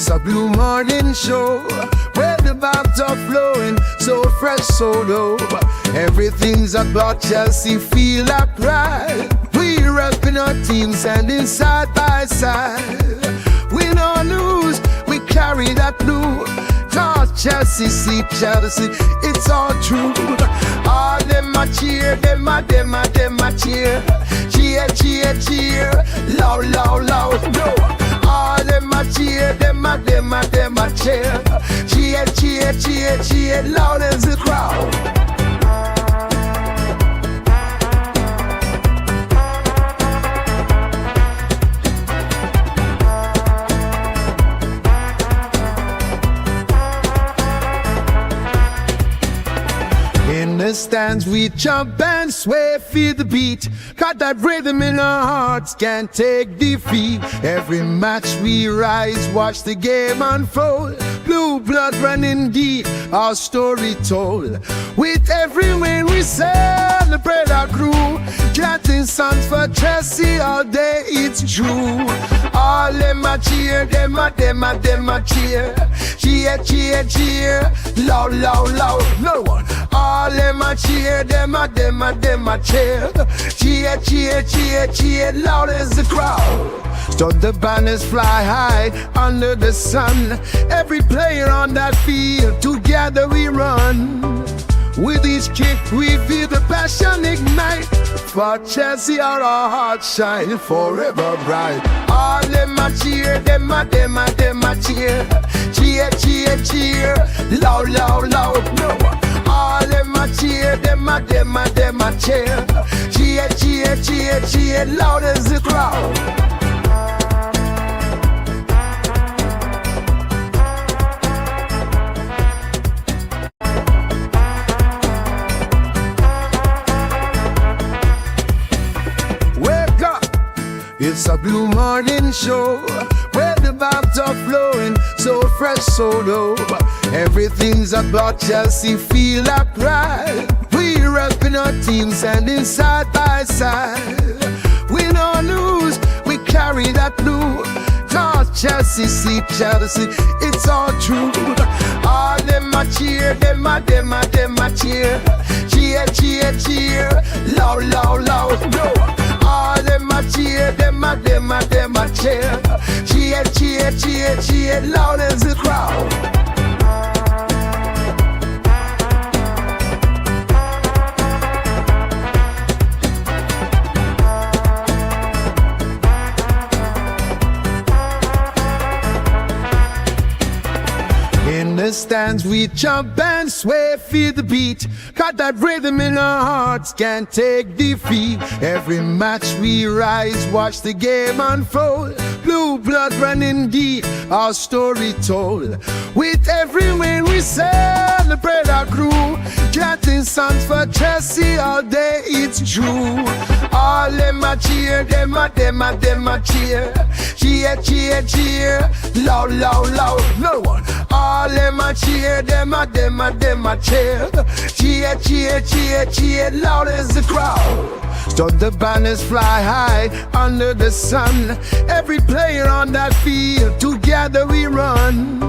It's a blue morning show where the vibes are flowing, so fresh, so dope. Everything's about Chelsea, feel like pride. We repping our team, standing side by side. Win or lose, we carry that blue. Talk Chelsea, see Chelsea, it's all true. All them a cheer, them a cheer. Cheer, cheer, cheer, loud, loud, loud, no. All them a cheer, them a cheer. Cheer, cheer, cheer, cheer, loud as the crowd. In the stands we jump and sway, feel the beat. Got that rhythm in our hearts, can't take defeat. Every match we rise, watch the game unfold. Blue blood running deep, our story told. With every win we celebrate our crew. Chanting songs for Chelsea all day, it's true. All them a cheer, them a cheer. Cheer, cheer, cheer, loud, loud, loud, no one. All them a cheer, them a cheer. Cheer, cheer, cheer, cheer, loud as the crowd. So the banners fly high under the sun. Every player on that field, together we run. With each kick we feel the passion ignite. For Chelsea our hearts shine forever bright. All them a cheer, them a cheer. Cheer, cheer, cheer, loud, loud, loud, no. All them a cheer, them a cheer. Cheer, cheer, cheer, cheer, loud as the crowd. It's a blue morning show where the vibes are flowing, so fresh, so dope. Everything's about Chelsea, feel like pride. We repping our team, standing side by side. Win or lose, we carry that blue. Talk Chelsea, see Chelsea, it's all true. All them a cheer, them a cheer. Cheer, cheer, cheer, loud, loud, loud, no. All them a cheer, them a cheer. Cheer, cheer, cheer, cheer, loud as the crowd. In the stands we jump and sway, feel the beat. Got that rhythm in our hearts, can't take defeat. Every match we rise, watch the game unfold. Blue blood running deep, our story told. With every win we celebrate our crew. Chanting songs for Chelsea all day, it's true. All them a cheer, them a cheer. Cheer, cheer, cheer, loud, loud, loud, no one. All them a cheer, them a cheer. Cheer, cheer, cheer, cheer, loud as the crowd. So the banners fly high under the sun. Every player on that field, together we run.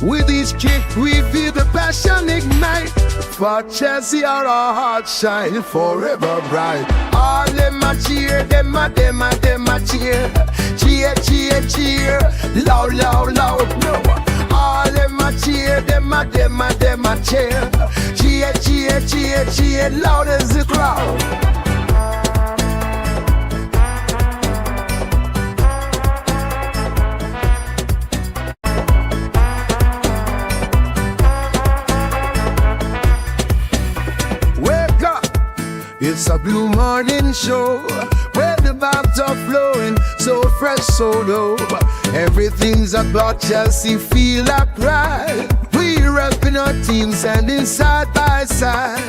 With each kick we feel the passion ignite. For Chelsea our hearts shine forever bright. All them a cheer, them a cheer. Cheer, cheer, cheer, loud, loud, loud, no. All them a cheer, them a cheer. Cheer, cheer, cheer, cheer, loud as the crowd. It's a blue morning show where the vibes are flowing, so fresh, so dope. Everything's about Chelsea, feel like pride. We repping our team, standing side by side.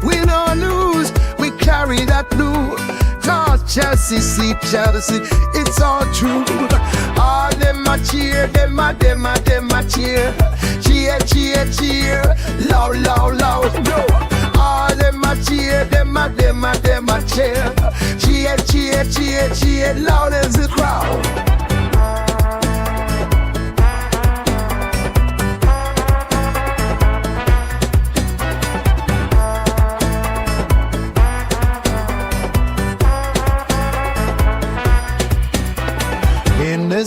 Win or lose, we carry that blue. Talk Chelsea, see Chelsea, it's all true. All them a cheer, them a cheer. Cheer, cheer, cheer, loud, loud, loud, no. All them a cheer, them a cheer. Cheer, cheer, cheer, cheer, loud as the crowd.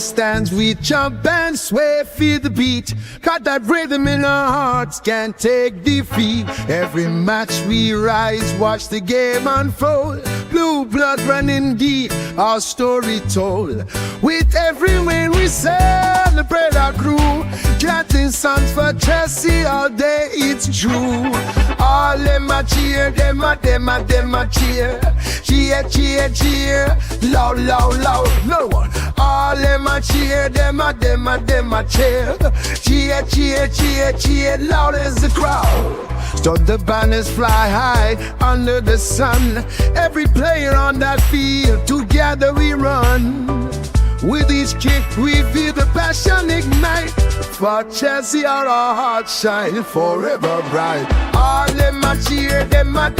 stands we jump and sway, feel the beat. Got that rhythm in our hearts, can't take defeat. Every match we rise, watch the game unfold. Blue blood running deep, our story told. With every win we celebrate our crew. Chanting songs for Chelsea all day, it's true. All them a cheer, them a cheer. Cheer, cheer, cheer, loud, loud, loud, no one. All them a cheer, them a cheer. Cheer, cheer, cheer, cheer, loud as the crowd. So the banners fly high under the sun. Every player on that field, together we run. With each kick we feel the passion ignite. For Chelsea our hearts shine forever bright. All them a cheer, them a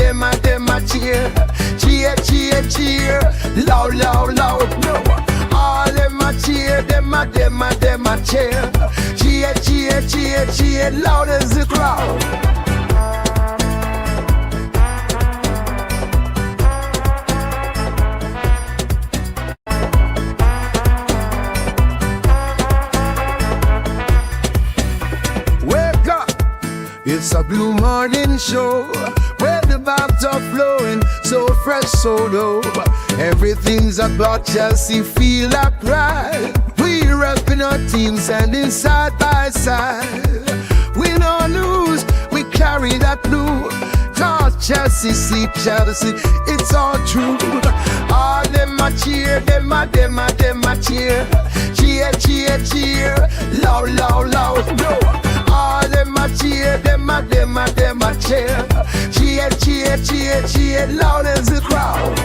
cheer. Cheer, cheer, cheer, loud, loud, loud, no one. All them a cheer, them a cheer. Cheer, cheer, cheer, cheer, loud as the crowd. It's a blue morning show where the vibes are flowing, so fresh, so dope. Everything's about Chelsea, feel that pride. We repping our team, standing side by side. Win or lose, we carry that blue. Cause Chelsea, see Chelsea, it's all true. All them a cheer, them a cheer. Cheer, cheer, cheer, loud, loud, loud, no. All them a cheer, them a cheer. Cheer, cheer, cheer, cheer, loud as the crowd.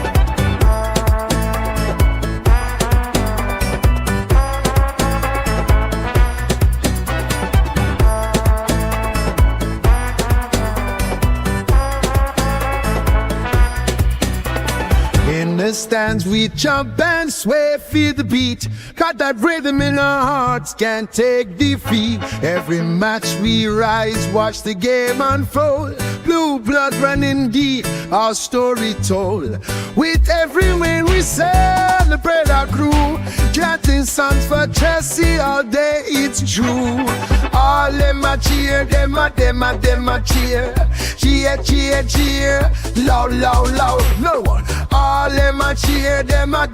In the stands we jump and sway, feel the beat. Got that rhythm in our hearts, can't take defeat. Every match we rise, watch the game unfold. Blue blood running deep, our story told. With every win we celebrate our crew. Chanting songs for Chelsea all day, it's true. All them a cheer, them a cheer. Cheer, cheer, cheer, loud, loud, loud, no one. All them a cheer, them a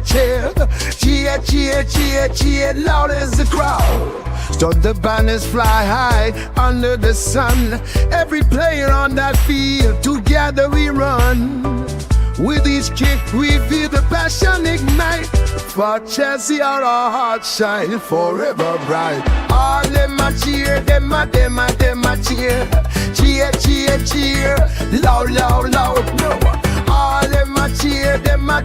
cheer. Cheer, cheer, cheer, cheer, loud as the crowd. So the banners fly high under the sun. Every player on that field, together we run. With each kick we feel the passion ignite. For Chelsea our hearts shine forever bright. All them a cheer, them a cheer. Cheer, cheer, cheer, loud, loud, loud, no one. All them a cheer, them a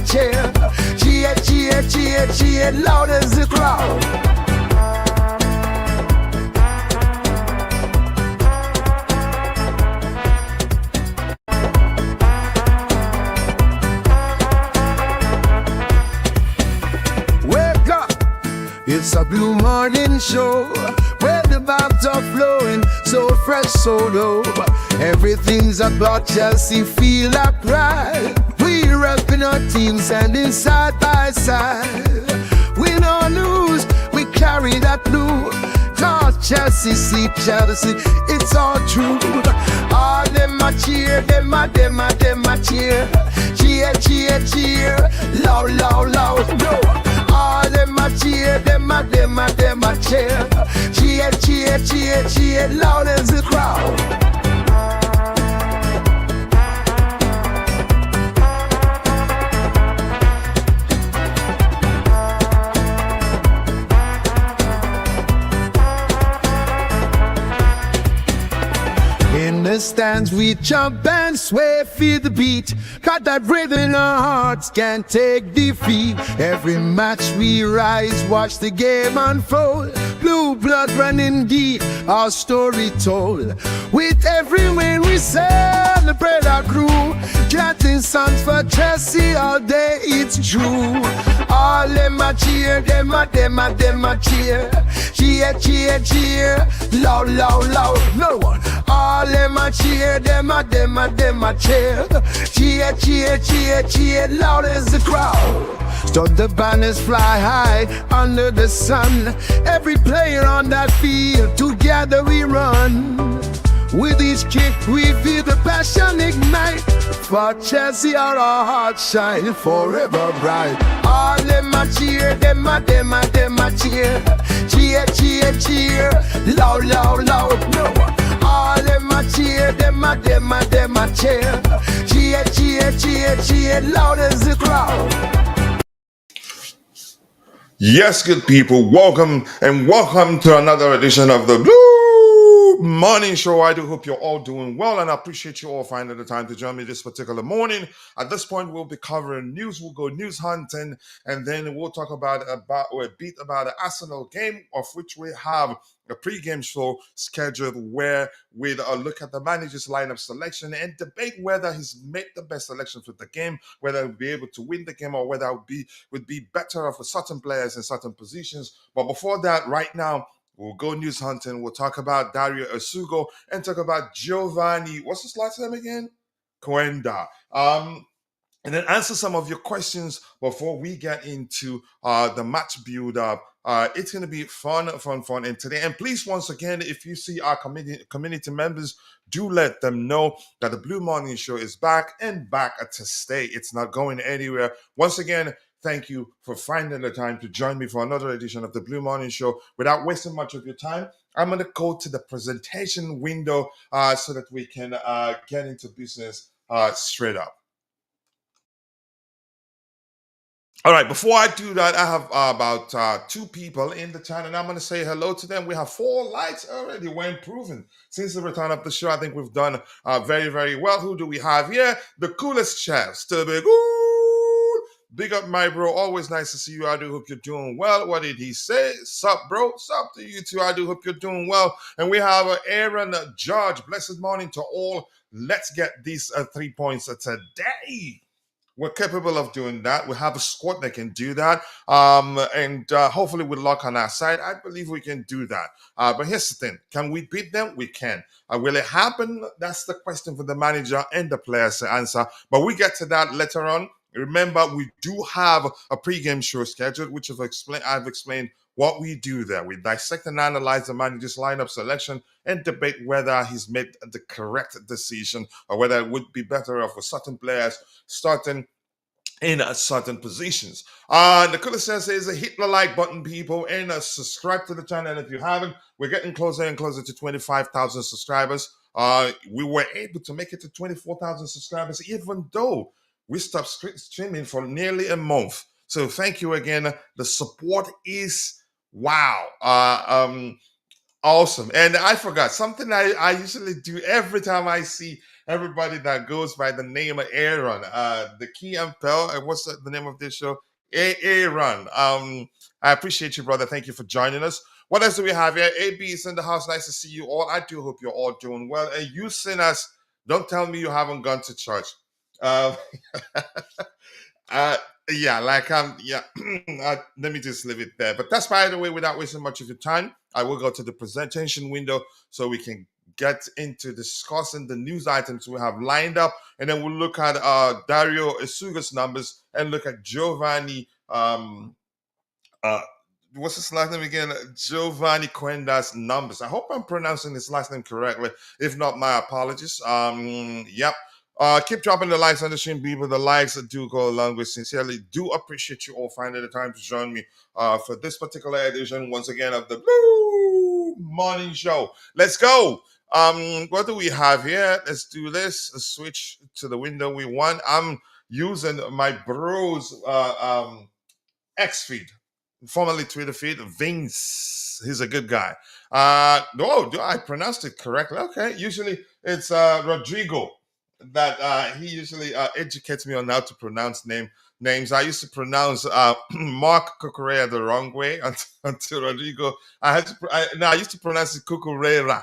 cheer. Cheer, cheer, cheer, cheer, loud as the crowd. It's a blue morning show where the vibes are flowing, so fresh, so dope. Everything's about Chelsea, feel that pride. We repping our team, standing side by side. Win or lose, we carry that blue. Cause Chelsea, see Chelsea, it's all true. All them a cheer, them a cheer. Cheer, cheer, cheer, loud, loud, loud, no. All them a cheer, them a cheer. Cheer, cheer, cheer, cheer, loud as the crowd. In the stands we jump and sway, feel the beat. Got that rhythm in our hearts, can't take defeat. Every match we rise, watch the game unfold. Blue blood running deep, our story told. With every win we celebrate our crew. Chanting songs for Chelsea all day, it's true. All them a cheer, them a cheer. Cheer, cheer, cheer. Loud, loud, loud. No one. All them a cheer, them a cheer. Cheer, cheer, cheer, cheer. Loud as the crowd. So the banners fly high under the sun. Every player on that field, together we run. With each kick we feel the passion ignite. For Chelsea our hearts shine forever bright. All them a cheer, them a cheer. Cheer, cheer, cheer. Loud, loud, loud. No one. All them a cheer, them a cheer. Cheer, cheer, cheer, cheer. Loud as the crowd. Yes, good people, welcome to another edition of the Blue Morning Show. I do hope you're all doing well, and I appreciate you all finding the time to join me this particular morning. At this point, we'll be covering news. We'll go news hunting, and then we'll talk about a bit about the Arsenal game, of which we have a pre-game show scheduled where we'll look at the manager's lineup selection and debate whether he's made the best selection for the game, whether he'll be able to win the game, or whether it would be better for certain players in certain positions. But before that, right now, we'll go news hunting. We'll talk about Dário Essugo and talk about Geovany. What's his last name again? Quenda. And then answer some of your questions before we get into the match build up. It's going to be fun. And today, and please, once again, if you see our community members, do let them know that the Blue Morning Show is back and back to stay. It's not going anywhere. Once again, thank you for finding the time to join me for another edition of the Blue Morning Show. Without wasting much of your time, I'm going to go to the presentation window so that we can get into business straight up. All right, before I do that, I have about 2 people in the chat, and I'm going to say hello to them. We have 4 likes already. We're improving. Since the return of the show, I think we've done very, very well. Who do we have here? The coolest chef, Stubby. Big up, my bro. Always nice to see you. I do hope you're doing well. What did he say? Sup, bro? Sup to you too. I do hope you're doing well. And we have Aaron George. Blessed morning to all. Let's get these 3 points today. We're capable of doing that. We have a squad that can do that. And hopefully with luck on our side, I believe we can do that. But here's the thing. Can we beat them? We can. Will it happen? That's the question for the manager and the players to answer. But we get to that later on. Remember, we do have a pre-game show scheduled, which I've explained what we do there. We dissect and analyze the manager's lineup selection and debate whether he's made the correct decision or whether it would be better off for certain players starting in certain positions. Nicola says hit the like button, people, and subscribe to the channel. And if you haven't, we're getting closer and closer to 25,000 subscribers. We were able to make it to 24,000 subscribers, even though we stopped streaming for nearly a month. So thank you again. The support is wow. Awesome. And I forgot something I usually do every time I see everybody that goes by the name of Aaron. The Key and Pell. What's the name of this show? Aaron. I appreciate you, brother. Thank you for joining us. What else do we have here? AB is in the house. Nice to see you all. I do hope you're all doing well. And you sinners, don't tell me you haven't gone to church. Uh, yeah, let me just leave it there. But that's, by the way, without wasting much of your time, I will go to the presentation window so we can get into discussing the news items we have lined up, and then we'll look at Dário Essugo's numbers and look at Geovany. What's his last name again? Geovany Quenda's numbers. I hope I'm pronouncing his last name correctly. If not, my apologies. Yep. Keep dropping the likes on the stream, people. The likes do go a long way. Sincerely, do appreciate you all finding the time to join me for this particular edition, once again, of the Blue Morning Show. Let's go. What do we have here? Let's do this. Let's switch to the window we want. I'm using my bro's X feed, formerly Twitter feed. Vince, he's a good guy. Do I pronounced it correctly? Okay. Usually it's Rodrigo that he usually educates me on how to pronounce names. I used to pronounce Mark Cucurella the wrong way until Rodrigo. I used to pronounce it Cucurella.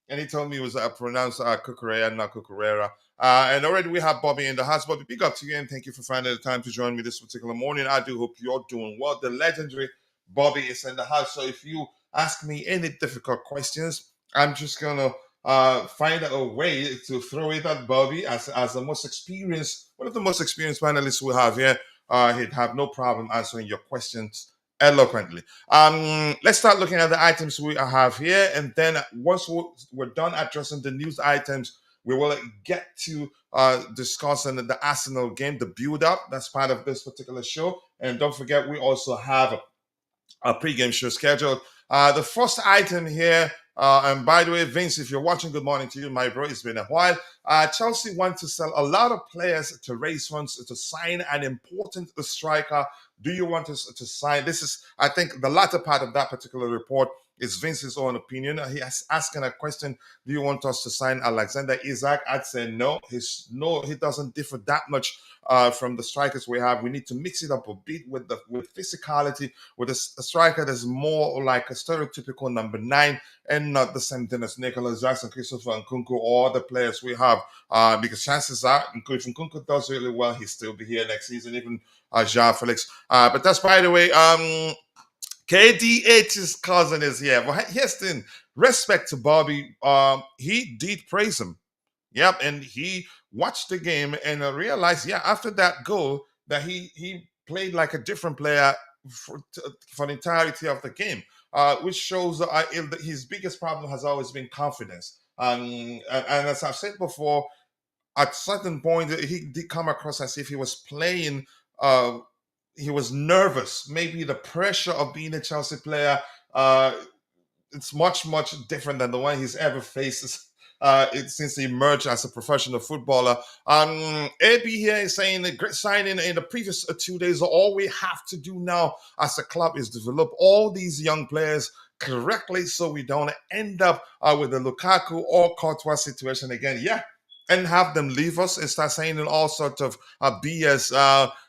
and he told me it was pronounced Cucurella, not Cucurera. And already we have Bobby in the house. Bobby, big up to you, and thank you for finding the time to join me this particular morning. I do hope you're doing well. The legendary Bobby is in the house. So if you ask me any difficult questions, I'm just gonna find a way to throw it at Bobby as the most experienced, one of the most experienced panelists we have here. He'd have no problem answering your questions eloquently. Let's start looking at the items we have here, and then once we're done addressing the news items, we will get to discussing the Arsenal game, the build-up. That's part of this particular show. And don't forget, we also have a pregame show scheduled. The first item here, and by the way, Vince, if you're watching, good morning to you, my bro. It's been a while. Chelsea want to sell a lot of players to raise funds to sign an important striker. Do you want us to sign? This is, I think, the latter part of that particular report is Vince's own opinion. He is asking a question: do you want us to sign Alexander Isak? I'd say no. He doesn't differ that much from the strikers we have. We need to mix it up a bit with physicality, with a striker that's more like a stereotypical number nine and not the same thing as Nicholas Jackson, Christopher Nkunku, or other players we have. Because chances are, if Nkunku does really well, he'll still be here next season, even Jean Felix. But that's, by the way, KDH's cousin is here. But here's the thing, respect to Bobby. He did praise him. Yep, and he watched the game and realized, yeah, after that goal, that he played like a different player for the entirety of the game, which shows his biggest problem has always been confidence. And as I've said before, at certain point he did come across as if he was playing. He was nervous. Maybe the pressure of being a Chelsea player. It's much different than the one he's ever faced since he emerged as a professional footballer. AB here is saying a great signing in the previous 2 days. All we have to do now as a club is develop all these young players correctly so we don't end up with the Lukaku or Courtois situation again. Yeah. And have them leave us and start saying all sorts of BS,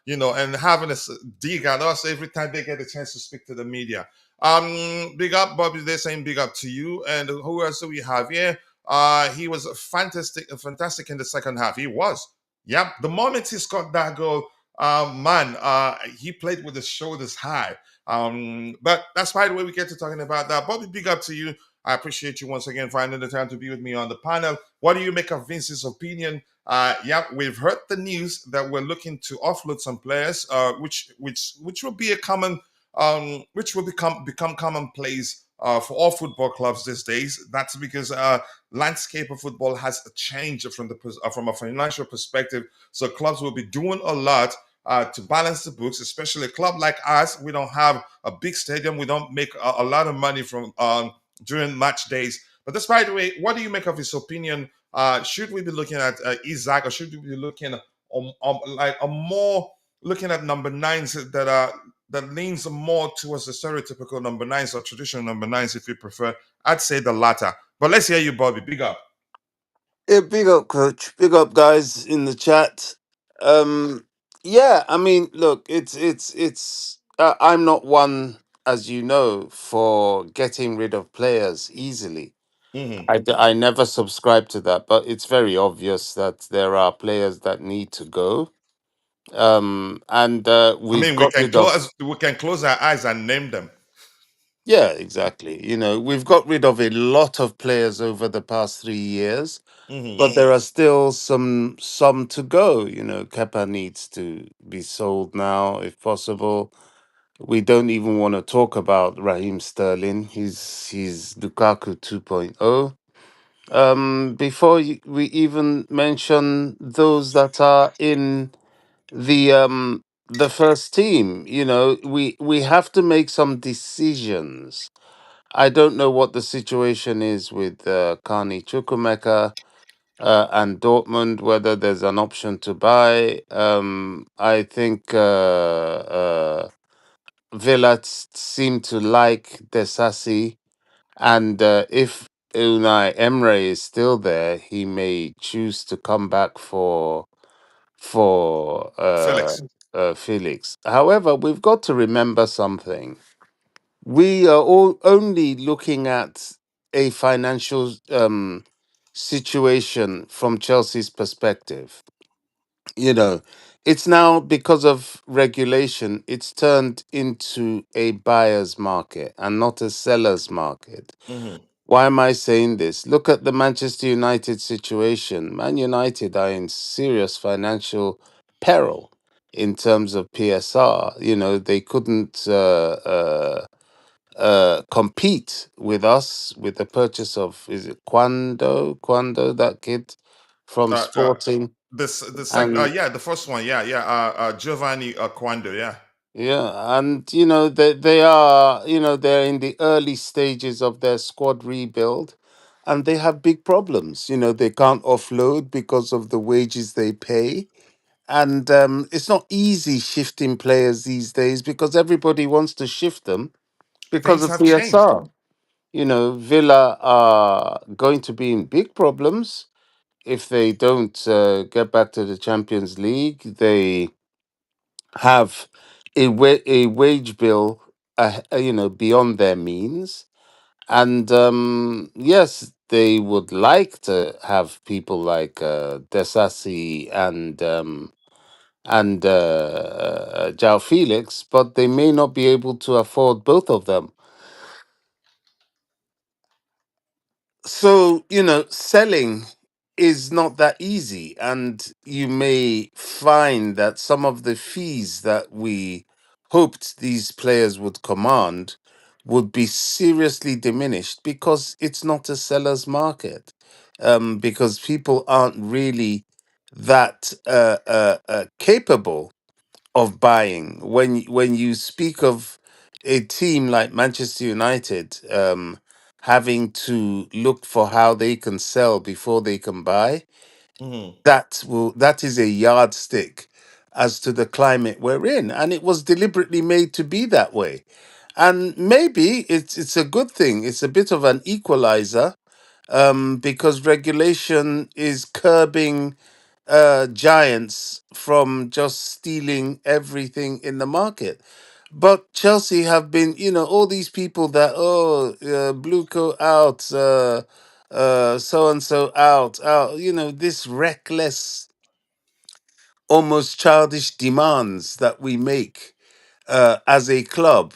and having us dig at us every time they get a chance to speak to the media. Big up, Bobby. They're saying big up to you. And who else do we have here? He was fantastic in the second half. He was. Yep. The moment he scored that goal, he played with his shoulders high. But that's by the way we get to talking about that. Bobby, big up to you. I appreciate you once again finding the time to be with me on the panel. What do you make of Vince's opinion? Yeah, we've heard the news that we're looking to offload some players, which will be a common, which will become commonplace for all football clubs these days. That's because landscape of football has changed from a financial perspective. So clubs will be doing a lot to balance the books, especially a club like us. We don't have a big stadium. We don't make a lot of money from during match days. But that's, by the way, what do you make of his opinion? Should we be looking at Isaac, or should we be looking like a more looking at number nines that leans more towards the stereotypical number nines or traditional number nines, if you prefer? I'd say the latter. But let's hear you, Bobby. Big up. Yeah, big up, coach. Big up, guys in the chat. Yeah, I mean, look, it's. I'm not one, as you know, for getting rid of players easily. Hmm. I never subscribe to that, but it's very obvious that there are players that need to go. And I we've mean, we got can rid of. close our eyes and name them. Yeah, exactly. We've got rid of a lot of players over the past 3 years. Hmm. But there are still some to go. Kepa needs to be sold now if possible. We don't even want to talk about Raheem Sterling. He's Lukaku 2.0. We even mention those that are in the first team, we have to make some decisions. I don't know what the situation is with Carney Chukwemeka and Dortmund, whether there's an option to buy. I think Villa seem to like Desassi, and if Unai Emre is still there, he may choose to come back for Felix. Felix. However, we've got to remember something. We are all only looking at a financial situation from Chelsea's perspective. You know, it's now because of regulation, it's turned into a buyer's market and not a seller's market. Hmm. Why am I saying this? Look at the Manchester United situation. Man United are in serious financial peril in terms of PSR. You know, they couldn't compete with us with the purchase of, is it Quando, that kid from Uh, uh, Sporting. this the second, And yeah, the first one, yeah, yeah, Giovanni Quando, yeah. yeah, and you know they are, you know, they're in the early stages of their squad rebuild, and they have big problems. You know, they can't offload because of the wages they pay, and it's not easy shifting players these days because everybody wants to shift them because Things of have changed. PSR. You know, Villa are going to be in big problems if they don't get back to the Champions League. They have a wage bill, you know, beyond their means, and yes, they would like to have people like Desassi and Jao Felix, but they may not be able to afford both of them. So, you know, selling is not that easy. And you may find that some of the fees that we hoped these players would command would be seriously diminished because it's not a seller's market. Because people aren't really that capable of buying. When you speak of a team like Manchester United having to look for how they can sell before they can buy, Hmm. that is a yardstick as to the climate we're in, and it was deliberately made to be that way. And maybe it's a good thing. It's a bit of an equalizer because regulation is curbing giants from just stealing everything in the market. But Chelsea have been, you know, all these people that, blue coat out, so and so out, you know, this reckless, almost childish demands that we make as a club.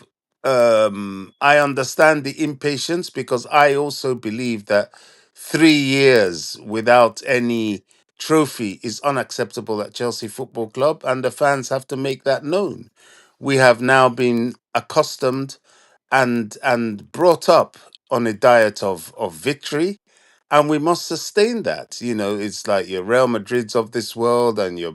I understand the impatience because I also believe that 3 years without any trophy is unacceptable at Chelsea Football Club, and the fans have to make that known. We have now been accustomed and brought up on a diet of victory, and we must sustain that. You know, it's like your Real Madrids of this world and your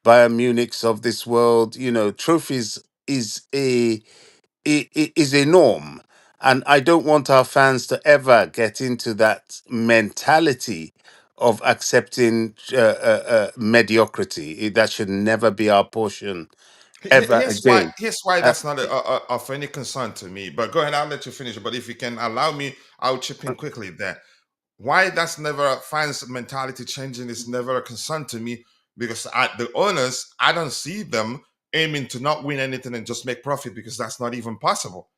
Bayern Munichs of this world. You know, trophies is is a norm, and I don't want our fans to ever get into that mentality of accepting mediocrity. That should never be our portion ever again. Here's why Uh, that's not of any concern to me. But go ahead, I'll let you finish. But if you can allow me, I'll chip in quickly there. Why that's never fans' mentality changing is never a concern to me because the owners, I don't see them aiming to not win anything and just make profit because that's not even possible.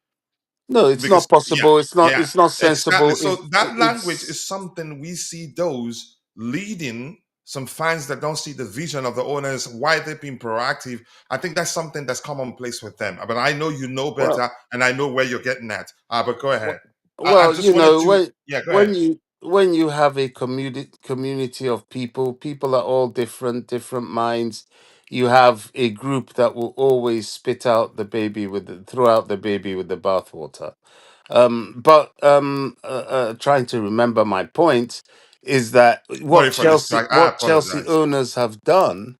no, it's Because not yeah, possible. It's not. yeah, It's not exactly. sensible. So that language It's is something we see those leading some fans that don't see the vision of the owners, why they've been proactive. I think that's something that's commonplace with them. But I know you know well. better, and I know where you're getting at. But go ahead. I Well, just you wanted know, to, yeah, go ahead. when you have a community of people, people are all different, different minds. You have a group that will always spit out the baby with throw out the baby with the bathwater. Trying to remember my point is that Sorry for distract. I what Chelsea apologize. owners have done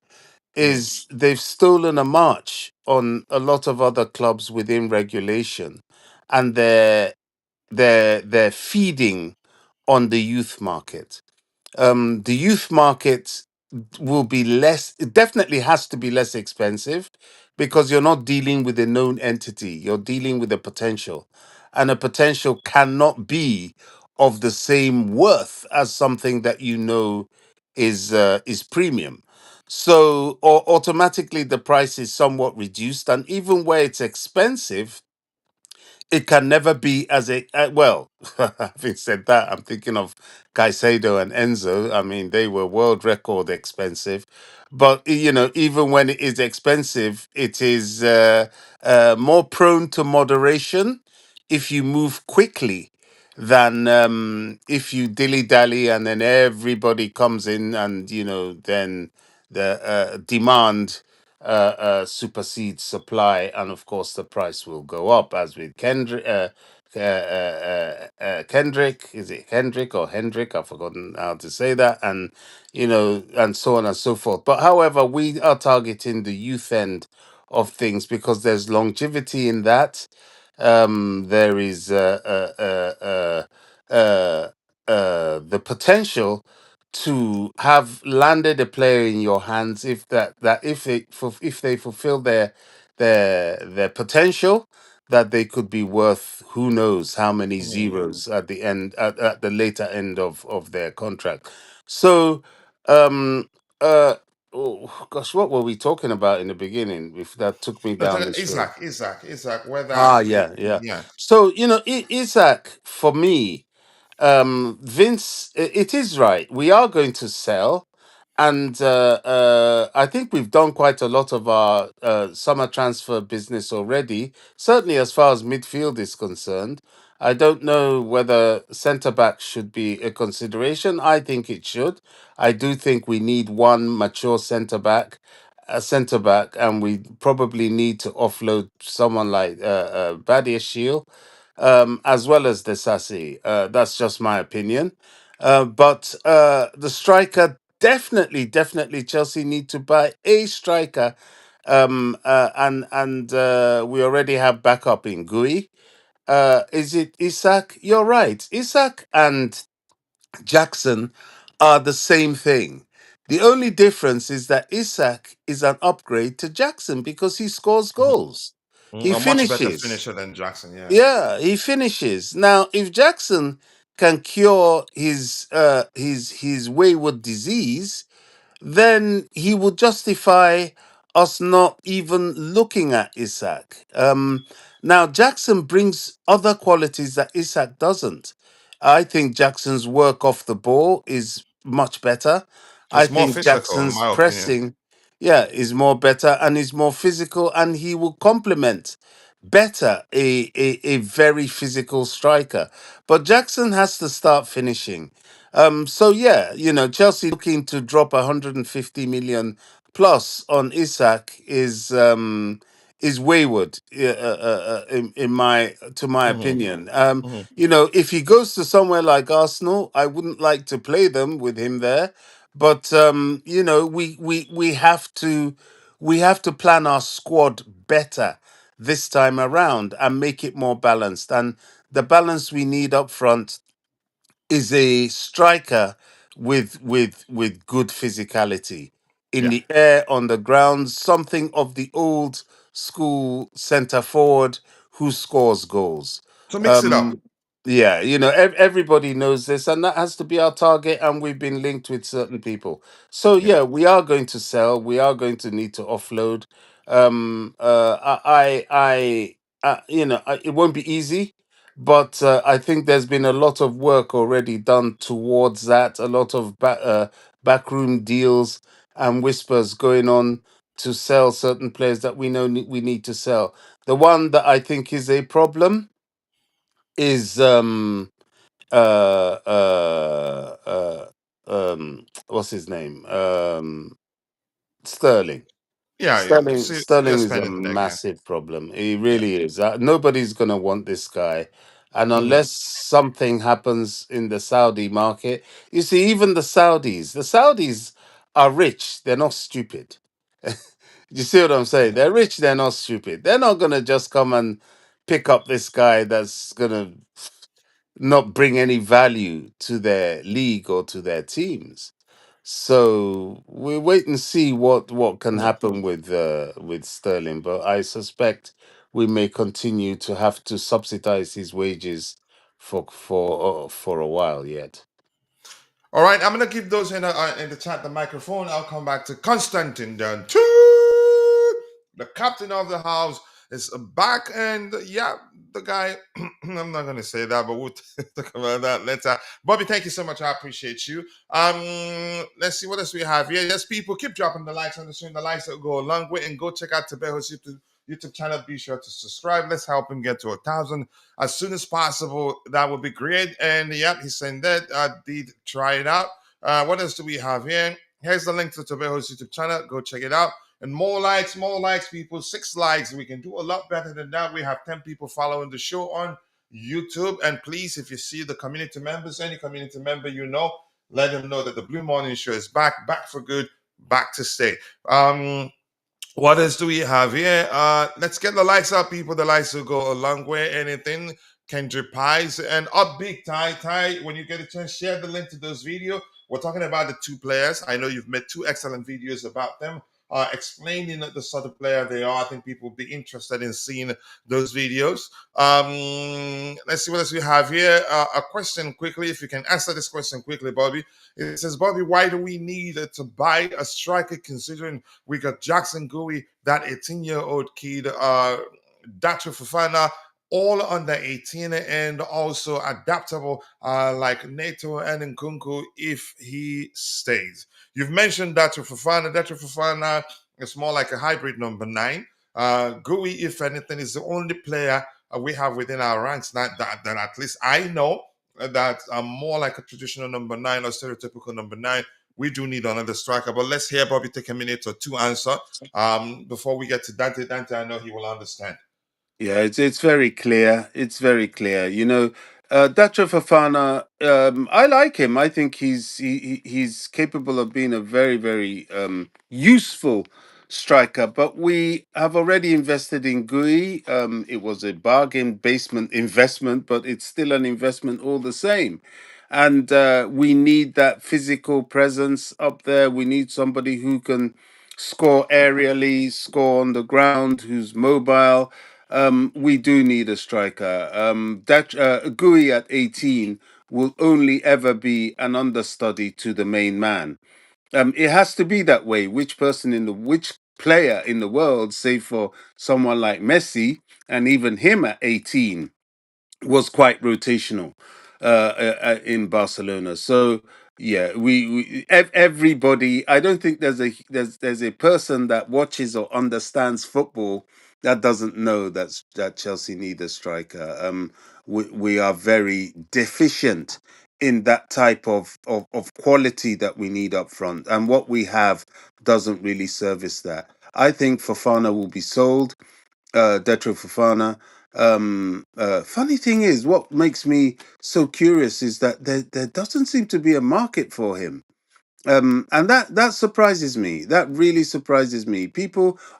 Mm. is they've stolen a march on a lot of other clubs within regulation, and they're feeding on the youth market. The youth market will be less, it definitely has to be less expensive because you're not dealing with a known entity, you're dealing with a potential. And a potential cannot be of the same worth as something that you know is premium. So or automatically the price is somewhat reduced, and even where it's expensive, it can never be as a well. Having said that, I'm thinking of Caicedo and Enzo. I mean, they were world record expensive, but even when it is expensive, it is more prone to moderation if you move quickly than if you dilly dally and then everybody comes in and then the demand supersedes supply, and of course the price will go up, as with Kendrick. Kendrick, is it Kendrick or Hendrick? I've forgotten how to say that, and and so on and so forth. But however, we are targeting the youth end of things because there's longevity in that. There is the potential to have landed a player in your hands if if they fulfill their potential, that they could be worth who knows how many Mhm. zeros at the end, at the later end of their contract. So um uh oh gosh, what were we talking about in the beginning if that took me But down this road? Isaac, whether Ah, you, yeah, yeah. yeah, So Isaac, for me, Vince, it is right. We are going to sell, and I think we've done quite a lot of our summer transfer business already. Certainly, as far as midfield is concerned, I don't know whether centre back should be a consideration. I think it should. I do think we need one mature centre back. A centre back, and we probably need to offload someone like Badia Shield, as well as the Sassy. That's just my opinion. But the striker, definitely, Chelsea need to buy a striker. And we already have backup in Gui. Is it Isak? You're right. Isak and Jackson are the same thing. The only difference is that Isak is an upgrade to Jackson because he scores mhm, goals. He a much better finishes. finisher than Jackson. Yeah, Yeah, he finishes. Now, if Jackson can cure his wayward disease, then he would justify us not even looking at Isaac. Now, Jackson brings other qualities that Isaac doesn't. I think Jackson's work off the ball is much better. I it's more think physical, in Jackson's my opinion. pressing, yeah, is more better and is more physical, and he will complement better a very physical striker. But Jackson has to start finishing. So yeah, Chelsea looking to drop 150 million plus on Isak is wayward, in my to my Hmm. opinion. Hmm. If he goes to somewhere like Arsenal, I wouldn't like to play them with him there. But we have to plan our squad better this time around and make it more balanced. And the balance we need up front is a striker with good physicality in Yeah, the air, on the ground, something of the old school center forward who scores goals. so mix it up. um yeah, everybody knows this, and that has to be our target, and we've been linked with certain people. So Yeah. yeah, we are going to sell, we are going to need to offload. It won't be easy, but I think there's been a lot of work already done towards that. A lot of backroom deals and whispers going on to sell certain players that we know we need to sell. The one that I think is a problem is what's his name, Sterling. Yeah, yeah. Sterling Serious is pain a in the neck. Yeah, massive problem. He yeah. really is. Nobody's gonna want this guy, and Hmm. unless something happens in the Saudi market, you see, even the Saudis are rich. They're not stupid. You see what I'm saying? They're rich. They're not stupid. They're not gonna just come and pick up this guy that's gonna not bring any value to their league or to their teams. So we wait and see what can Hmm. happen with Sterling, but I suspect we may continue to have to subsidize his wages for a while yet. All right, I'm gonna give those in the chat the microphone. I'll come back to Constantine then, the captain of the house. is back, and yeah, the guy. I'm not gonna say that, but we'll talk about that later. Bobby, thank you so much. I appreciate you. Let's see what else we have here. Yes, people, keep dropping the likes on the stream. The likes that go a long way, and go check out Tabejo's YouTube channel. Be sure to subscribe. Let's help him get to 1,000 as soon as possible. That would be great. And yep, he's saying that I did try it out. What else do we have here? Here's the link to Tabejo's YouTube channel. Go check it out. And more likes, people. 6 likes. We can do a lot better than that. We have 10 people following the show on YouTube. And please, if you see the community members, any community member you know, let them know that the Blue Morning Show is back for good, back to stay. What else do we have here? Let's get the likes up, people. The likes will go a long way. Anything, Kendrick Pies and up big Ty. When you get a chance, share the link to those videos. We're talking about the 2 players. I know you've made 2 excellent videos about them, explaining the sort of player they are. I think people will be interested in seeing those videos. Let's see what else we have here. A question quickly, if you can answer this question quickly, Bobby. It says, Bobby, why do we need to buy a striker considering we got Jackson Gouy, that 18-year-old kid, Dacho Fofana, all under 18 and also adaptable like Neto and Nkunku if he stays. You've mentioned Dacho Fofana. Dacho Fofana is more like a hybrid number 9. Gouy, if anything, is the only player we have within our ranks that at least I know that more like a traditional number 9 or stereotypical number 9. We do need another striker, but let's hear Bobby take a minute or 2 answer before we get to Dante. Dante, I know he will understand. Yeah, it's very clear. It's very clear. Dacho Fofana, I like him. I think he's capable of being a very, very useful striker. But we have already invested in Gui. It was a bargain basement investment, but it's still an investment all the same. And we need that physical presence up there. We need somebody who can score aerially, score on the ground, who's mobile. We do need a striker. That Gui at 18 will only ever be an understudy to the main man. It has to be that way. Which player in the world, save for someone like Messi, and even him at 18, was quite rotational in Barcelona. So yeah, everybody. I don't think there's a person that watches or understands football that doesn't know that Chelsea need a striker. We are very deficient in that type of quality that we need up front, and what we have doesn't really service that. I think Fofana will be sold. Detro Fofana. Funny thing is, what makes me so curious is that there doesn't seem to be a market for him. And that surprises me. That really surprises me.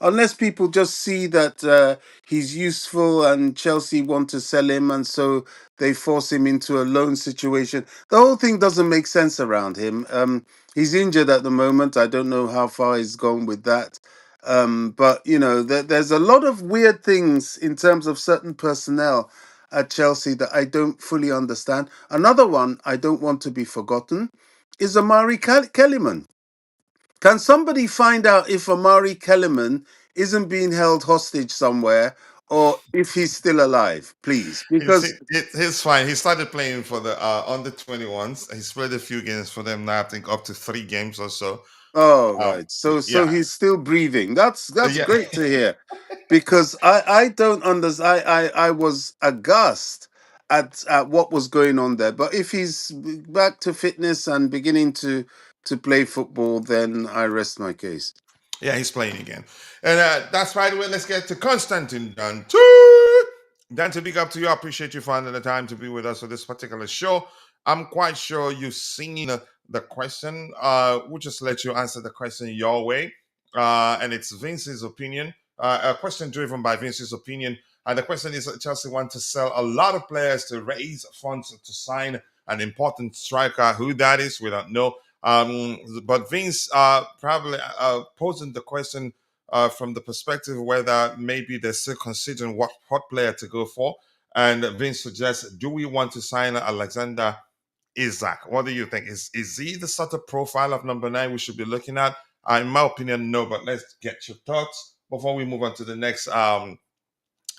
Unless people just see that he's useful and Chelsea want to sell him, and so they force him into a loan situation. The whole thing doesn't make sense around him. He's injured at the moment. I don't know how far he's gone with that. But there's a lot of weird things in terms of certain personnel at Chelsea that I don't fully understand. Another one I don't want to be forgotten is Amari Kellyman. Can somebody find out if Amari Kellyman isn't being held hostage somewhere or if he's still alive, please? Because He's fine. He started playing for the under 21s. He's played a few games for them now. I think up to 3 games or so. oh Um, right, so yeah, he's still breathing. That's yeah. great to hear, because I don't understand. I was aghast at what was going on there. But if he's back to fitness and beginning to play football, then I rest my case. Yeah, he's playing again. And that's right away. Let's get to Constantine Dante. Dante, big up to you. I appreciate you finding the time to be with us for this particular show. I'm quite sure you've seen the question. We'll just let you answer the question your way. And it's Vince's opinion. A question driven by Vince's opinion. And the question is Chelsea want to sell a lot of players to raise funds to sign an important striker. Who that is, we don't know. But Vince probably posing the question from the perspective whether maybe they're still considering what player to go for. And Vince suggests, do we want to sign Alexander Isak? What do you think? Is he the sort of profile of number 9 we should be looking at? In my opinion, no. But let's get your thoughts before we move on to the next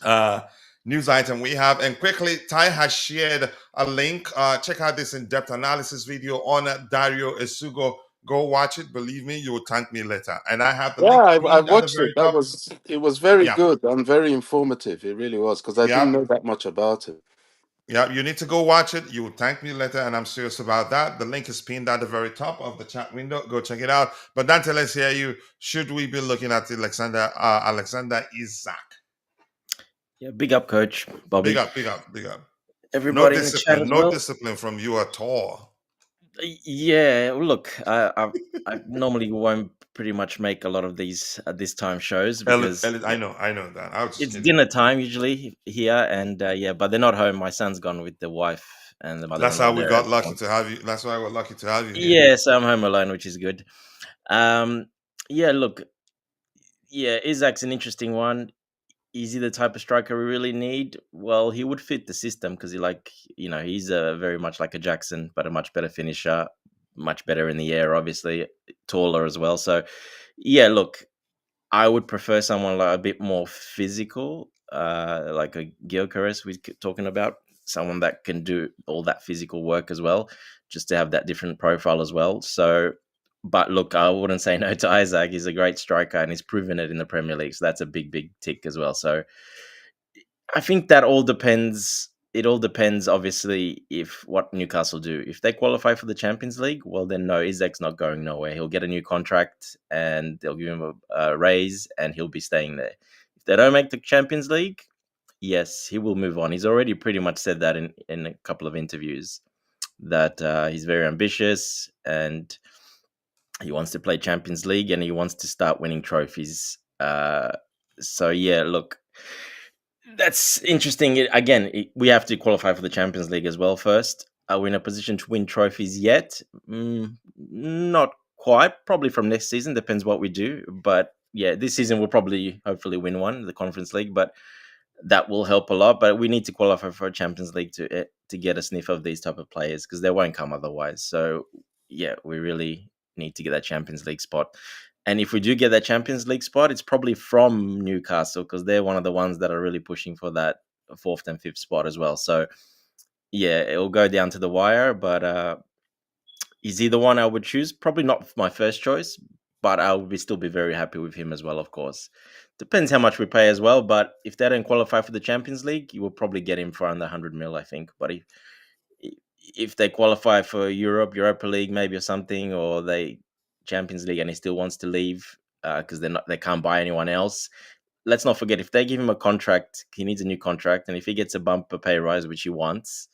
uh, news item we have. And quickly, Ty has shared a link. Check out this in-depth analysis video on Dario Essugo. Go watch it. Believe me, you will thank me later. And I have the Yeah, link I pinned at the watched very it. top. It was very Yeah, good and very informative. It really was because I didn't yeah, know that much about it. yeah. You need to go watch it. You will thank me later, and I'm serious about that. The link is pinned at the very top of the chat window. Go check it out. But Dante, let's hear you. Should we be looking at Alexander Isak? Yeah, big up, Coach Big Bobby. up, big up, big up. No Everybody in the chat discipline, as no well. discipline from you at all. Yeah, well, look, I normally won't pretty much make a lot of these at this time shows because I know that. I was just it's kidding. dinner time usually here, and yeah, but they're not home. My son's gone with the wife and the That's mother-in-law how we there at got the lucky moment. to have you. That's why we're lucky to have you here. Yeah, so I'm home alone, which is good. Um, yeah, look, yeah, Isaac's an interesting one. Is he the type of striker we really need? Well, he would fit the system because he's a very much like a Jackson, but a much better finisher, much better in the air, obviously taller as well. So, yeah, look, I would prefer someone like a bit more physical, like a Gyökeres we're talking about, someone that can do all that physical work as well, just to have that different profile as well. So, but look, I wouldn't say no to Isaac. He's a great striker and he's proven it in the Premier League. So that's a big, big tick as well. So I think that all depends. It all depends, obviously, if what Newcastle do. If they qualify for the Champions League, well, then no, Isaac's not going nowhere. He'll get a new contract, and they'll give him a raise, and he'll be staying there. If they don't make the Champions League, yes, he will move on. He's already pretty much said that in a couple of interviews that he's very ambitious and he wants to play Champions League and he wants to start winning trophies. So yeah, look, that's interesting. We have to qualify for the Champions League as well first. Are we in a position to win trophies yet? Not quite. Probably from next season. Depends what we do. But yeah, this season we'll probably, hopefully, win one, the Conference League. But that will help a lot. But we need to qualify for a Champions League to get a sniff of these type of players because they won't come otherwise. So yeah, we really need to get that Champions League spot. And if we do get that Champions League spot, it's probably from Newcastle because they're one of the ones that are really pushing for that fourth and fifth spot as well. So yeah, it'll go down to the wire. But is he the one I would choose? Probably not my first choice, but I would still be very happy with him as well, of course. Depends how much we pay as well. But if they don't qualify for the Champions League, you will probably get him for under 100 mil, I think. But if they qualify for Europa League, maybe or something, or they Champions League, and he still wants to leave because they can't buy anyone else. Let's not forget if they give him a contract, he needs a new contract, and if he gets a bumper pay rise, which he wants,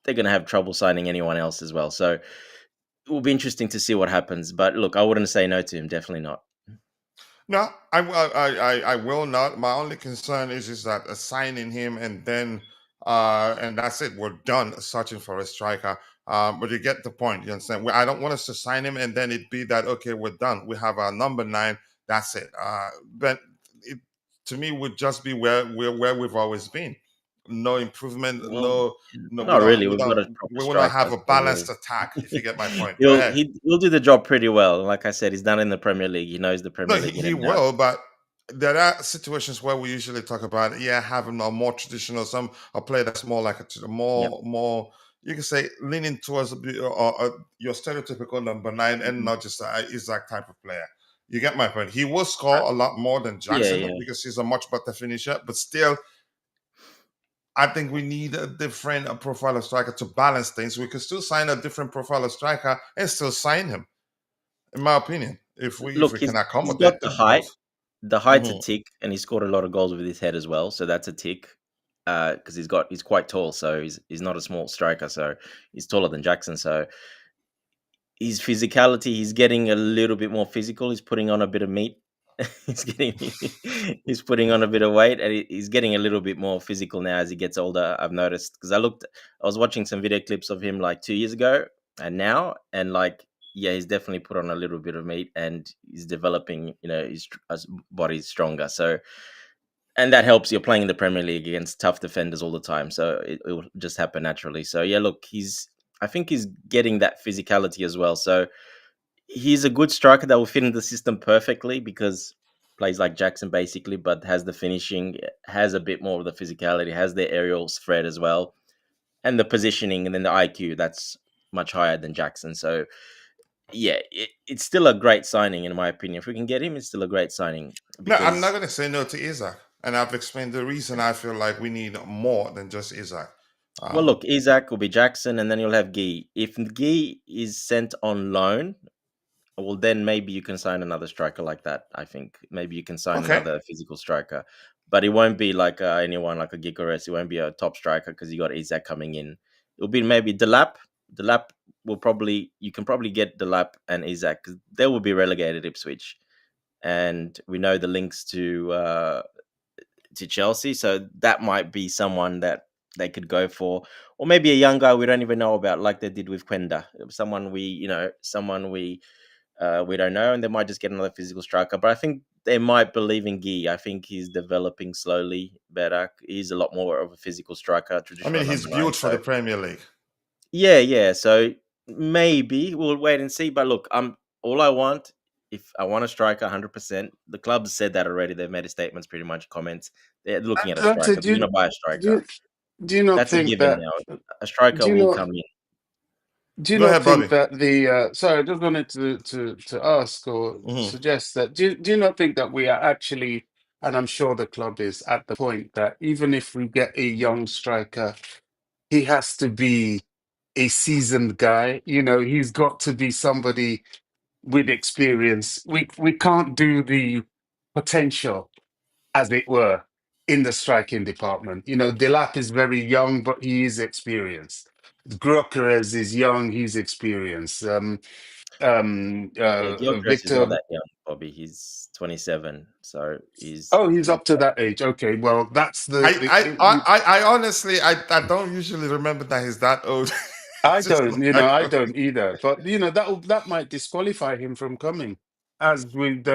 they're going to have trouble signing anyone else as well. So it will be interesting to see what happens. But look, I wouldn't say no to him. Definitely not. No, I will not. My only concern is that assigning him and that's it. We're done searching for a striker. But you get the point. You understand? I don't want us to sign him and then it be that okay, we're done. We have our number 9. That's it. But it to me would just be where we've always been. No improvement. Well, No. not really. We've got a proper We will not striker. have a So balanced attack. If you get my point, go ahead. he'll do the job pretty well. Like I said, he's done in the Premier League. He knows the No, Premier League in he and out. will, but there are situations where we usually talk about having a more traditional, a player that's more like Yep. more you can say leaning towards your stereotypical number 9 and Mhm. not just a Isaac type of player. You get my point. He will Uh, score a lot more than yeah, Jackson yeah. because he's a much better finisher, but still. I think we need a different profile of striker to balance things. We could still sign a different profile of striker and still sign him, in my opinion, if Look, we can he's got accommodate the both. height. The height's a Mhm. tick, and he scored a lot of goals with his head as well. So that's a tick. Because he's quite tall, so he's not a small striker. So he's taller than Jackson. So his physicality, he's getting a little bit more physical. He's putting on a bit of meat. he's getting he's putting on a bit of weight, and he's getting a little bit more physical now as he gets older. I've noticed because I was watching some video clips of him like 2 years ago and now, and like yeah, he's definitely put on a little bit of meat, and he's developing. His body's stronger. So and that helps. You're playing in the Premier League against tough defenders all the time, so it will just happen naturally. So yeah, look, I think he's getting that physicality as well. So he's a good striker that will fit in the system perfectly because plays like Jackson basically, but has the finishing, has a bit more of the physicality, has the aerial threat as well, and the positioning, and then the IQ that's much higher than Jackson. So yeah, it's still a great signing in my opinion. If we can get him, it's still a great signing No, I'm not because, going to say no to Isaac, and I've explained the reason I feel like we need more than just Isaac. well, Um, look, Isaac will be Jackson, and then you'll have Guy. If Guy is sent on loan, well, then maybe you can sign another striker like that. I think maybe you can sign okay. another physical striker, but it won't be like anyone like a Gigores. It won't be a top striker because you got Isaac coming in. It'll be maybe Delap. Delap will probably, you can probably get Delap and Isaac 'cause they will be relegated Ipswich, and we know the links to Chelsea, so that might be someone that they could go for, or maybe a young guy we don't even know about, like they did with Quenda. Someone we don't know, and they might just get another physical striker. But I think they might believe in Guy. I think he's developing slowly better. He's a lot more of a physical striker, I mean, traditional he's number nine. built for So the Premier League. yeah. So maybe we'll wait and see. But look, all I want, if I want a striker, 100%. The club said that already. They've made statements, pretty much comments. They're looking at a Dante, striker. They're going to buy a do striker. you do you not That's a think given that now. A striker do you will not come in. do you Go not ahead, think Bobby. that the sorry, I just wanted to ask or Hmm. suggest that do you not think that we are actually, and I'm sure the club is at the point that even if we get a young striker, he has to be a seasoned guy. You know, he's got to be somebody with experience. We can't do the potential, as it were, in the striking department. You know, Delap is very young, but he is experienced. Grokeres is young, he's experienced. Yeah, Gilchrist is not Victor, that young, Bobby. He's 27, so oh, he's up to that age. Okay, well, that's I honestly, I don't usually remember that he's that old. I Just don't, like, I don't either. But that might disqualify him from coming, as with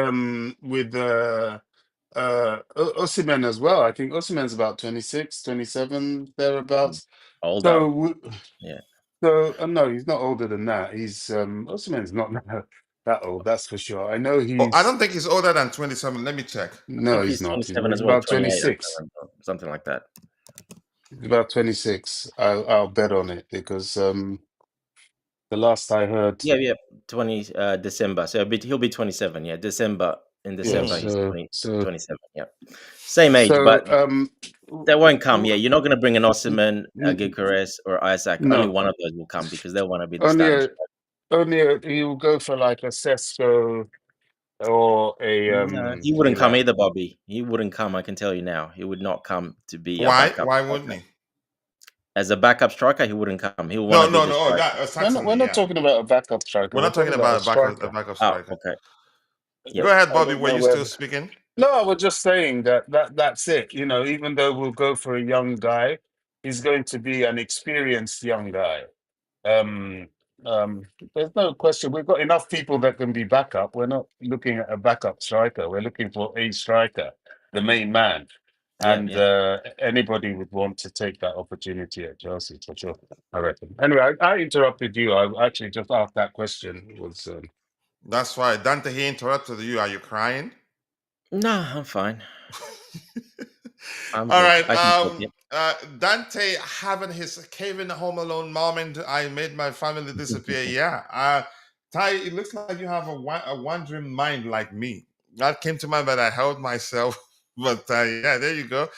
Osimhen as well. I think Osimhen's about 26, 27 thereabouts. older. So Yeah. no, he's not older than that. He's Osimhen's not that old, that's for sure. I know oh, I he's don't think he's older than 27. Let me check. I no, think he's he's not. 27 He's as well, about 28, I can't 26. remember. Something like that. He's about 26. I'll bet on it because the last I heard, Yeah. 20 December. So he'll be 27. Yeah, in yeah. December he's So 20, so 27. Yeah. Same age, so but they w- won't come. Yeah, w- you're not going to bring an n- Osman, a n- Gyökeres, or Isaac. Only no, one of those will come because they want to be the only starting a striker. he'll go for like a Sesko or a No, he wouldn't come Delap. either, Bobby. He wouldn't come. I can tell you now. He would not come to be a Why? backup Why wouldn't striker. he? As a backup striker, he wouldn't come. He'll want No, to be no, the no. Oh, striker. that We're certainly, not yeah. talking about a backup striker. We're We're not talking talking about about a a striker. backup Oh, striker. okay. Go Yep. ahead, I Bobby. don't Were know you where. still speaking? No, I was just saying that's it. You know, even though we'll go for a young guy, he's going to be an experienced young guy. Um, there's no question. We've got enough people that can be backup. We're not looking at a backup striker. We're looking for a striker, the main man. Yeah, And yeah. anybody would want to take that opportunity at Chelsea for sure, I reckon. Anyway, I interrupted you. I actually just asked that question. It was That's right. Dante, he interrupted you. Are you crying? No, I'm fine. I'm All good. right. I can take it. Dante having his Kevin Home Alone moment. I made my family disappear. Yeah. Ty, it looks like you have a wandering mind like me. That came to mind, but I held myself. But yeah, there you go.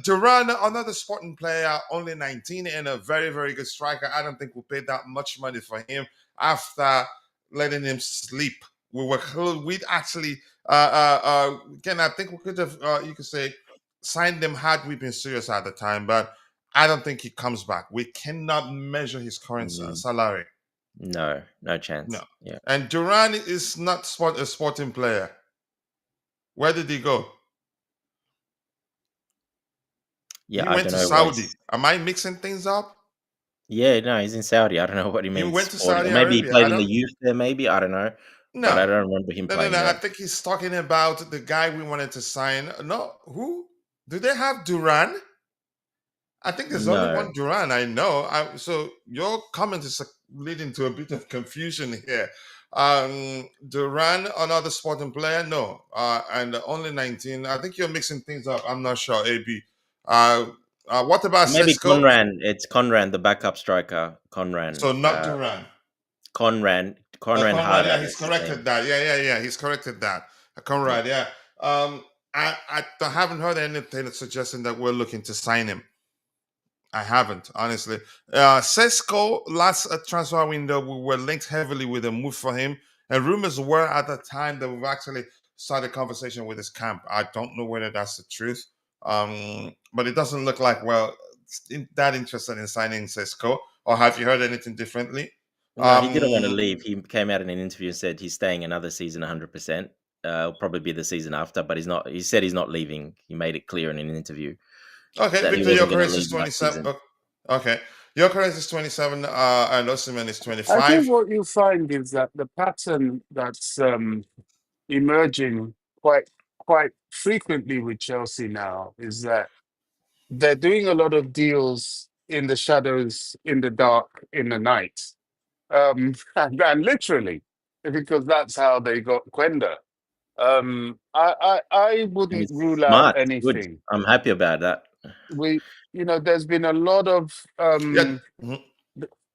Duran, another sporting player, only 19 and a very, very good striker. I don't think we'll pay that much money for him after letting him sleep. We'd actually again, I think we could have, you could say, signed him had we been serious at the time, but I don't think he comes back. We cannot measure his current Mm, salary. no No. chance. Yeah. And Duran is not a sporting player. Where did he go? Yeah, He I went don't to know where Saudi. he's. Am I mixing things up? Yeah, no, he's in Saudi. I don't know what he He means went to sporting. Or Saudi maybe he Arabia. played I in the don't. youth there, maybe. I don't know. But I No. don't remember him No. playing I there. think he's talking about the guy we wanted to sign. No. Who? Do they have Duran? I think there's only No. one Duran I know. So your comment is leading to a bit of confusion here. Duran, another Sporting player, no. And only 19. I think you're mixing things up. I'm not sure. AB. What about Maybe Cisco? Conran. It's Conran, the backup striker. Conran. So not Duran. Conran Conrad, yeah, Harder. he's That's his corrected name. that. Yeah. He's corrected that. Yeah. Conrad, yeah. I haven't heard anything suggesting that we're looking to sign him. I haven't, honestly. Sesko, last transfer window, we were linked heavily with a move for him. And rumors were at the time that we've actually started conversation with his camp. I don't know whether that's the truth. But it doesn't look like, that interested in signing Sesko. Or have you heard anything differently? No, he didn't want to Um, leave. He came out in an interview and said he's staying another season 100%. It'll probably be the season after, but he's not. He said he's not leaving. He made it clear in an interview okay, that he Victor wasn't going to Gyökeres is leave that 27. season. Okay. Gyökeres is 27, and Osimhen is I think 25. what you find is that the pattern that's emerging quite frequently with Chelsea now is that they're doing a lot of deals in the shadows, in the dark, in the night, and literally because that's how they got Quenda. I And wouldn't it's rule out smart. It's good. anything. I'm happy about that. We, there's been a lot of Yeah. Mhm.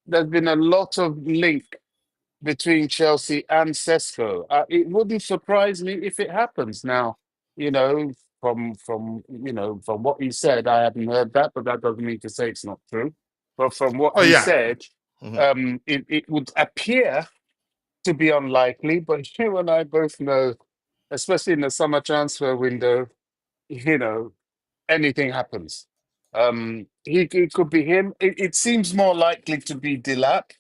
there's been a lot of link between Chelsea and Sesko. It wouldn't surprise me if it happens. Now, you know, from what he said, I haven't heard that, but that doesn't mean to say it's not true. But from what Oh, he yeah. said, Mhm. it would appear to be unlikely. But you and I both know, especially in the summer transfer window, you know, anything happens. It could be him. It seems more likely to be Dilap,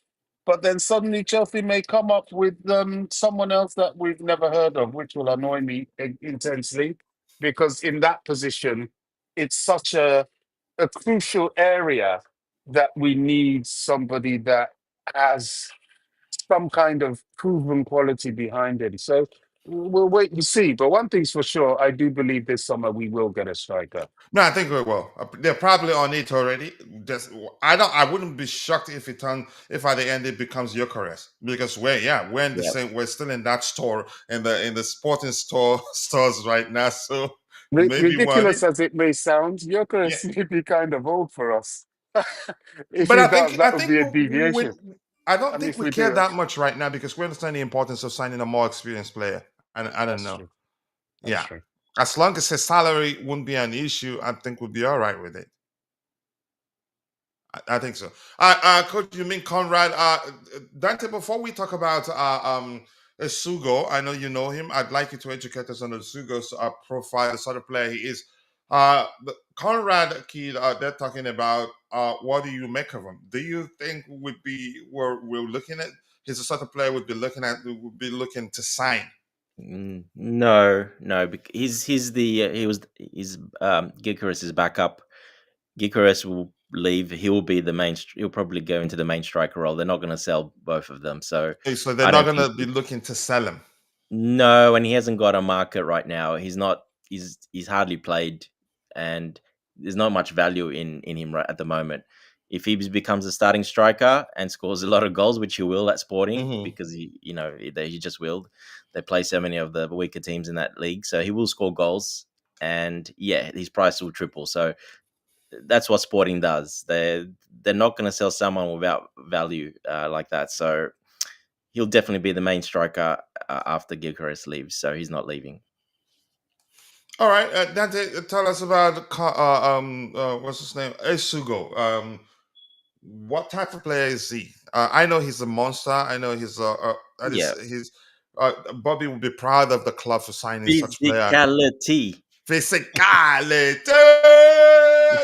but then suddenly Chelsea may come up with someone else that we've never heard of, which will annoy me intensely, because in that position, it's such a crucial area that we need somebody that has some kind of proven quality behind him. So we'll wait and see. But one thing's for sure, I do believe this summer we will get a striker. No, I think we will. They're probably on it already. Just I wouldn't be shocked if at the end it becomes Gyökeres, because we're in the Yeah. same. We're still in that store in the sporting store stores right now. So maybe one. Ridiculous as it may sound, Yeah, Gyökeres may be kind of old for us. If but he I does, think that would be a deviation. I don't And think if we we care do it, that much right now because we understand the importance of signing a more experienced player. And I don't that's know. true. That's Yeah, true. as long as his salary wouldn't be an issue, I think we'd be all right with it. I think so. Coach, you mean Conrad? Dante, before we talk about Essugo, I know you know him. I'd like you to educate us on Essugo's profile, the sort of player he is. The Conrad kid, they're talking about. What do you make of him? Do you think we're looking at? He's the sort of player would be looking to sign. No, no. He's Gyökeres' backup. Gyökeres will leave. He'll be the main. He'll probably go into the main striker role. They're not going to sell both of them. So Okay, so they're I not don't going think. to be looking to sell him. No, and he hasn't got a market right now. He's not. He's hardly played, and there's not much value in him right at the moment. If he becomes a starting striker and scores a lot of goals, which he will at Sporting, Hmm. because he just will. They play so many of the weaker teams in that league, so he will score goals, and yeah, his price will triple. So that's what Sporting does. They're not going to sell someone without value like that. So he'll definitely be the main striker after Gyökeres leaves. So he's not leaving. All right, Dante, tell us about what's his name, Essugo. What type of player is he? I know he's a monster. I know that is Yeah, he's. Bobby will be proud of the club for signing such player. physicality. Physicality,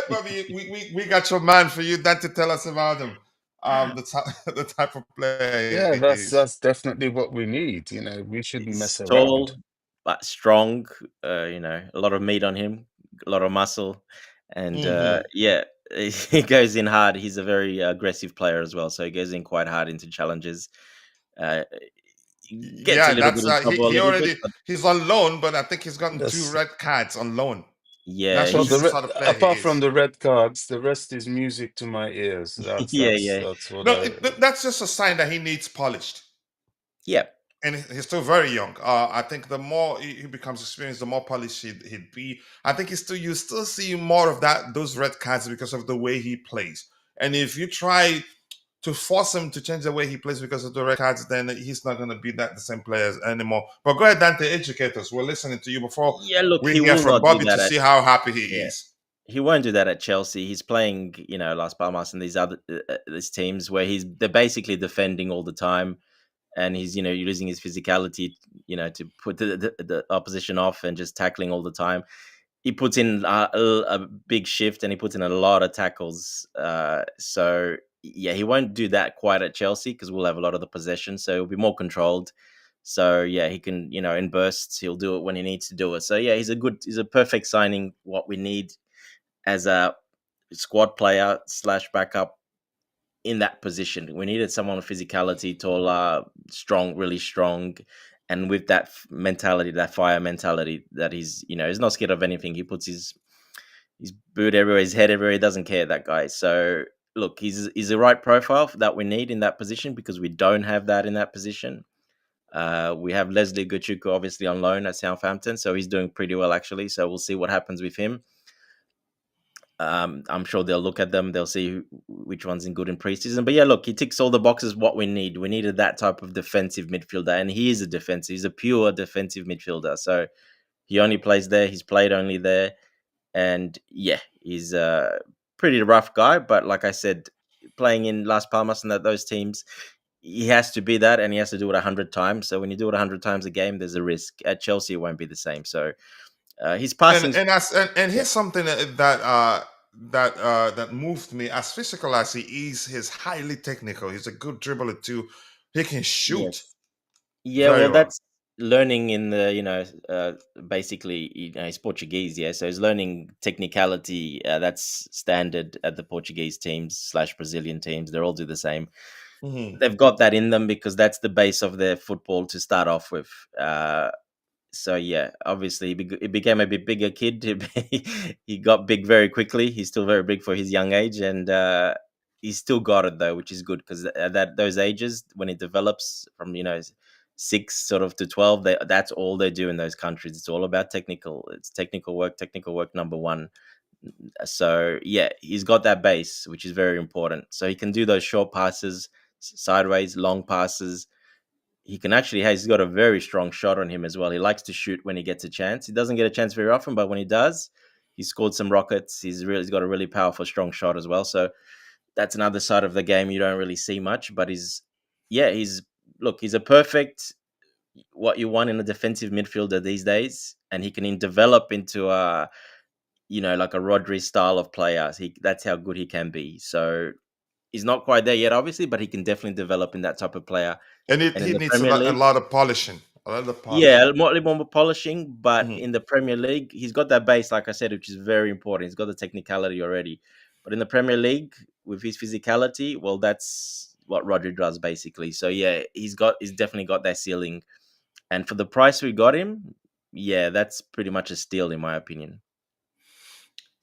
Bobby. We got your man for you. Dante, tell us about him. The type of player Yeah, he is. that's definitely what we need. We shouldn't He's mess around. tall but strong. A lot of meat on him, a lot of muscle, and Hmm. yeah, he goes in hard. He's a very aggressive player as well, so he goes in quite hard into challenges. Uh, he gets a Yeah, little bit that's in trouble a he little bit, already but he's on loan, but I think he's gotten two That's red cards on loan. That yeah, well, shows you the he's sort of player he apart from is. the red cards, the rest is music to my ears. That's yeah, that's yeah, that's what No, I. that's just a sign that he needs polished. yeah. and he's still very young. I think the more he becomes experienced, the more polished he'd be. I think you still see more of those red cards because of the way he plays. And if you try to force him to change the way he plays because of the red cards, then he's not going to be the same player anymore. But go ahead, Dante, educate us. We're listening to you before Yeah, look, we he hear will from not do Bobby to that at see how happy he yeah. is. He won't do that at Chelsea. He's playing, Las Palmas and these other these teams where they're basically defending all the time, and he's using his physicality, to put the opposition off and just tackling all the time. He puts in a big shift and he puts in a lot of tackles. So yeah, he won't do that quite at Chelsea because we'll have a lot of the possession, so it'll be more controlled. So yeah, he can, in bursts, he'll do it when he needs to do it. So yeah, he's a perfect signing. What we need as a squad player slash backup in that position. We needed someone with physicality, taller, strong, really strong, and with that mentality, that fire mentality, that he's not scared of anything. He puts his boot everywhere, his head everywhere. He doesn't care, that guy. So look, he's the right profile that we need in that position because we don't have that in that position. We have Leslie Guchuku obviously on loan at Southampton, so he's doing pretty well actually. So we'll see what happens with him. I'm sure they'll look at them. They'll see which one's in good in preseason. But yeah, look, he ticks all the boxes. What we need, we needed that type of defensive midfielder, and he is a defensive. He's a pure defensive midfielder. So he only plays there. He's played only there, and yeah, he's a pretty rough guy. But like I said, playing in Las Palmas and those teams, he has to be that, and he has to do it 100 times. So when you do it 100 times a game, there's a risk. At Chelsea, it won't be the same. So his And passing, yeah, here's something that moved me. As physical as he is, he's highly technical. He's a good dribbler too. He can shoot yes. Yeah, very well, well. that's learning in the, basically, he's Portuguese, yeah. So he's learning technicality. That's standard at the Portuguese teams slash Brazilian teams. They all do the same. Hmm. They've got that in them because that's the base of their football to start off with. So yeah, obviously he became a bit bigger kid. He got big very quickly. He's still very big for his young age, and he's still got it though, which is good because at those ages when it develops from 6 sort of to 12, that's all they do in those countries. It's all about technical. It's technical work number one. So yeah, he's got that base, which is very important. So he can do those short passes, sideways, long passes. He can actually, he's got a very strong shot on him as well. He likes to shoot when he gets a chance. He doesn't get a chance very often, but when he does, he's scored some rockets. He's got a really powerful, strong shot as well. So that's another side of the game you don't really see much. But he's a perfect what you want in a defensive midfielder these days, and he can develop into like a Rodri style of player. That's how good he can be. So he's not quite there yet, obviously, but he can definitely develop in that type of player. And And in he the needs Premier a League, lot of polishing. A lot of yeah, polishing. a little more polishing, but Hmm. in the Premier League, he's got that base, like I said, which is very important. He's got the technicality already. But in the Premier League, with his physicality, well, that's what Rodri does basically. So yeah, he's definitely got that ceiling. And for the price we got him, yeah, that's pretty much a steal in my opinion.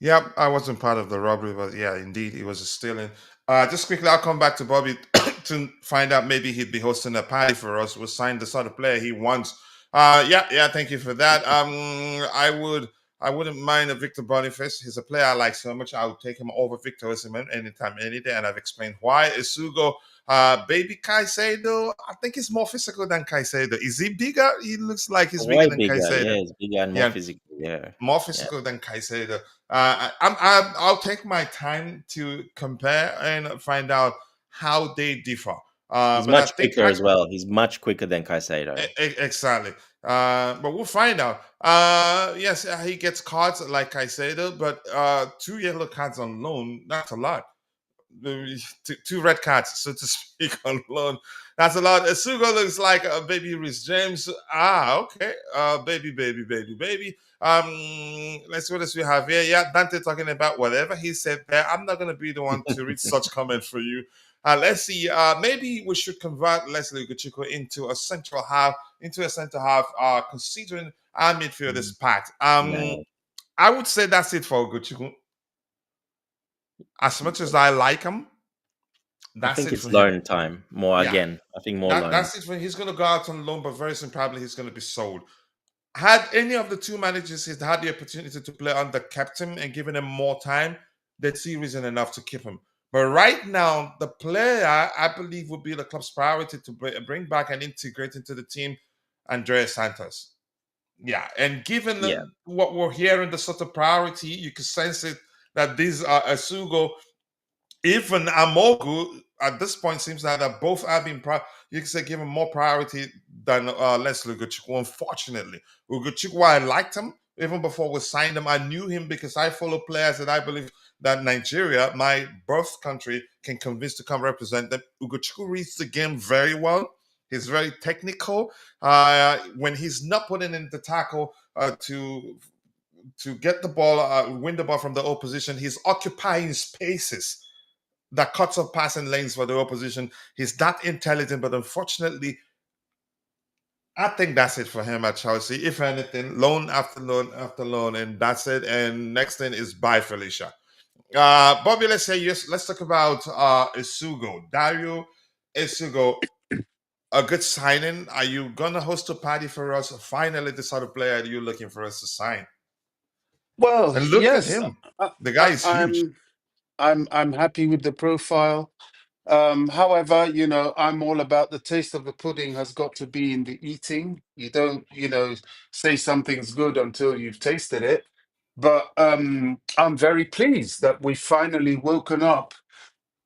Yeah, I wasn't part of the robbery, but yeah, indeed, it was a stealing. Just quickly, I'll come back to Bobby to find out maybe he'd be hosting a party for us. We'll sign the sort of player he wants. Yeah, thank you for that. I wouldn't mind a Victor Boniface. He's a player I like so much. I would take him over Victor Osimhen anytime, any day, and I've explained why. Essugo, baby Caicedo, I think he's more physical than Caicedo. Is he bigger? He looks like he's bigger Way than bigger, yeah, Caicedo. he's bigger and more Yeah, physical. Yeah, more yeah, physical than Caicedo. I'll take my time to compare and find out how they differ. he's But I much think quicker as well. He's much quicker than Caicedo. exactly. But we'll find out. Yes, he gets cards like Caicedo, but 2 yellow cards on loan—that's a lot. Two red cards, so to speak, on loan. That's a lot. Essugo looks like a baby Rhys James. Okay. Baby, baby, baby, baby. Let's see what else we have here. Yeah, Dante talking about whatever he said there. I'm not gonna be the one to read such comment for you. Let's see. Maybe we should convert Leslie Guchiko into a center half. Considering our midfield is Mm, packed. no. I would say that's it for Guchiko. As much as I like him, I That's think it it's for him. loan time more Yeah, again. I think more loan. that's it for him. He's going to go out on loan, but very soon probably he's going to be sold. Had any of the two managers had the opportunity to play under kept him and given him more time, they'd see reason enough to keep him. But right now, the player I believe would be the club's priority to bring back and integrate into the team, Andreas Santos. Yeah, and given Yeah, what we're hearing, the sort of priority, you can sense it that these are Essugo, even Amogu at this point seems that both are being you can say given more priority than Leslie Ugochukwu. Unfortunately, Ugochukwu, I liked him even before we signed him. I knew him because I follow players that I believe that Nigeria, my birth country, can convince to come represent them. Ugochukwu reads the game very well. He's very technical. When he's not putting in the tackle to get the ball, win the ball from the opposition, he's occupying spaces that cuts off passing lanes for the opposition. He's that intelligent, but unfortunately, I think that's it for him at Chelsea. If anything, loan after loan after loan, and that's it. And next thing is bye, Felicia. Bobby, let's say yes. Let's talk about Essugo, Dario Essugo. A good signing. Are you gonna host a party for us? Finally, the sort of player you're looking for us to sign. Well, And look at yes, him. The guy is huge. I'm happy with the profile. However, I'm all about the taste of the pudding has got to be in the eating. You don't, say something's good until you've tasted it. But I'm very pleased that we finally woken up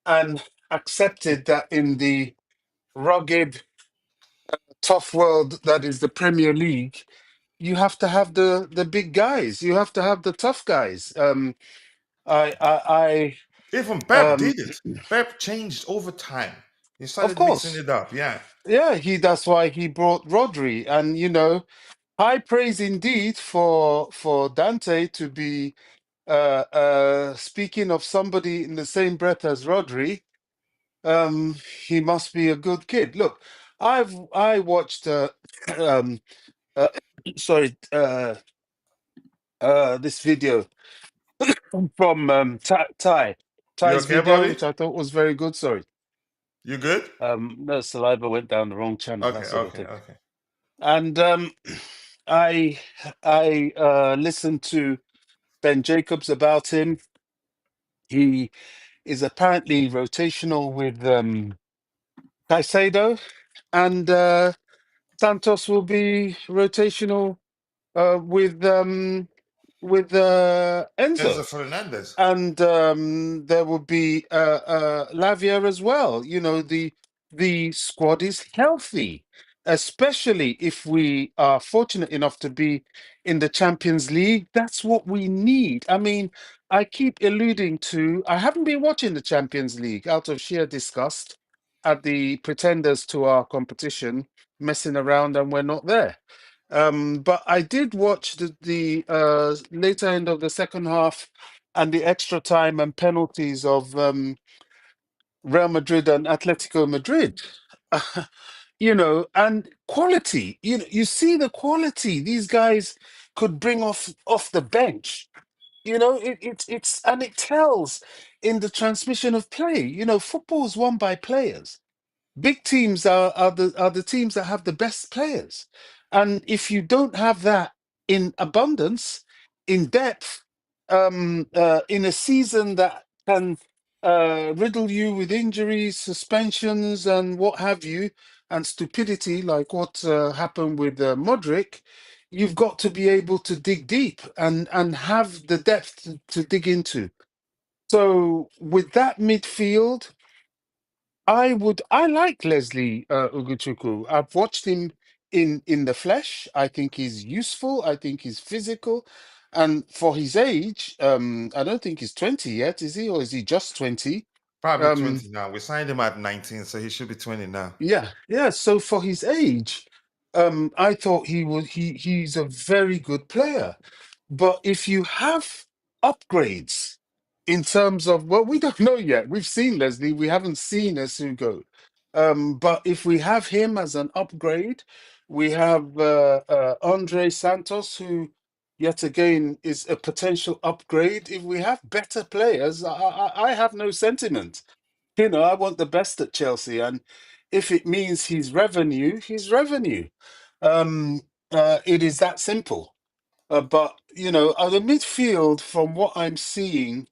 and accepted that in the rugged, tough world that is the Premier League, you have to have the big guys. You have to have the tough guys. Even I Pep did it. Pep changed over time. He of started mixing course, it up. Yeah. yeah, that's why he brought Rodri, and high praise indeed for Dante to be speaking of somebody in the same breath as Rodri. He must be a good kid. Look, I watched um uh, sorry this video from You Ty's okay, video, Bobby? which I thought was very good. Sorry, You good? the saliva went down the wrong channel, that Okay, sort of okay, thing. okay. And I listened to Ben Jacobs about him. He is apparently rotational with Caicedo, and Santos will be rotational with Enzo. Enzo Fernandez. And there will be Lavia as well. The squad is healthy, especially if we are fortunate enough to be in the Champions League. That's what we need. I mean, I keep alluding to. I haven't been watching the Champions League out of sheer disgust at the pretenders to our competition messing around, and we're not there. But I did watch the later end of the second half and the extra time and penalties of Real Madrid and Atletico Madrid. And quality. You see the quality these guys could bring off the bench. It's and it tells in the transmission of play. Football is won by players. Big teams are the teams that have the best players, and if you don't have that in abundance, in depth, in a season that can riddle you with injuries, suspensions, and what have you, and stupidity like what happened with Modric, you've got to be able to dig deep and have the depth to dig into. So with that midfield. I like Leslie Ugochukwu. I've watched him in the flesh. I think he's useful. I think he's physical, and for his age, I don't think he's 20 yet, is he, or is he just 20? Probably Um, 20 now. We signed him at 19, so he should be 20 now. yeah, yeah. So for his age, I thought he's a very good player. But if you have upgrades in terms of, well, we don't know yet. We've seen Leslie, we haven't seen Essugo. But if we have him as an upgrade, we have Andre Santos, who yet again is a potential upgrade. If we have better players, I have no sentiment. You know, I want the best at Chelsea, and if it means his revenue, his revenue. Um, it is that simple. But you know, the midfield, from what I'm seeing,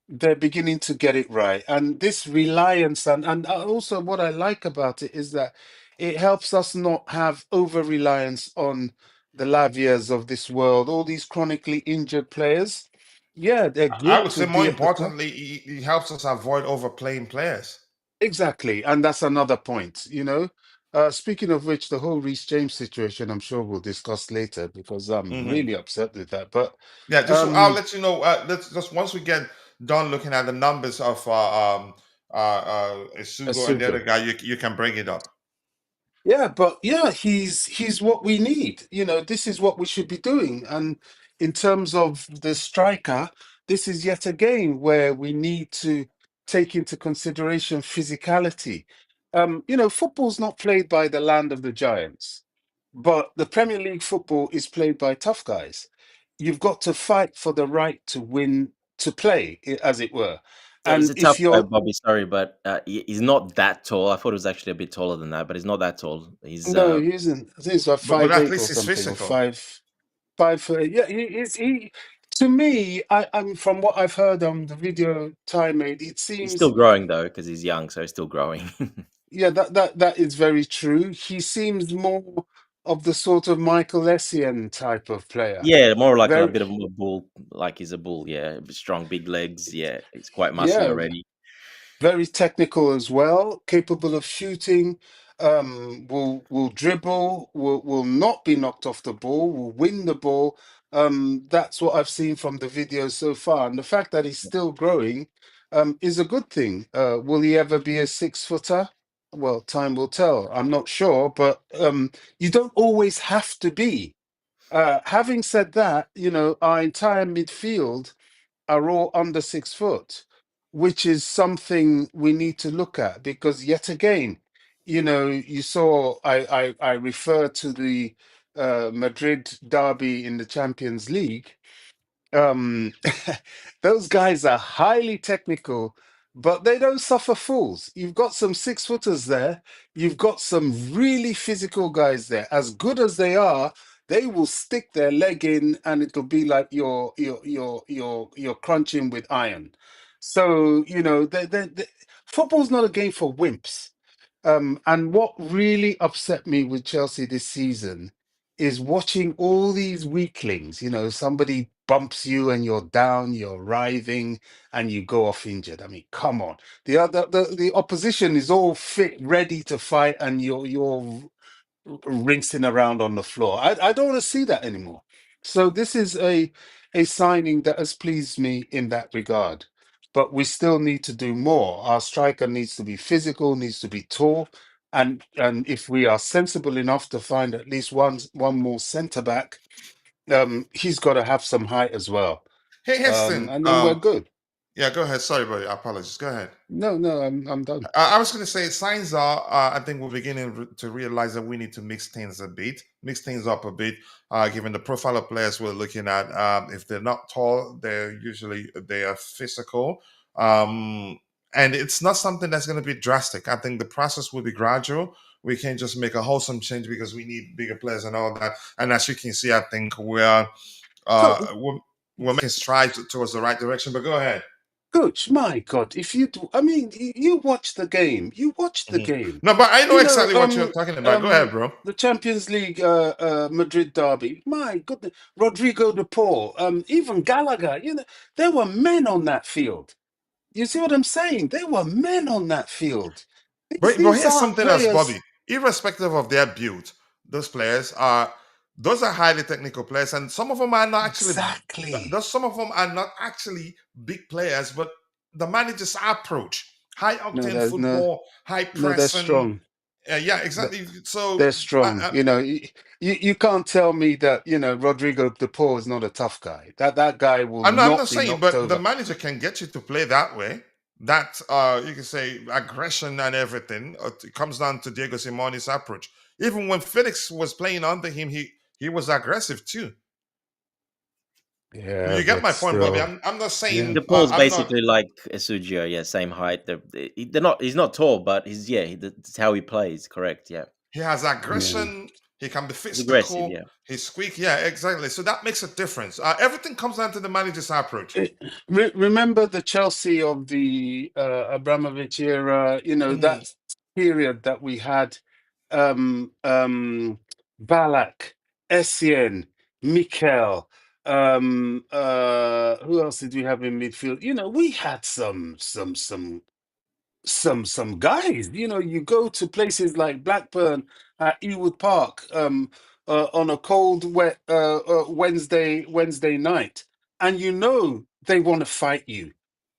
they're beginning to get it right. And this reliance, and also what I like about it is that it helps us not have over reliance on the Lavias of this world, all these chronically injured players. Yeah, they're I good would say to more be at the top. importantly, he helps us avoid overplaying players. Exactly, and that's another point, you know. Speaking of which, the whole Reece James situation, I'm sure we'll discuss later because I'm Hmm. really upset with that. But Yeah, just I'll um, let you know. Let's just once we get done looking at the numbers of Essugo and the other Essugo. guy, you can bring it up. Yeah, but yeah, he's what we need. You know, this is what we should be doing. And in terms of the striker, this is yet again where we need to take into consideration physicality. You know, football's not played by the land of the giants, but the Premier League football is played by tough guys. You've got to fight for the right to win, to play, as it were. Yeah, he's And a tough if guy, you're Bobby. Sorry, but he's not that tall. I thought he was actually a bit taller than that, but he's not that tall. He's no, he isn't. I think it's like But 5'8" at least or he's something, or physical. 5'8". Yeah, he. To me, I'm from what I've heard on the video Ty made. It he's still seems, growing though because he's young, so he's still growing. yeah, that is very true. He seems more of the sort of Michael Essien type of player. Yeah, more like a Very, bit of a bull. Like he's a bull. Yeah, strong, big legs. Yeah, he's quite muscly yeah, already. very technical as well, capable of shooting, will dribble, will not be knocked off the ball, will win the ball. That's what I've seen from the videos so far. And the fact that he's still growing is a good thing. Will he ever be a 6-footer? Well, time will tell. I'm not sure, but you don't always have to be. Having said that, you know, our entire midfield are all under 6 foot, which is something we need to look at because yet again, you know, you saw I refer to the Madrid derby in the Champions League. um those guys are highly technical, but they don't suffer fools. You've got some 6-footers there, you've got some really physical guys there. As good as they are, they will stick their leg in and it'll be like you're crunching with iron. So you know, football's not a game for wimps. And what really upset me with Chelsea this season is watching all these weaklings. You know, somebody bumps you and you're down, you're writhing, and you go off injured. I mean, come on. The opposition is all fit, ready to fight, and you're rinsing around on the floor. I don't want to see that anymore. So this is a signing that has pleased me in that regard. But we still need to do more. Our striker needs to be physical, needs to be tall, and if we are sensible enough to find at least one more centre back, he's got to have some height as well. Hey, Heston. And then we're good. Yeah, go ahead. Sorry, buddy. I apologize. Go ahead. No, no, I'm done. I was going to say signs are. I think we're beginning to realize that we need to mix things up a bit. Given the profile of players we're looking at, if they're not tall, they are physical, and it's not something that's going to be drastic. I think the process will be gradual. We can't just make a wholesome change because we need bigger players and all that. And as you can see, I think So, we're making strides towards the right direction. But go ahead. Coach, my God, if you do, I mean, you watch the game. You watch the Mhm. game. No, but I know You know, exactly what you're talking about. Go ahead, bro. the Champions League, Madrid derby. My goodness, Rodrigo de Paul, even Gallagher. You know, there were men on that field. You see what I'm saying? There were men on that field. But These here's aren't something else, players. Bobby. Irrespective of their build, those are highly technical players, and some of them are not actually. Exactly. Those some of them are not actually big players, but the manager's approach, high No, octane football, high no, they're pressing. strong. Yeah, exactly. So They're strong. You know, you can't tell me that, you know, Rodrigo De Paul is not a tough guy. That guy will I'm not not be saying, knocked but the over. manager can get you to play that way. That you can say aggression and everything. It comes down to Diego Simone's approach. Even when Felix was playing under him, he was aggressive too. Yeah, You get but my point, Bobby. still, I'm not yeah. saying De Paul's I'm not. basically like Essugo, yeah, same height. They're not. He's not tall, but he's yeah. That's how he plays. Correct. Yeah, He has Yeah. aggression. He can be he's aggressive. physical. Yeah. He's squeaky. Yeah, exactly. So that makes a difference. Everything comes down to the manager's approach. Remember the Chelsea of the Abramovich era, Mhm. that period that we had Balak, Essien, Mikel, who else did we have in midfield? We had some guys. You go to places like Blackburn at Ewood Park on a cold, wet Wednesday night, and they want to fight you.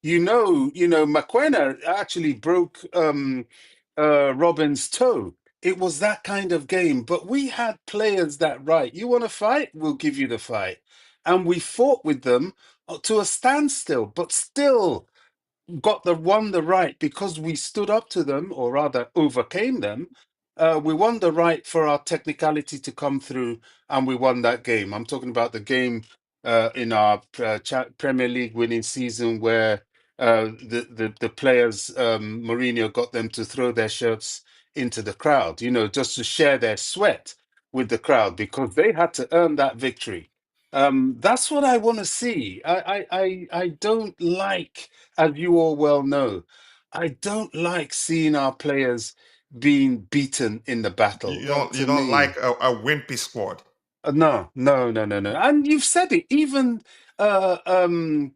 McQuena actually broke Robin's toe. It was that kind of game, but we had players that right. You want to fight? We'll give you the fight, and we fought with them to a standstill, but still won the right because we stood up to them, or rather overcame them. We won the right for our technicality to come through, and we won that game. I'm talking about the game in our Premier League winning season where the players, Mourinho got them to throw their shirts into the crowd, just to share their sweat with the crowd because they had to earn that victory. That's what I want to see. I don't like, as you all well know, I don't like seeing our players being beaten in the battle. You To don't me, like a wimpy squad. no, no, no, no, no. And you've said it. Even uh, um,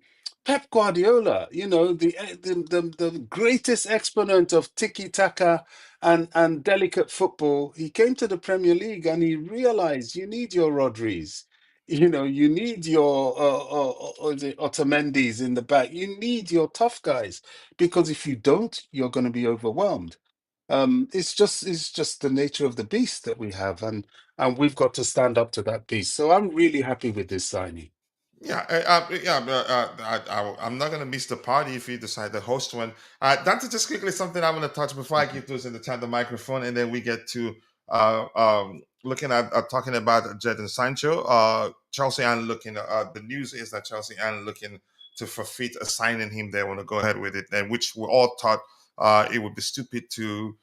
Pep Guardiola, the greatest exponent of tiki taka and delicate football, he came to the Premier League and he realized you need your Rodris. You need your the Otamendi's in the back. You need your tough guys because if you don't, you're going to be overwhelmed. It's just the nature of the beast that we have, and we've got to stand up to that beast. So I'm really happy with this signing. Yeah, yeah, but I'm not gonna miss the party if you decide to host one. Dante, just quickly something I want to touch before I give those in the chat the microphone, and then we get to looking at talking about Jadon Sancho. Chelsea and looking. The news is that Chelsea and looking to forfeit signing him. They want to go ahead with it, and which we all thought it would be stupid to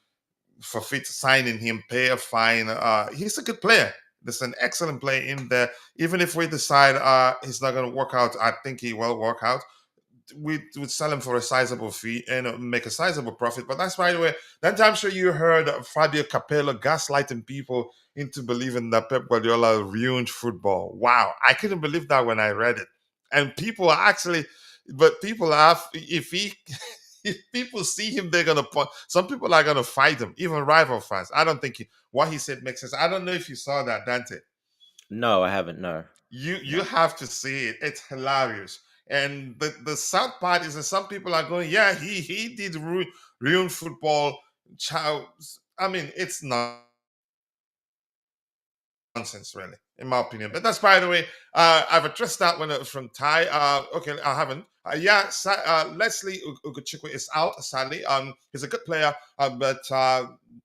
forfeit signing him, pay a fine. He's a good player. There's an excellent play in there. Even if we decide he's not going to work out, I think he will work out. We would sell him for a sizable fee and make a sizable profit. But that's, by the way, that I'm sure you heard Fabio Capello gaslighting people into believing that Pep Guardiola ruined football. Wow, I couldn't believe that when I read it. And people are actually, but people have, if he, if people see him, they're gonna point. Some people are gonna fight him, even rival fans. I don't think what he said makes sense. I don't know if you saw that, Dante. No, I haven't. No. You No. have to see it. It's hilarious. And the sad part is that some people are going, yeah, he did ruin football. Child, I mean, it's nonsense, really, in my opinion. But that's, by the way, I've addressed that one from Ty. Okay, I haven't. Yeah, Leslie Ugochukwu is out, sadly. He's a good player, but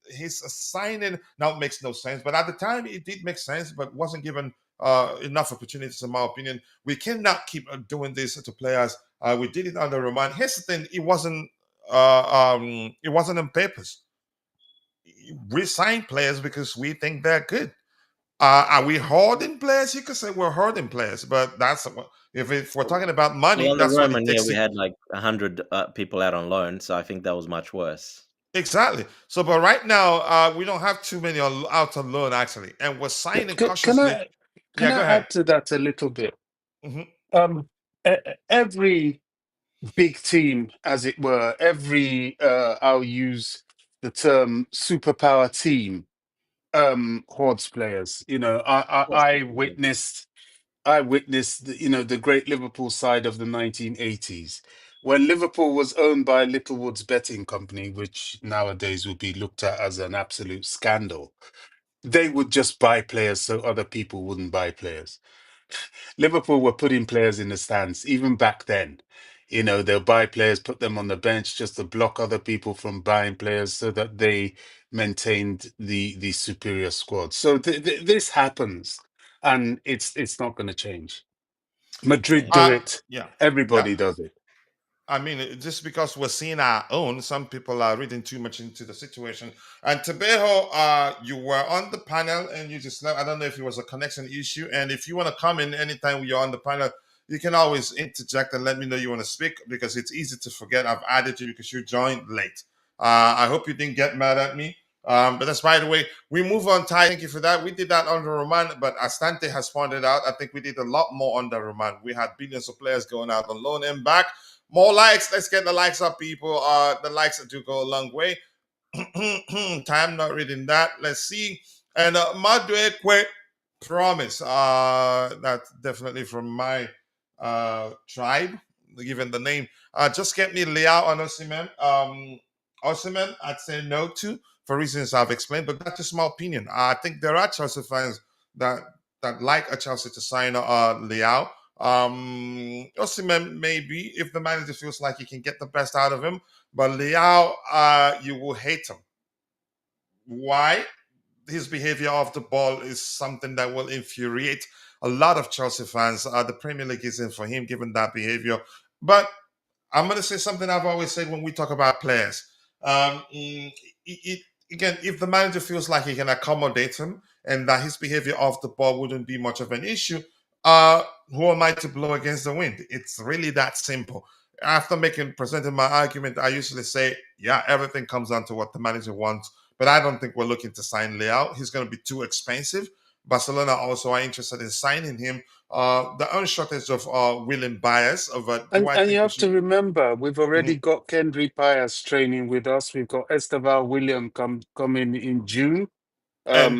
his signing now makes no sense. But at the time, it did make sense, but wasn't given enough opportunities, in my opinion. We cannot keep doing this to players. We did it under Roman. Here's the thing: it wasn't on papers. We sign players because we think they're good. Are we hoarding players? You could say we're hoarding players, but that's if we're talking about Well, money, on the that's what it Roman, yeah, takes we to had like 100 people out on loan, so I think that was much worse. exactly. So, but right now, we don't have too many out on loan actually, and we're signing Can cautiously. I can Yeah, go I ahead. add to that a little bit? Hmm. Um, every big team, as it were, every I'll use the term superpower team, hoards players. Of course, I witnessed the great Liverpool side of the 1980s when Liverpool was owned by Littlewood's Betting Company, which nowadays would be looked at as an absolute scandal. They would just buy players so other people wouldn't buy players. Liverpool were putting players in the stands even back then. They'll buy players, put them on the bench just to block other people from buying players so that they maintained the superior squad. So this happens, and it's not going to change. Madrid do Uh, it. yeah, yeah. Everybody does it. I mean, just because we're seeing our own, some people are reading too much into the situation. And Tebejo, you were on the panel and you just left. I don't know if it was a connection issue. And if you want to come in anytime you're on the panel, you can always interject and let me know you want to speak because it's easy to forget I've added you because you joined late. I hope you didn't get mad at me. But that's by the way, we move on, Ty. Thank you for that. We did that under Roman, but as Tante has pointed out, I think we did a lot more under Roman. We had billions of players going out on loan and back. More likes. Let's get the likes up, people. The likes do go a long way. Time not reading that. Let's see. And Madwe Quick promise. That's definitely from my tribe, given the name. Just get me Leao on Osimhen. Osimhen, I'd say no to for reasons I've explained, but that's just my opinion. I think there are Chelsea fans that like a Chelsea to sign Leao. Osimhen maybe if the manager feels like he can get the best out of him, but Leao, you will hate him. Why? His behavior off the ball is something that will infuriate a lot of Chelsea fans. The Premier League is in for him given that behavior. But I'm going to say something I've always said when we talk about players. Again, if the manager feels like he can accommodate him and that his behavior off the ball wouldn't be much of an issue, uh, who am I to blow against the wind? It's really that simple. After presenting my argument, I usually say, yeah, everything comes down to what the manager wants. But I don't think we're looking to sign Leao. He's going to be too expensive. Barcelona also are interested in signing him. The own shortage of willing buyers. Do I And you think we have should? to remember, we've already Mhm. got Kendry Pius training with us. We've got Esteval William coming in June. And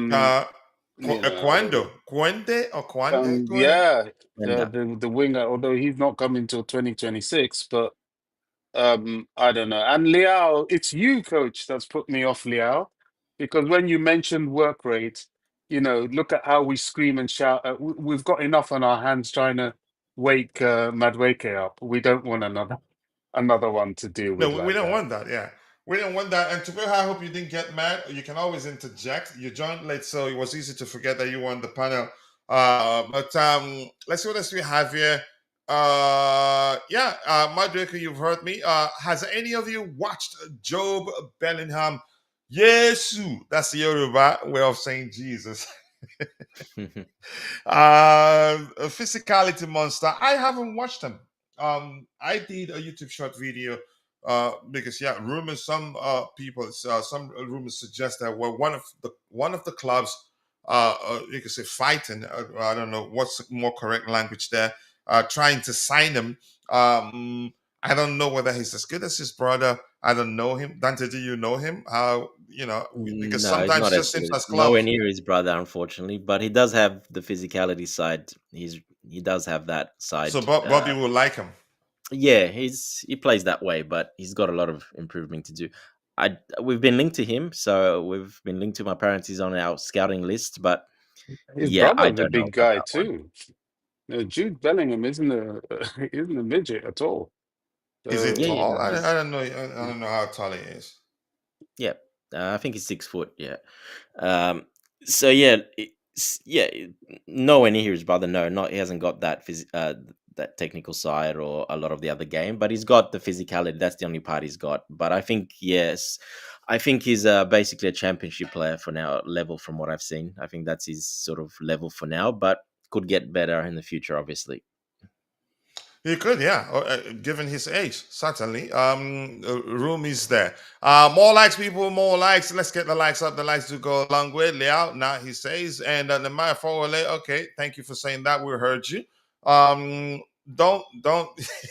You know, I don't Quando, Quende or Quande, go ahead. yeah, And the winger, although he's not coming till 2026, but I don't know. And Liao, it's you, coach, that's put me off Liao, because when you mentioned work rate, you know, look at how we scream and shout. We've got enough on our hands trying to wake Madueke up. We don't want another one to deal with No, we like don't that. want that. Yeah, we don't want that. And to be, I hope you didn't get mad. You can always interject. You joined late, so it was easy to forget that you were on the panel. But let's see what else we have here. Yeah, Madrika, you've heard me. Has any of you watched Job Bellingham? Yesu, that's the Yoruba way of saying Jesus. A physicality monster. I haven't watched them. I did a YouTube short video because yeah, rumors. Some people, some rumors suggest that well, one of the clubs, you could say fighting. I don't know what's the more correct language there. Trying to sign him. I don't know whether he's as good as his brother. I don't know him. Dante, do you know him? How you know? Because no, he's sometimes not it as just seems good. as Nowhere clubs. near his brother, unfortunately. But he does have the physicality side. He does have that So side. Bobby will like him. Yeah, he plays that way, but he's got a lot of improving to do. We've been linked to him, so we've been linked to my parents. He's on our scouting list, but His yeah, I brother's a don't know big about guy that one. too. Jude Bellingham isn't a isn't a midget at all. Is So it Yeah, you tall? know, I he's don't know. I don't know how tall he is. yeah. I think he's 6 foot. Yeah. Um. So yeah, nowhere near his brother. No, not he hasn't got that technical side or a lot of the other game, but he's got the physicality. That's the only part he's got. But I think yes, I think he's basically a championship player for now level from what I've seen. I think that's his sort of level for now, but could get better in the future, obviously. He could, yeah. Given his age, certainly. Room is there. More likes, people. More likes. Let's get the likes up. The likes do go a long way. Liao, now he says, and the Maya forward. Okay, thank you for saying that. We heard you. Um, don't.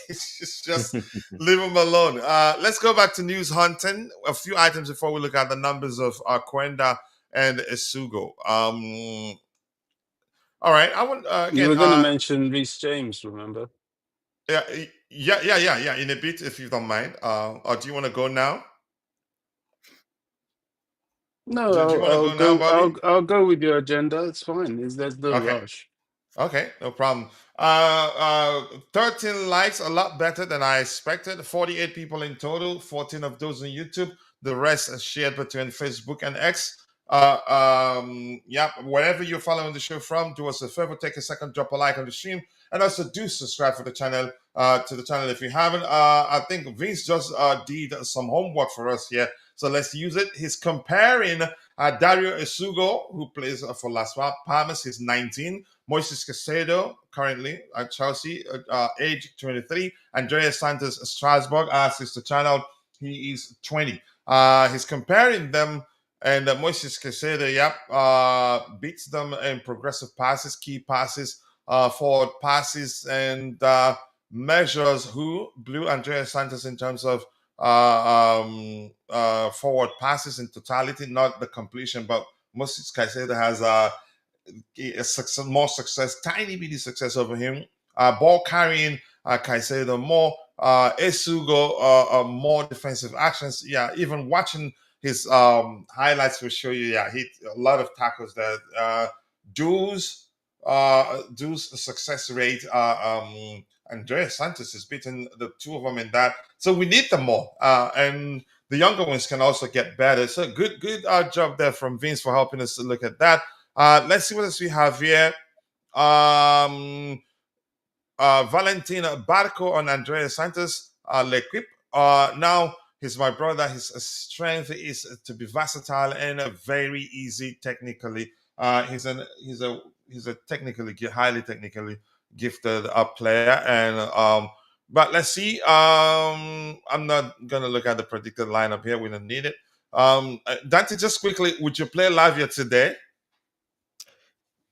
It's just leave him alone. Let's go back to news hunting. A few items before we look at the numbers of Quenda and Essugo. All right. I want you again. were going to mention Reece James, remember? Yeah, yeah. In a bit, if you don't mind. Or do you want to go now? No, Do you want to go now, Bobby? I'll go with your agenda. It's fine. There's no Okay. rush. Okay, no problem. 13 likes, a lot better than I expected. 48 people in total, 14 of those on YouTube. The rest are shared between Facebook and X. Yeah, wherever you're following the show from, do us a favor, take a second, drop a like on the stream, and also do subscribe for the channel. To the channel if you haven't. I think Vince just did some homework for us here, so let's use it. He's comparing Dário Essugo, who plays for Las Palmas, he's 19. Moises Caicedo, currently at Chelsea, age 23. Andreas Santos, Strasbourg, as the channel, he is 20. He's comparing them, and Moises Caicedo, beats them in progressive passes, key passes, forward passes, and measures who blew Andreas Santos in terms of forward passes in totality, not the completion, but Moises Caicedo has more success, tiny bitty success over him. Ball carrying, Caicedo more. Essugo, more defensive actions. Yeah, even watching his highlights will show you. Yeah, he a lot of tackles there. Dues success rate. Andreas Santos is beating the two of them in that. So we need them more. And the younger ones can also get better. So good job there from Vince for helping us to look at that. Let's see what else we have here. Valentina Barco on Andreas Santos. L'Equipe. Now, he's my brother. His strength is to be versatile and very easy technically. He's a technically highly technically gifted player, and but let's see. I'm not gonna look at the predicted lineup here. We don't need it. Dante, just quickly, would you play Lavia today?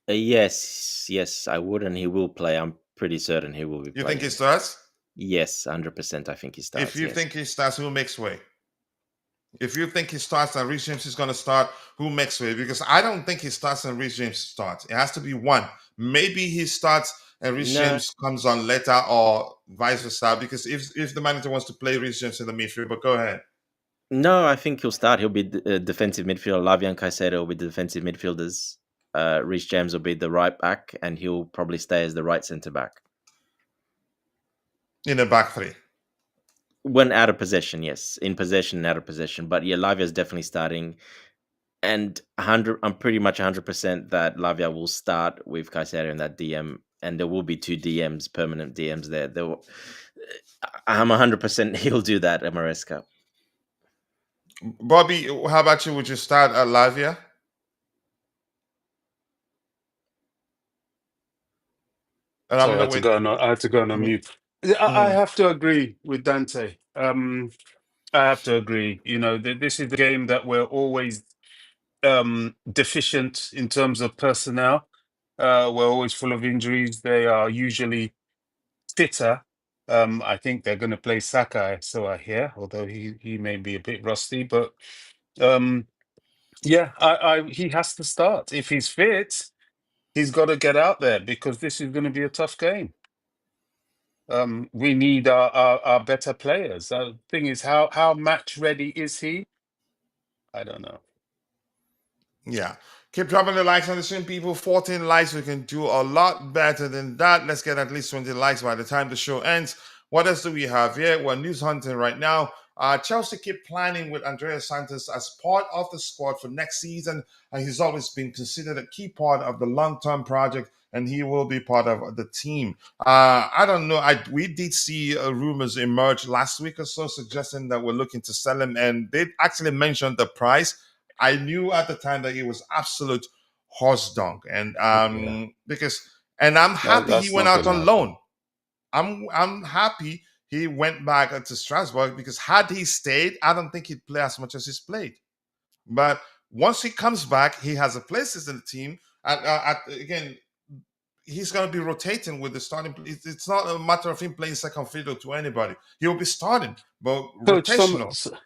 Yes, I would, and he will play. I'm pretty certain he will be You playing. think he starts? Yes, 100%. I think he starts. If you yes. think he starts, who makes way? If you think he starts and Reece James is going to start, who makes way? Because I don't think he starts and Reece James starts. It has to be one. Maybe he starts and Reece No. James comes on later, or vice versa. Because if the manager wants to play Reece James in the midfield, but go ahead. No, I think he'll start. He'll be defensive midfielder. Lavia and Caicedo will be the defensive midfielders. Reece James will be the right back, and he'll probably stay as the right centre back. In the back three. When out of possession, yes. In possession and out of possession. But yeah, Lavia is definitely starting. And I'm pretty much 100% that Lavia will start with Caicedo in that DM. And there will be two DMs, permanent DMs there. I'm 100% he'll do that at Maresca. Bobby, how about you? Would you start at Lavia? And Sorry, I had to go on. I had to go on mute. I have to agree with Dante. I have to agree. You know, this is the game that we're always deficient in terms of personnel. We're always full of injuries. They are usually fitter. I think they're going to play Saka, so I hear, although he may be a bit rusty. But yeah, he has to start. If he's fit, he's got to get out there because this is going to be a tough game. We need our better players. The thing is, how match ready is he? I don't know. Yeah. Keep dropping the likes on the stream, people. 14 likes. We can do a lot better than that. Let's get at least 20 likes by the time the show ends. What else do we have here? We're news hunting right now. Chelsea keep planning with Andreas Santos as part of the squad for next season. And he's always been considered a key part of the long-term project, and he will be part of the team. I don't know. We did see rumors emerge last week or so suggesting that we're looking to sell him, and they actually mentioned the price. I knew at the time that it was absolute horse dunk, and I'm happy he went out on loan. I'm happy he went back to Strasbourg, because had he stayed, I don't think he'd play as much as he's played. But once he comes back, he has a place in the team. Again, he's going to be rotating with the starting. It's not a matter of him playing second fiddle to anybody. He'll be starting, but Coach, rotational.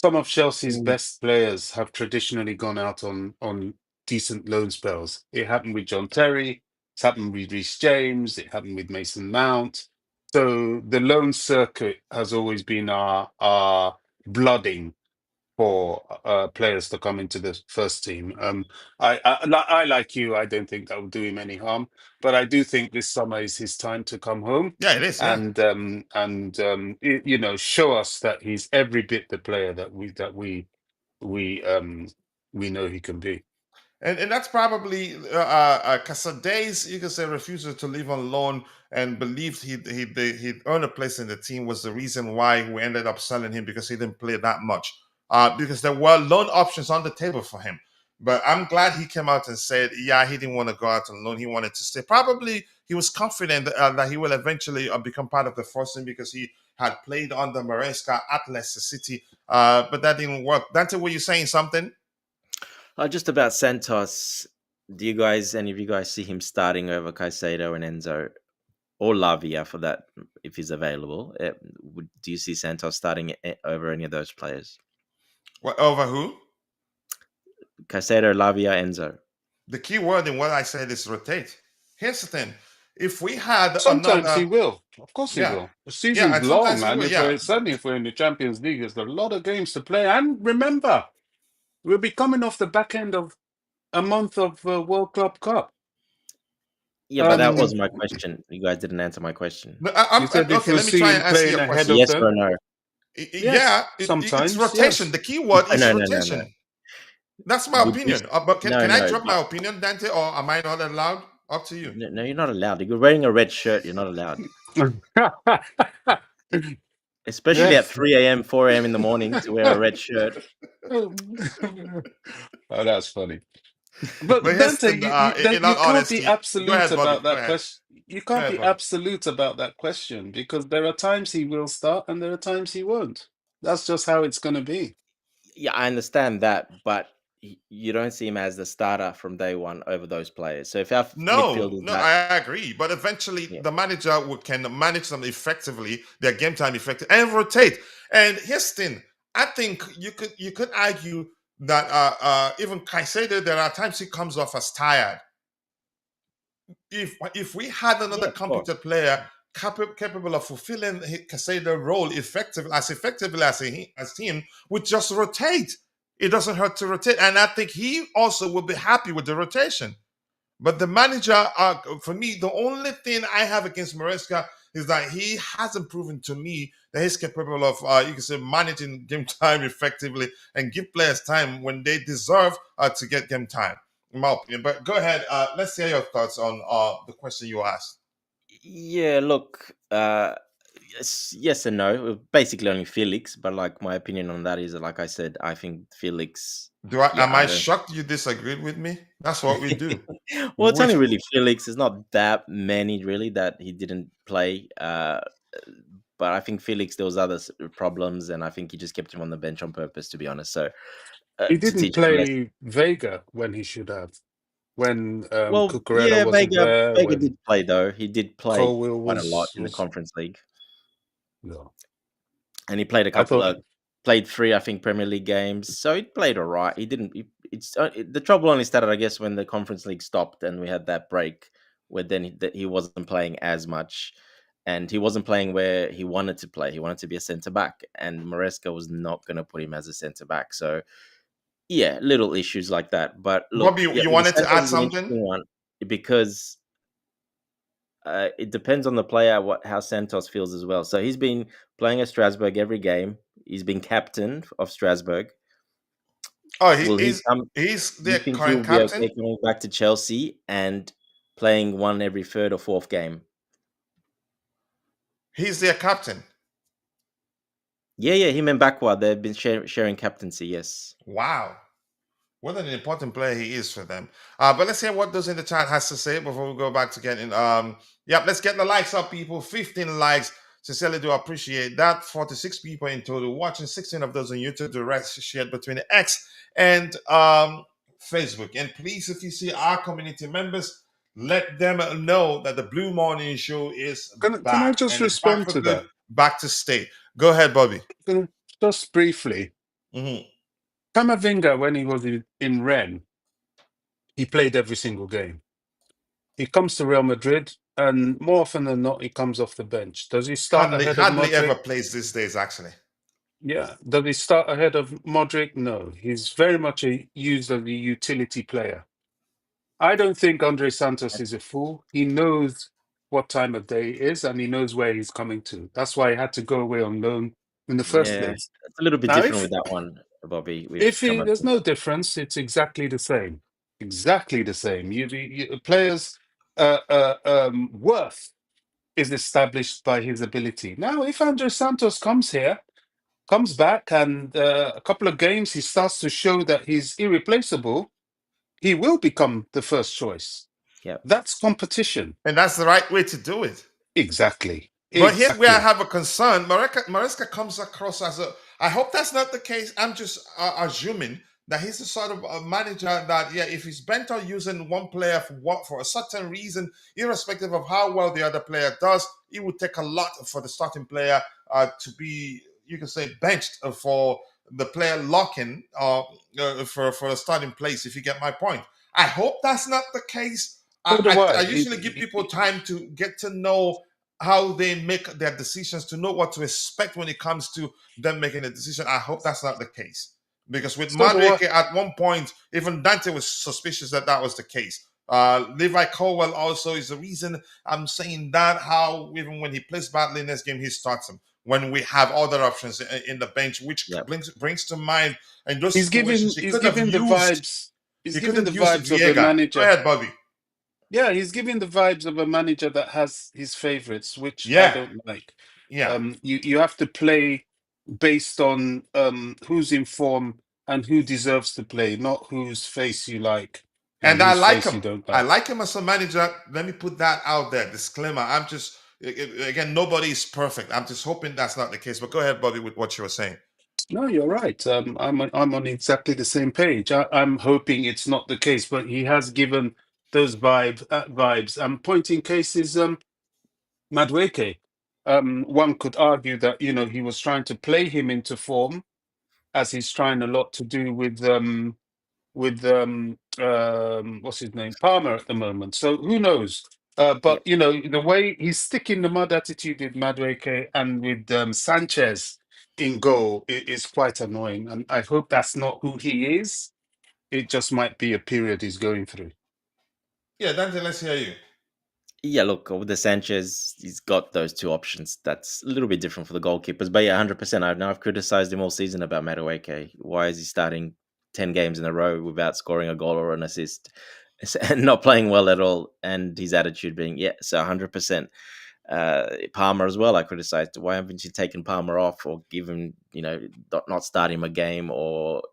some of Chelsea's best players have traditionally gone out on decent loan spells. It happened with John Terry. It's happened with Reece James. It happened with Mason Mount. So the loan circuit has always been our blooding for players to come into the first team. I like you. I don't think that will do him any harm, but I do think this summer is his time to come home. Yeah, it is. Yeah. And you know, show us that he's every bit the player that we know he can be. And that's probably Casadei's, you could say, refusal to leave on loan and believed he'd earn a place in the team was the reason why we ended up selling him, because he didn't play that much. Because there were loan options on the table for him. But I'm glad he came out and said, yeah, he didn't want to go out on loan. He wanted to stay. Probably he was confident that he will eventually become part of the first team because he had played under Maresca at Leicester City. But that didn't work. Dante, were you saying something? Just about Santos. Do you guys, any of you guys, see him starting over Caicedo and Enzo, or Lavia for that, if he's available? Do you see Santos starting over any of those players? What, over who? Caicedo, Lavia, Enzo. The key word in what I said is rotate. Here's the thing: if we had Sometimes he another, will. Of course he yeah, will. The yeah, season's and long, sometimes he man. will, If yeah. we're certainly if we're in the Champions League, there's a lot of games to play. And remember, we'll be coming off the back end of a month of World Club Cup. Yeah, but that was my question. You guys didn't answer my question. No, You said if okay. we'll Let me see try him and answer playing your ahead question. of Yes them. or no? Yes, It's sometimes, rotation. yes. The key word is No. rotation. That's my Would you? opinion. But can I No. drop my opinion, Dante, or am I not allowed? Up to you. No, you're not allowed. You're wearing a red shirt. You're not allowed. Especially at Yes. 3 a.m., 4 a.m. in the morning to wear a red shirt. Oh, that's funny. But But here's Dante, in you all can't be honesty, go absolute ahead, Bobby. about Go that ahead. question. You Go can't ahead, be Bobby. absolute about that question because there are times he will start and there are times he won't. That's just how it's going to be. Yeah, I understand that, but you don't see him as the starter from day one over those players. So if our midfield is No, that, I agree. But eventually, yeah, the manager can manage them effectively, their game time effective, and rotate. And here's the thing: I think you could argue that even Caicedo, there are times he comes off as tired. If we had yeah, another of course. competent player capable of fulfilling Caicedo role effectively as him, would just rotate. It doesn't hurt to rotate, and I think he also will be happy with the rotation. But the manager, for me, the only thing I have against Maresca is that he hasn't proven to me that he's capable of, you can say, managing game time effectively and give players time when they deserve to get game time, in my opinion. But go ahead. Let's hear your thoughts on the question you asked. Yeah, look, yes and no. Basically, only Felix, but like my opinion on that is, like I said, I think Felix. Am Yeah, I I don't. shocked you disagreed with me? That's what we do. Well, it's only Which really Felix. It's not that many really that he didn't play. But I think Felix, there was other problems, and I think he just kept him on the bench on purpose, to be honest. So He to didn't teach him a lesson. play Vega when he should have. When Well, Cucurella yeah, wasn't there, Vega did when play though. He did play Colwill quite a lot in the was Conference League, no. and he played a I couple thought of played three, I think, Premier League games. So he played all right. He didn't. The trouble only started, I guess, when the Conference League stopped and we had that break where then he wasn't playing as much, and he wasn't playing where he wanted to play. He wanted to be a centre back, and Maresca was not going to put him as a centre back. So yeah, little issues like that. But look, Bobby, yeah, you the wanted to Santos add is an something? interesting one because it depends on the player how Santos feels as well. So he's been playing at Strasbourg every game. He's been captain of Strasbourg. Oh, Will he come? he's Do you the think current he'll be okay captain. coming back to Chelsea and playing one every third or fourth game? He's their captain. Yeah. Him and Bakwa, they've been sharing captaincy. Yes. Wow. What an important player he is for them. But let's hear what those in the chat has to say before we go back to getting yep, let's get the likes up, people. 15 likes. Sincerely do appreciate that. 46 people in total watching, 16 of those on YouTube, the rest shared between X and Facebook. And please, if you see our community members, let them know that the Blue Morning Show is can I back. just And it's back respond for to good, that? back to stay. Go ahead, Bobby. Just briefly. Mhm. Camavinga, when he was in Rennes, he played every single game. He comes to Real Madrid, and more often than not, he comes off the bench. Does he start ahead of Hardly ever Modric? plays these days, actually. Yeah. Does he start ahead of Modric? No. He's very much used as a utility player. I don't think Andre Santos is a fool. He knows what time of day it is, and he knows where he's coming to. That's why he had to go away on loan in the first Yeah, place. it's a little bit Now, different with that one, Bobby. With there's Camavinga. no difference, it's exactly the same exactly the same. Players' worth is established by his ability. Now, if Andre Santos comes back, and a couple of games he starts to show that he's irreplaceable, he will become the first choice. Yeah. That's competition. And that's the right way to do it. Exactly. But here's where I Exactly. have a concern. Maresca comes across as a. I hope that's not the case. I'm just assuming that he's the sort of manager that, yeah, if he's bent on using one player for a certain reason, irrespective of how well the other player does, it would take a lot for the starting player to be, you can say, benched for the player locking for a starting place. If you get my point, I hope that's not the case. So do I I. usually give people time to get to know how they make their decisions, to know what to expect when it comes to them making a decision. I hope that's not the case. Because with So do I. Madueke, at one point, even Dante was suspicious that that was the case. Levi Colwell also is the reason I'm saying that, how even when he plays badly in this game, he starts him. When we have other options in the bench, which Yeah. brings to mind in those He's situations, giving he he's could have giving the used vibes. He's he could giving have the used vibes of a Viega. Go manager. ahead, Bobby. Yeah, he's giving the vibes of a manager that has his favorites, which I Yeah, don't like. yeah. You have to play based on who's in form and who deserves to play, not whose face you like and And I whose like face him. you don't I like. like him as a manager. Let me put that out there. Disclaimer. I'm just again, nobody is perfect. I'm just hoping that's not the case. But go ahead, Bobby, with what you were saying. No, you're right. I'm on exactly the same page. I'm hoping it's not the case, but he has given those vibes. Pointing cases, Madueke. One could argue that he was trying to play him into form, as he's trying a lot to do with what's his name, Palmer at the moment. So who knows? Yeah. But the way he's sticking the mud attitude with Madueke and with Sanchez in goal is quite annoying, and I hope that's not who he is. It just might be a period he's going through. Yeah, Dante, let's hear you. Yeah, look, with the Sanchez, he's got those two options. That's a little bit different for the goalkeepers. But yeah, 100%. I've criticized him all season about Madueke. Why is he starting 10 games in a row without scoring a goal or an assist and not playing well at all? And his attitude being, yeah, so 100%. Palmer as well, I criticized. Why haven't you taken Palmer off or given, not start him a game or,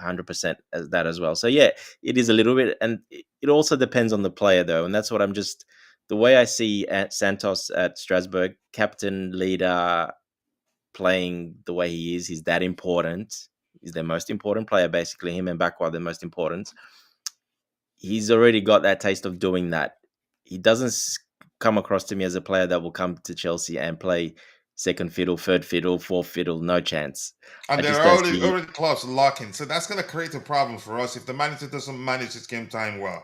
100% as that as well. So yeah, it is a little bit, and it also depends on the player though, and that's what I'm just the way I see at Santos at Strasbourg, captain, leader, playing the way he is. He's that important. He's their most important player, basically. Him and Bakwa are the most important. He's already got that taste of doing that. He doesn't come across to me as a player that will come to Chelsea and play second fiddle, third fiddle, fourth fiddle. No chance. I And they're just don't see. already close to locking. So that's going to create a problem for us if the manager doesn't manage his game time well.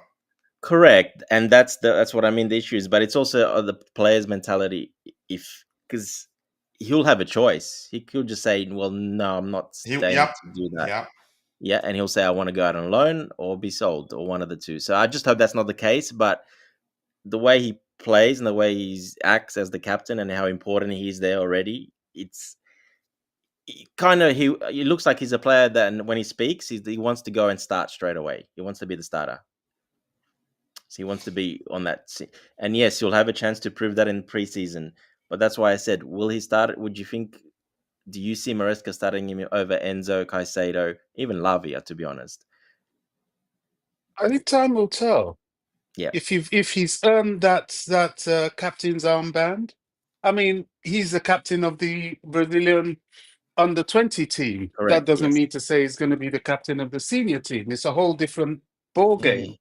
Correct, and that's what I mean. The issue is, but it's also the player's mentality. If because he'll have a choice, he could just say, "Well, no, I'm not staying Yep, to do that." yep. Yeah, and he'll say, "I want to go out on loan or be sold, or one of the two." So I just hope that's not the case. But the way he plays and the way he acts as the captain and how important he is there already, it's kind of he looks like he's a player that and when he speaks, he wants to go and start straight away. He wants to be the starter. So he wants to be on that. And yes, you'll have a chance to prove that in preseason. But that's why I said, will he start? Would you think? Do you see Maresca starting him over Enzo, Caicedo, even Lavia? To be honest, I think time will tell. yeah, If he's earned that captain's armband. I mean, he's the captain of the Brazilian under-20 team. That correct. doesn't Yes, mean to say he's going to be the captain of the senior team. It's a whole different ball game.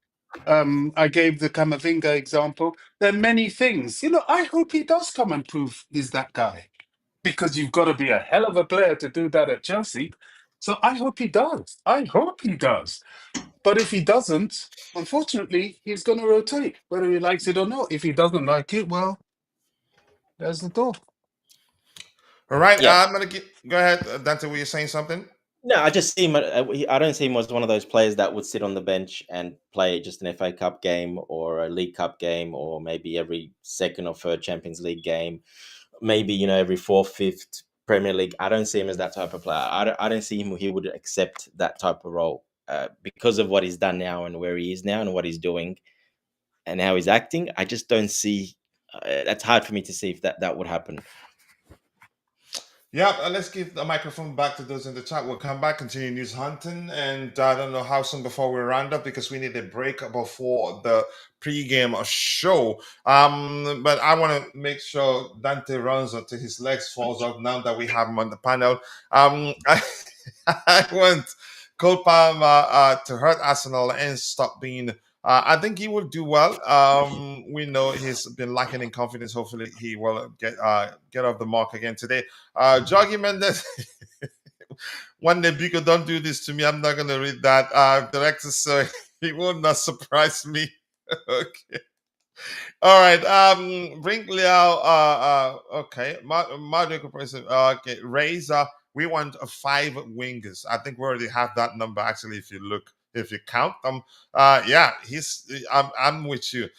I gave the Camavinga example. There are many things. I hope he does come and prove he's that guy, because you've got to be a hell of a player to do that at Chelsea. So I hope he does. I hope he does. But if he doesn't, unfortunately, he's going to rotate, whether he likes it or not. If he doesn't like it, well, there's the door. All right, yeah. I'm gonna go ahead, Dante. Were you saying something? No, I just see him. I don't see him as one of those players that would sit on the bench and play just an FA Cup game or a League Cup game, or maybe every second or third Champions League game. Maybe every fourth, fifth Premier League. I don't see him as that type of player. I don't see him. He would accept that type of role. because of what he's done now and where he is now and what he's doing and how he's acting. I just don't see. That's hard for me to see if that would happen. Yeah, let's give the microphone back to those in the chat. We'll come back, continue news hunting, and I don't know how soon before we round up because we need a break before the pre-game show. But I want to make sure Dante runs until his legs falls off now that we have him on the panel. I want Cole Palmer to hurt Arsenal and stop being. I think he will do well. We know he's been lacking in confidence. Hopefully, he will get off the mark again today. Jogi Mendes, one day, Biko, don't do this to me. I'm not going to read that. Director, so he will not surprise me. Okay. All right. Bring Liao. Okay. Mario okay. Razor. We want 5 wingers. I think we already have that number. Actually, if you count them, yeah, I'm with you.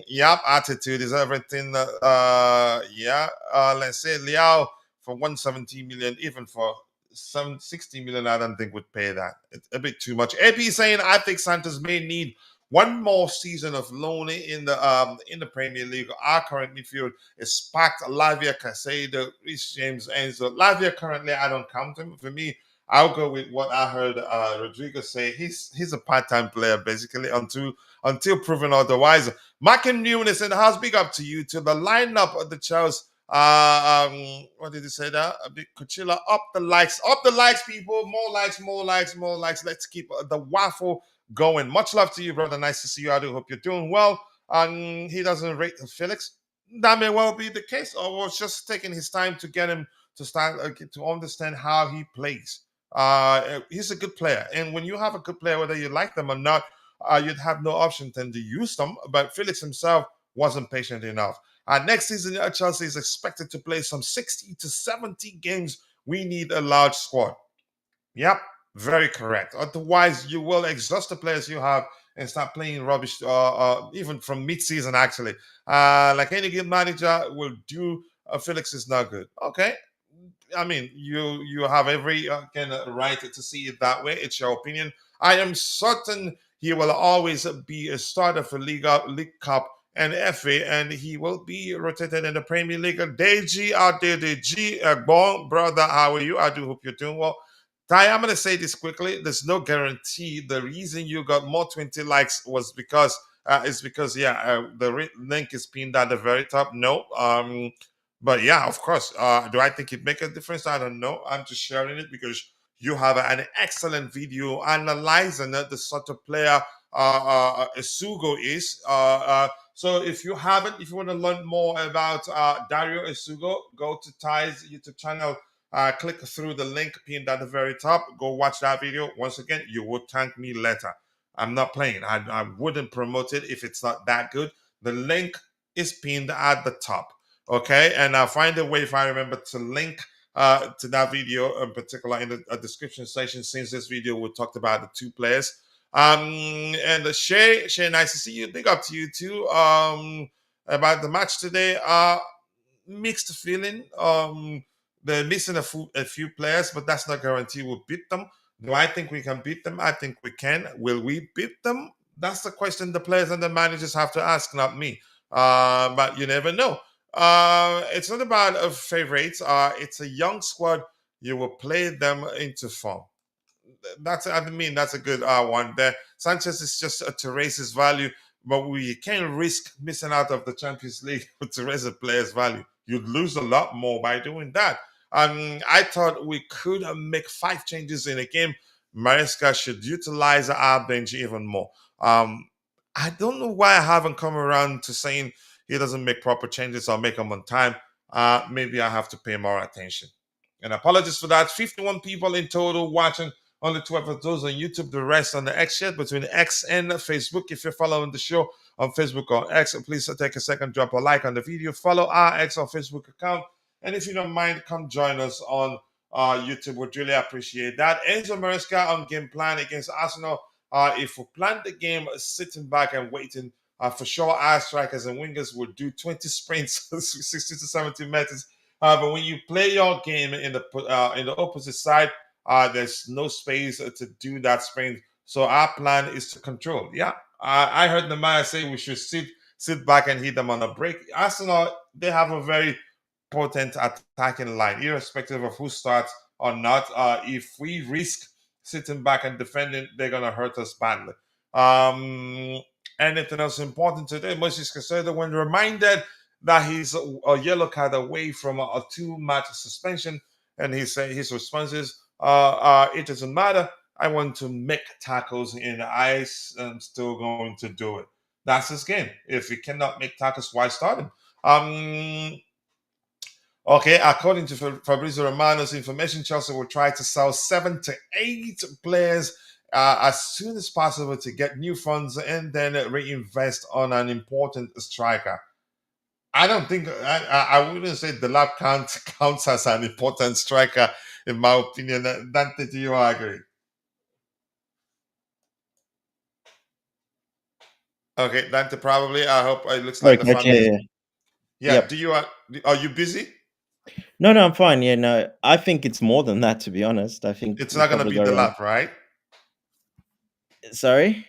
Yep. Attitude is everything. Yeah. Let's say Liao for 170 million, even for some 60 million. I don't think would pay that. It's a bit too much. AP saying I think Santos may need one more season of loaning in the Premier League. Our current midfield is packed. Lavia, Casado, Rhys James, Enzo. Lavia currently, I don't count him. For me, I'll go with what I heard Rodrigo say. He's a part-time player basically until proven otherwise. Mark and Nunes in the house. Big up to you to the lineup of the Chelsea. What did he say there? A bit Coachella. Up the likes, people. More likes, more likes, more likes. Let's keep the waffle going. Much love to you, brother. Nice to see you. I do hope you're doing well. He doesn't rate Felix. That may well be the case, or was just taking his time to get him to start to understand how he plays. He's a good player, and when you have a good player, whether you like them or not, you'd have no option than to use them. But Felix himself wasn't patient enough. Next season, Chelsea is expected to play some 60 to 70 games. We need a large squad. Yep, very correct. Otherwise, you will exhaust the players you have and start playing rubbish, even from mid-season, actually. Like any good manager will do, Felix is not good. Okay. I mean, you have every kind of right to see it that way. It's your opinion. I am certain he will always be a starter for League Cup and FA, and he will be rotated in the Premier League. Deji out there, Deji, bon brother, how are you? I do hope you're doing well. Ty, I'm going to say this quickly. There's no guarantee. The reason you got more 20 likes was because the link is pinned at the very top. No, but yeah, of course. Do I think it make a difference? I don't know. I'm just sharing it because you have an excellent video analyzing the sort of player Essugo is. So if you want to learn more about Dário Essugo, go to Ty's YouTube channel. Click through the link pinned at the very top. Go watch that video. Once again, you will thank me later. I'm not playing. I wouldn't promote it if it's not that good. The link is pinned at the top. Okay, and I'll find a way if I remember to link to that video in particular in the description section. Since this video we talked about the 2 players. And Shay, nice to see you. Big up to you too. About the match today. Mixed feeling. They're missing a few players, but that's not guarantee we'll beat them. Do I think we can beat them? I think we can. Will we beat them? That's the question the players and the managers have to ask, not me. But you never know. It's not about favorites. It's a young squad. You will play them into form. That's a good one there. Sanchez is just to raise his value, but we can't risk missing out of the Champions League to raise a player's value. You'd lose a lot more by doing that. I thought we could make 5 changes in a game. Maresca should utilize our bench even more. I don't know why I haven't come around to saying he doesn't make proper changes or make them on time. Maybe I have to pay more attention. And apologies for that. 51 people in total watching. Only 12 of those on YouTube, the rest on the X chat between X and Facebook. If you're following the show on Facebook or X, please take a second, drop a like on the video, follow our X or Facebook account. And if you don't mind, come join us on YouTube. We'd really appreciate that. Enzo Maresca on game plan against Arsenal. If we plan the game sitting back and waiting, for sure our strikers and wingers will do 20 sprints, 60 to 70 meters. But when you play your game in the opposite side, There's no space to do that sprint. So our plan is to control. Yeah, I heard the man say we should sit back and hit them on a break. Arsenal, they have a very potent attacking line, irrespective of who starts or not. If we risk sitting back and defending, they're gonna hurt us badly. Um, Anything else important today? Moses Casado, when reminded that he's a yellow card away from a two-match suspension, and he said his response is, "It doesn't matter. I want to make tackles in the ice. I'm still going to do it." That's his game. If he cannot make tackles, why start him? Okay, according to Fabrizio Romano's information, Chelsea will try to sell 7 to 8 players as soon as possible to get new funds and then reinvest on an important striker. I don't think I wouldn't say the lab counts as an important striker, in my opinion. Dante, do you agree? Okay, Dante, probably. I hope it looks Sorry, like the coach. Yeah, family. yeah. Yeah. Yep. Do you are you busy? No, no, I'm fine. Yeah, no, I think it's more than that. To be honest, I think It's we'll not going to probably be go the around. lab, right? Sorry.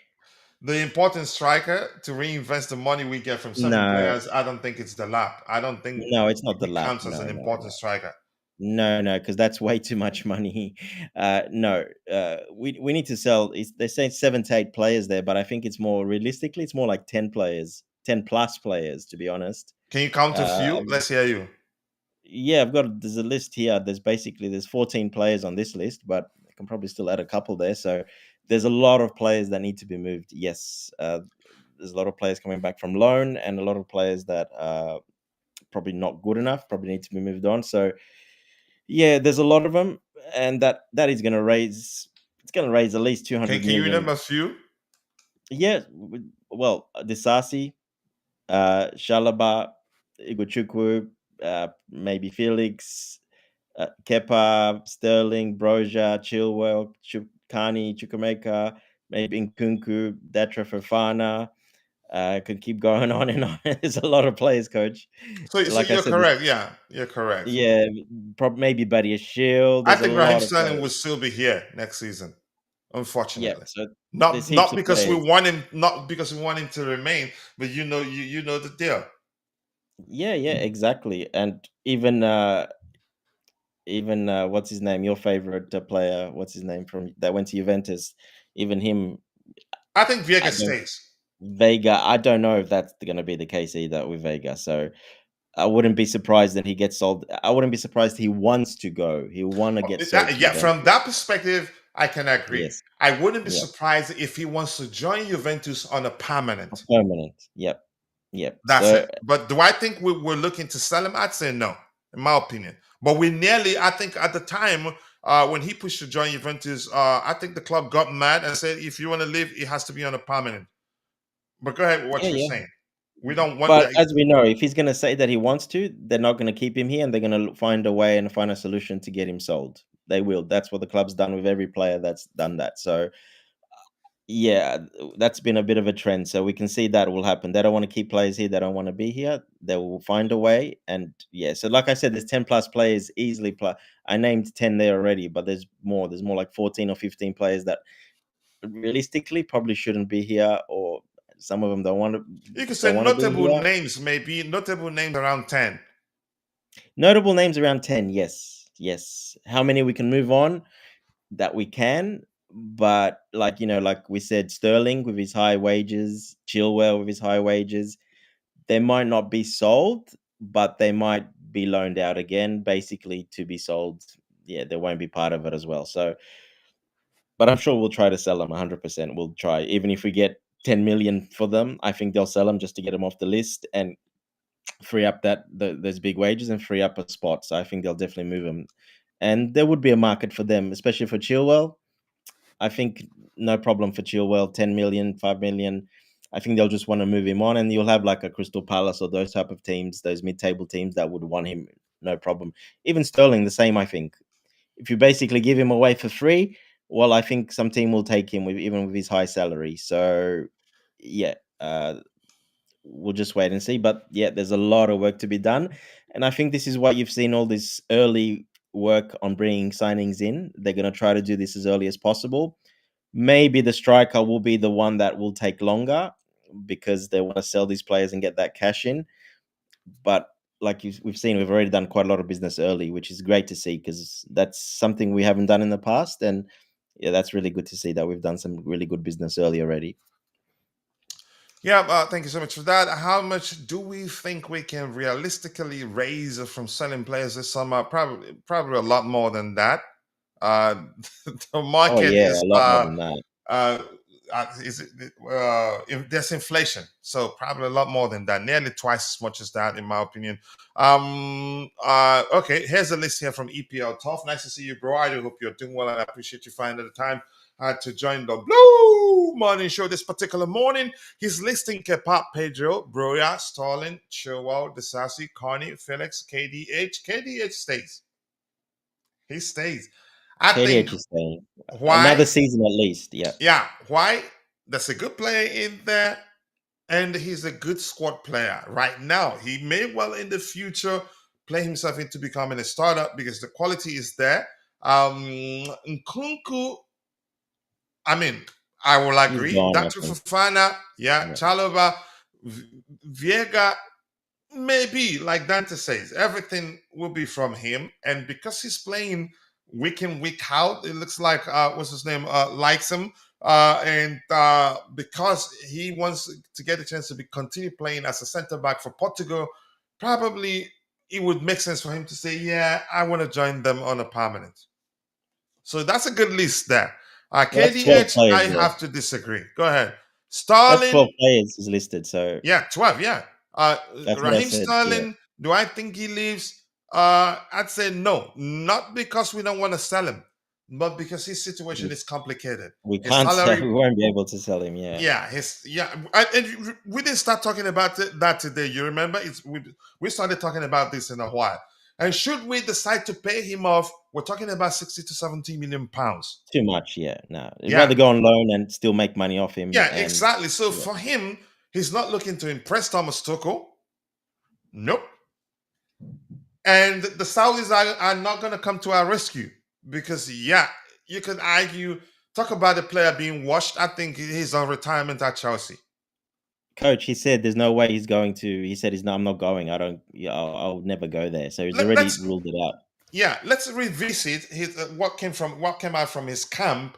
The important striker to reinvest the money we get from 7 No, players. I don't think it's the lab. I don't think no, it's not the he lab. counts as No, an no, important no. striker. No, no, because that's way too much money. No, we need to sell. They say 7 to 8 players there, but I think it's more realistically, it's more like 10 players, 10 plus players, to be honest. Can you count a Uh, few? Let's hear you. yeah, there's a list here. There's 14 players on this list, but I can probably still add a couple there. So there's a lot of players that need to be moved. Yes, there's a lot of players coming back from loan, and a lot of players that are probably not good enough, probably need to be moved on. So yeah, there's a lot of them, and that is going to raise. It's going to raise at least two Can hundred Can you million. remember a few? Yeah, well, Disasi, Shalaba, Iguchukwu, maybe Felix, Kepa, Sterling, Broja, Chilwell, Chukani, Chukwemeka, maybe Nkunku, Datra Fofana. Could keep going on and on. There's a lot of players, coach. So Like I you're said, correct. Yeah, you're correct. yeah, maybe Buddy Shield. I There's a think Raheem lot of Sterling will players. still be here next season. Yeah, Unfortunately, so there's heaps not of because we players. want him, not because we want him to remain, but you know the deal. Yeah, yeah, exactly. And even what's his name? Your favorite player? What's his name from that went to Juventus? Even him, I think I Viega don't. stays. Vega, I don't know if that's going to be the case either with Vega. So I wouldn't be surprised that he gets sold. I wouldn't be surprised he wants to go. He want to get sold to Yeah, from Juventus. that perspective, I can agree. Yes. I wouldn't be Yeah. surprised if he wants to join Juventus on a A permanent. permanent. Yep. Yep. That's it. So But do I think we're looking to sell him? I'd say no, in my opinion. But we nearly, I think at the time when he pushed to join Juventus, I think the club got mad and said, if you want to leave, it has to be on a permanent. But go ahead with what yeah, you're yeah. saying. We don't want But that. as we know, if he's going to say that he wants to, they're not going to keep him here, and they're going to find a way and find a solution to get him sold. They will. That's what the club's done with every player that's done that. So yeah, that's been a bit of a trend. So we can see that will happen. They don't want to keep players here. They don't want to be here. They will find a way. And yeah, so like I said, there's 10 plus players easily. I named 10 there already, but there's more. There's more like 14 or 15 players that realistically probably shouldn't be here, or some of them You could don't say want to be notable here. names, maybe notable names around 10. Notable names around 10. Yes, yes. How many we can move on? That we can, but like we said, Sterling with his high wages, Chilwell with his high wages, they might not be sold, but they might be loaned out again, basically to be sold. Yeah, they won't be part of it as well. So, but I'm sure we'll try to sell them 100%. We'll try, even if we get 10 million for them. I think they'll sell them just to get them off the list and free up those big wages and free up a spot. So I think they'll definitely move them, and there would be a market for them, especially for Chilwell. I think no problem for Chilwell, 10 million, 5 million. I think they'll just want to move him on, and you'll have like a Crystal Palace or those type of teams, those mid-table teams that would want him, no problem. Even Sterling, the same, I think. If you basically give him away for free, well, I think some team will take him even with his high salary. So, yeah, we'll just wait and see. But yeah, there's a lot of work to be done, and I think this is why you've seen all this early work on bringing signings in. They're going to try to do this as early as possible. Maybe the striker will be the one that will take longer because they want to sell these players and get that cash in. But like we've seen, we've already done quite a lot of business early, which is great to see because that's something we haven't done in the past. And yeah, that's really good to see that we've done some really good business early already. Yeah, thank you so much for that. How much do we think we can realistically raise from selling players this summer? Probably a lot more than that. Uh, the Oh market yeah, a is lot more than that. uh, if there's inflation, so probably a lot more than that, nearly twice as much as that, in my opinion. Okay, here's a list here from EPL Tough. Nice to see you, bro. I do hope you're doing well, and I appreciate you finding the time to join the Blue Morning Show this particular morning. He's listing Kepa, Pedro, Broya, Stalin, Chilwell, Disasi, Carney, Felix, KDH. KDH stays. He stays. I think KDH is staying another why season at least. Yeah, yeah, why? There's a good player in there, and he's a good squad player right now. He may well in the future play himself into becoming a starter because the quality is there. Nkunku, I mean, I will he's agree. gone. I Dr. think. Fofana, yeah, Yeah. Chalobah, Viega, maybe, like Dante says, everything will be from him. And because he's playing week in, week out, it looks like, what's his name, likes him. And because he wants to get a chance to continue playing as a center back for Portugal, probably it would make sense for him to say, yeah, I want to join them on a permanent. So that's a good list there. That's 12 KDH, I players there. have to disagree. Go ahead. That's 12 Starlin, players is listed. So yeah, 12, yeah. that's what I Raheem said. Yeah. Sterling, do I think he leaves? I'd say no. Not because we don't want to sell him, but because his situation is complicated. We His can't sell. salary, We won't be able to sell him. Yeah. and we didn't start talking about that today. You remember? We started talking about this in a while. And should we decide to pay him off, we're talking about 60 to 70 million pounds. Too much. Yeah. No. I'd Yeah. rather go on loan and still make money off him. Yeah, and, exactly. So yeah. for him, he's not looking to impress Thomas Tuchel. Nope. And the Saudis are not going to come to our rescue because, yeah, you could argue, talk about the player being washed. I think he's on retirement at Chelsea. Coach, he said there's no way he's going to. He said he's not. I'm not going. I don't. Yeah, I'll never go there. So he's already ruled it out. Yeah, let's revisit what came out from his camp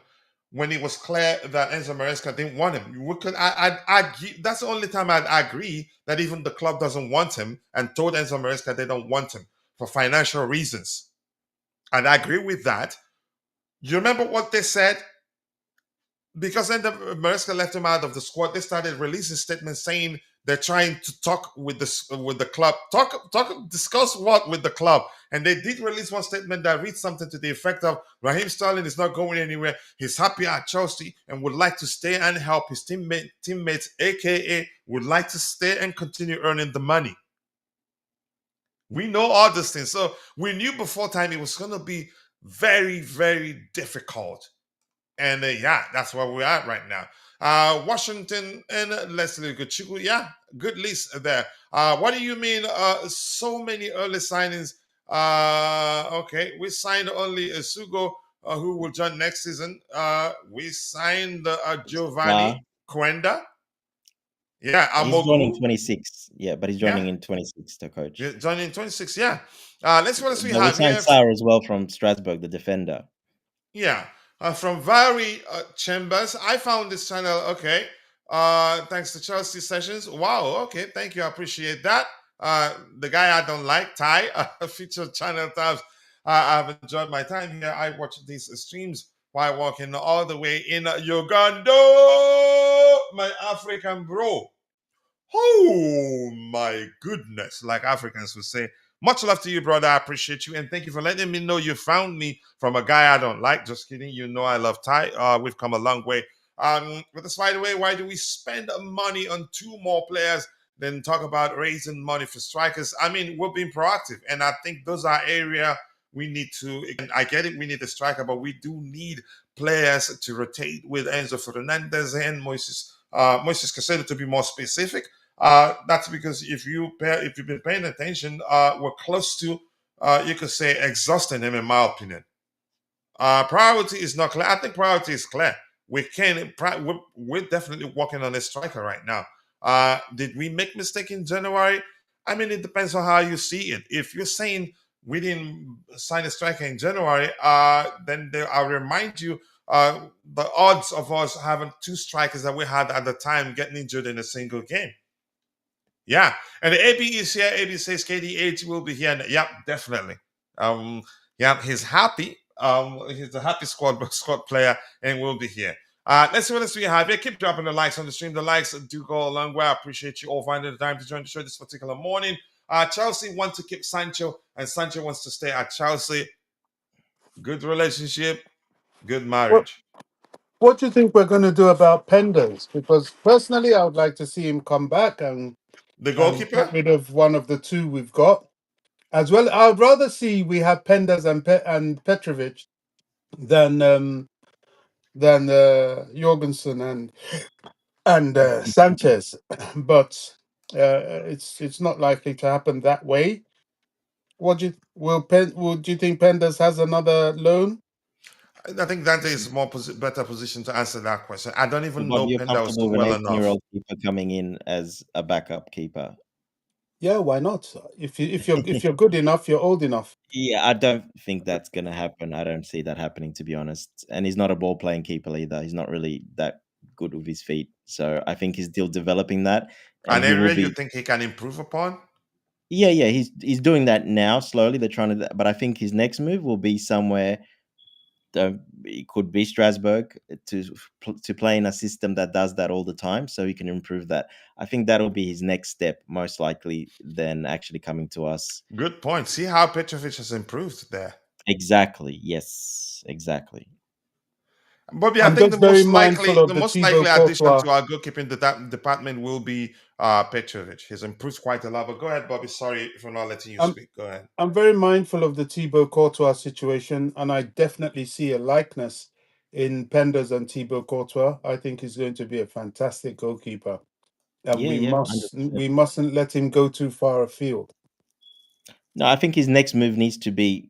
when it was clear that Enzo Maresca didn't want him. I'd argue, that's the only time I'd agree that even the club doesn't want him and told Enzo Maresca they don't want him for financial reasons. And I agree with that. You remember what they said? Because Maresca left him out of the squad, they started releasing statements saying they're trying to talk with the club. Discuss what with the club. And they did release one statement that reads something to the effect of Raheem Sterling is not going anywhere. He's happy at Chelsea and would like to stay and help his teammates, aka would like to stay and continue earning the money. We know all these things. So we knew before time it was going to be very, very difficult. And yeah, that's where we're at right now. Washington and Leslie Guchiku. Yeah, good list there. What do you mean? So many early signings. Okay, we signed only Essugo, who will join next season. We signed Geovany, Quenda. Yeah, he's joining 26. Yeah, but he's joining in 26 to coach. Joining 26. Yeah. Let's what else we have. We signed Sarr as well from Strasbourg, the defender. Yeah. From Valerie Chambers, I found this channel okay. Thanks to Chelsea Sessions. Wow, okay, thank you. I appreciate that. The guy I don't like, Ty, featured channel tabs. I've enjoyed my time here. I watch these streams while walking all the way in Uganda, my African bro. Oh my goodness, like Africans would say. Much love to you, brother. I appreciate you. And thank you for letting me know you found me from a guy I don't like. Just kidding. You know I love Ty. We've come a long way. But this, by the way, why do we spend money on two more players than talk about raising money for strikers? I mean, we're being proactive. And I think those are area we need to, and I get it, we need a striker, but we do need players to rotate with Enzo Fernandez and Moises Caicedo, to be more specific. That's because if you've been paying attention, we're close to you could say, exhausting him, in my opinion. Priority is not clear. I think priority is clear. We're definitely working on a striker right now. Did we make mistake in January? I mean, it depends on how you see it. If you're saying we didn't sign a striker in January, I'll remind you the odds of us having two strikers that we had at the time getting injured in a single game. Yeah, and the AB is here. AB says KDH will be here. And, yep, definitely. Um, yeah, he's happy. He's a happy squad player, and will be here. Let's see what else we have here. Keep dropping the likes on the stream. The likes do go a long way. I appreciate you all finding the time to join the show this particular morning. Chelsea wants to keep Sancho, and Sancho wants to stay at Chelsea. Good relationship, good What marriage. What do you think we're going to do about Penders? Because personally, I would like to see him come back The and goalkeeper. get rid of one of the two we've got. As well, I would rather see we have Penders and Petrovic than Jorgensen and Sanchez. But it's not likely to happen that way. What do you do you think Penders has another loan? I think Dante is better position to answer that question. I don't So, even Bob, know you're Pendaus comfortable with an well enough. 18-year-old keeper coming in as a backup keeper? Yeah, why not? If you're good enough, you're old enough. Yeah, I don't think that's gonna happen. I don't see that happening, to be honest. And he's not a ball playing keeper either. He's not really that good with his feet. So I think he's still developing that, and An he will area you be. think he can improve upon? Yeah, he's doing that now slowly. They're trying to, but I think his next move will be somewhere. It could be Strasbourg to play in a system that does that all the time, so he can improve that. I think that'll be his next step, most likely, than actually coming to us. Good point. See how Petrovic has improved there. Exactly. Yes. Exactly. Bobby, I I'm think just very mindful the of the most likely Thibaut addition Courtois. to our goalkeeping department will be Petrovic. He's improved quite a lot. But go ahead, Bobby. Sorry for not letting you I'm speak. Go ahead. I'm very mindful of the Thibaut Courtois situation, and I definitely see a likeness in Penders and Thibaut Courtois. I think he's going to be a fantastic goalkeeper, and Yeah. we Yeah. must 100%. we mustn't let him go too far afield. No, I think his next move needs to be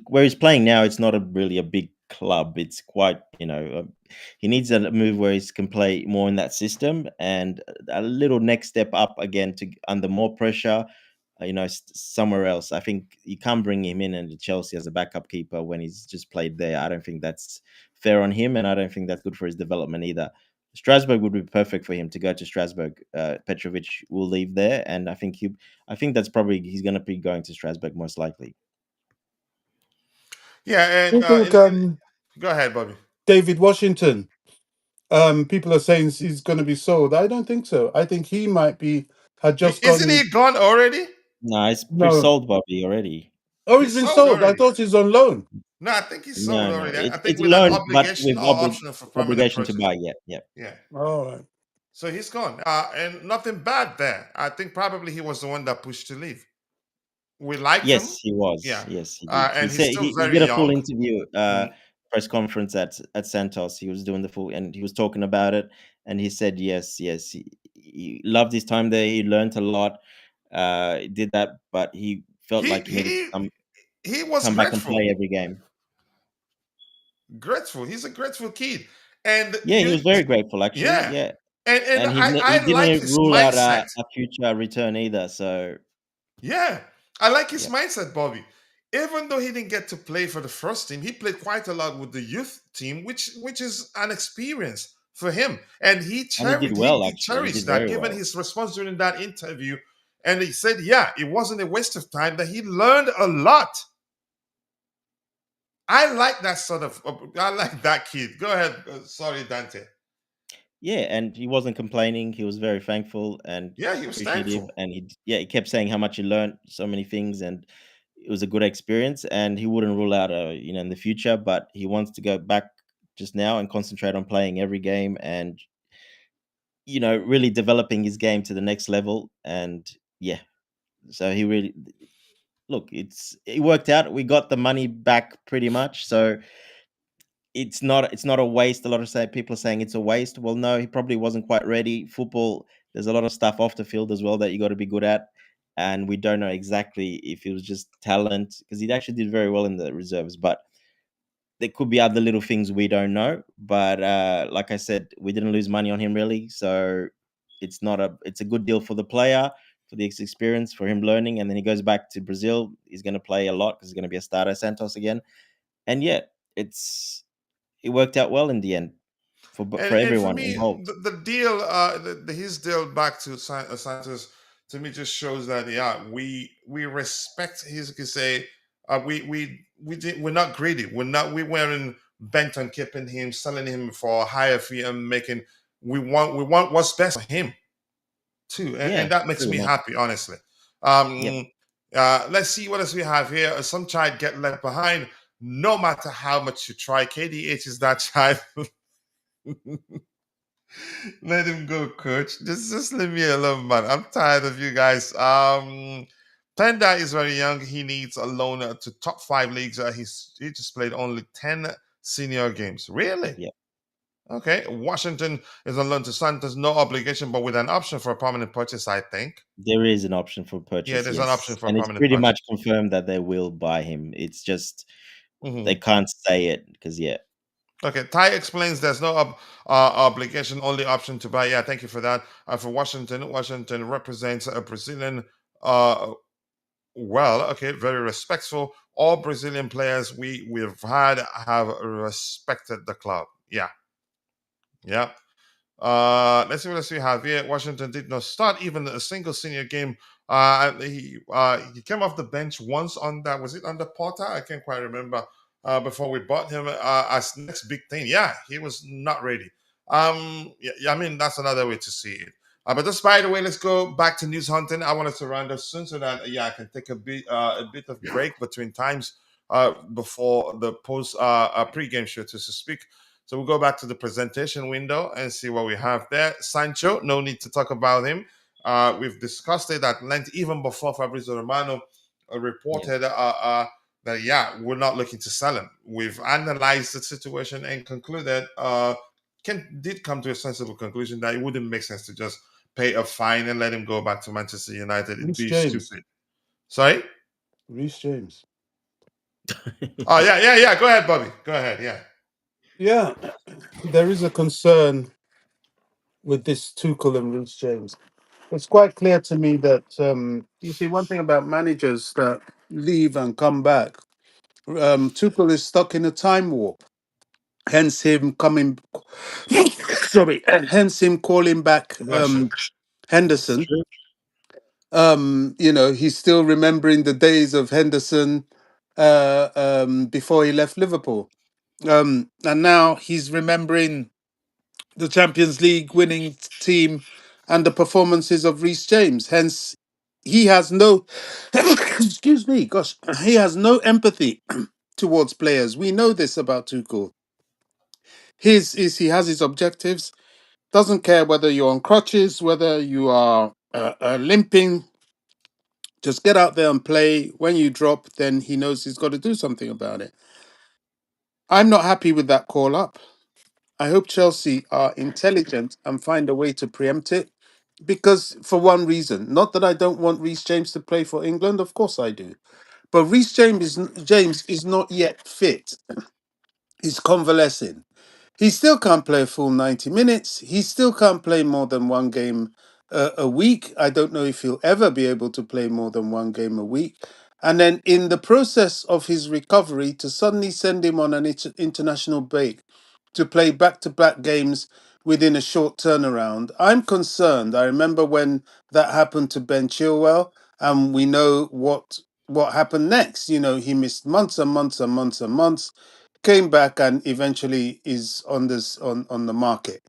where he's playing now. It's not really a big club. It's quite he needs a move where he can play more in that system and a little next step up again to under more pressure. Somewhere else. I think you can't bring him in and Chelsea as a backup keeper when he's just played there. I don't think that's fair on him, and I don't think that's good for his development either. Strasbourg would be perfect for him to go to Strasbourg. Petrovic will leave there, and I think that's probably he's going to be going to Strasbourg most likely. Yeah, Do and you think go ahead, Bobby. David Washington? People are saying he's going to be sold. I don't think so. I think he might be had just Isn't gone. he gone already? No, it's No, pre-sold Bobby already. oh, he's He's been sold sold. I already. thought he's on loan. No, I think he's sold No, already. I think it's a with an loan, but obligation with or option for permanent obligation to purchase. buy. Yeah, yeah. Yeah. All right. So he's gone. And nothing bad there. I think probably he was the one that pushed to leave. We liked him. Yes, he was. Yeah. Yes, he did. He And he's said still he very did a full young. interview, Mhm. press conference at Santos. He was doing the full, and he was talking about it, and he said yes. He loved his time there. He learned a lot. He did that, but he felt He like he needed to he he was come back and grateful. play every game. Grateful. He's a grateful kid. And Yeah, he was very grateful actually. yeah. Yeah, And and I he like didn't his rule out mindset. a future return either. So Yeah, I like his yeah, mindset, Bobby. Even though he didn't get to play for the first team, he played quite a lot with the youth team, which is an experience for him. And and he did he, well he actually. He cherished did that, very given well. his response during that interview. And he said, yeah, it wasn't a waste of time, that he learned a lot. I like that I like that kid. Go ahead. Sorry, Dante. Yeah, and he wasn't complaining. He was very thankful and Yeah, he was appreciative, thankful. and he kept saying how much he learned so many things, and it was a good experience. And he wouldn't rule out in the future, but he wants to go back just now and concentrate on playing every game and really developing his game to the next level. And yeah, so he really look. It worked out. We got the money back pretty much, so it's not a waste. A lot of people are saying it's a waste. Well, no, he probably wasn't quite ready. Football, there's a lot of stuff off the field as well that you got to be good at. and we don't know exactly if it was just talent because he actually did very well in the reserves, but there could be other little things we don't know. But like I said, we didn't lose money on him really, so it's a good deal for the player, for the experience, for him learning, and then he goes back to Brazil. He's going to play a lot because he's going to be a starter at Santos again, and yeah, it worked out well in the end for And for everyone me, involved. the deal, his deal back to Santos, to me just shows that yeah, we respect his. You could say we're not greedy. We weren't bent on keeping him, selling him for a higher fee and making. We want what's best for him too, and Yeah, that makes pretty me much. happy, honestly. Yep. Um, let's see what else we have here. Some child get left behind. No matter how much you try, KDH is that child. Let him go, coach. Just leave me alone, man. I'm tired of you guys. Quenda is very young. He needs a loan to top five leagues. He just played only 10 senior games. Really? Yep. Okay. Washington is on loan to Santos, no obligation, but with an option for a permanent purchase, I think. There is an option for Yeah, purchase, there's an option yes, for a and it's permanent pretty purchase. much confirmed that they will buy him. It's just they Mhm. can't say it because yeah, Okay, Ty explains there's no obligation, only option to buy. Yeah, thank you for that. For Washington, Washington represents a Brazilian. Well, okay, very respectful. All Brazilian players we've had have respected the club. Yeah, yeah. Let's see what else we have here. Washington did not start even a single senior game. He came off the bench once on that. Was it under Potter? I can't quite remember. Before we bought him as next big thing. Yeah, he was not ready. Yeah, I mean that's another way to see it. But just by the way, let's go back to news hunting. I wanted to round up soon so that yeah, I can take a bit of break between times before the post pre-game show to speak. So we'll go back to the presentation window and see what we have there. Sancho, no need to talk about him. We've discussed it at length even before Fabrizio Romano yeah. reported that, yeah, we're not looking to sell him. We've analyzed the situation and concluded, Ken did come to a sensible conclusion that it wouldn't make sense to just pay a fine and let him go back to Manchester United. It'd Reece be James. stupid. Sorry? Reece James. Oh, yeah, yeah, yeah. Go ahead, Bobby. Go ahead. Yeah. Yeah, there is a concern with this Tuchel and Reece James. It's quite clear to me that you see one thing about managers that leave and come back. Tuchel is stuck in a time warp. Hence him coming. Sorry. Hence him calling back Bless you. It's Henderson. true. He's still remembering the days of Henderson before he left Liverpool. And now he's remembering the Champions League winning team and the performances of Reece James. Hence, he has no, excuse me, gosh, he has no empathy towards players. We know this about Tuchel. He has his objectives. Doesn't care whether you're on crutches, whether you are limping. Just get out there and play. When you drop, then he knows he's got to do something about it. I'm not happy with that call up. I hope Chelsea are intelligent and find a way to preempt it. Because for one reason, not that I don't want Reece James to play for England, of course I do. But James is not yet fit. He's convalescing. He still can't play a full 90 minutes. He still can't play more than one game a week. I don't know if he'll ever be able to play more than one game a week. And then in the process of his recovery, to suddenly send him on an international break to play back to back games within a short turnaround, I'm concerned. I remember when that happened to Ben Chilwell, and we know what happened next. He missed months and months and months and months, came back and eventually is on the market.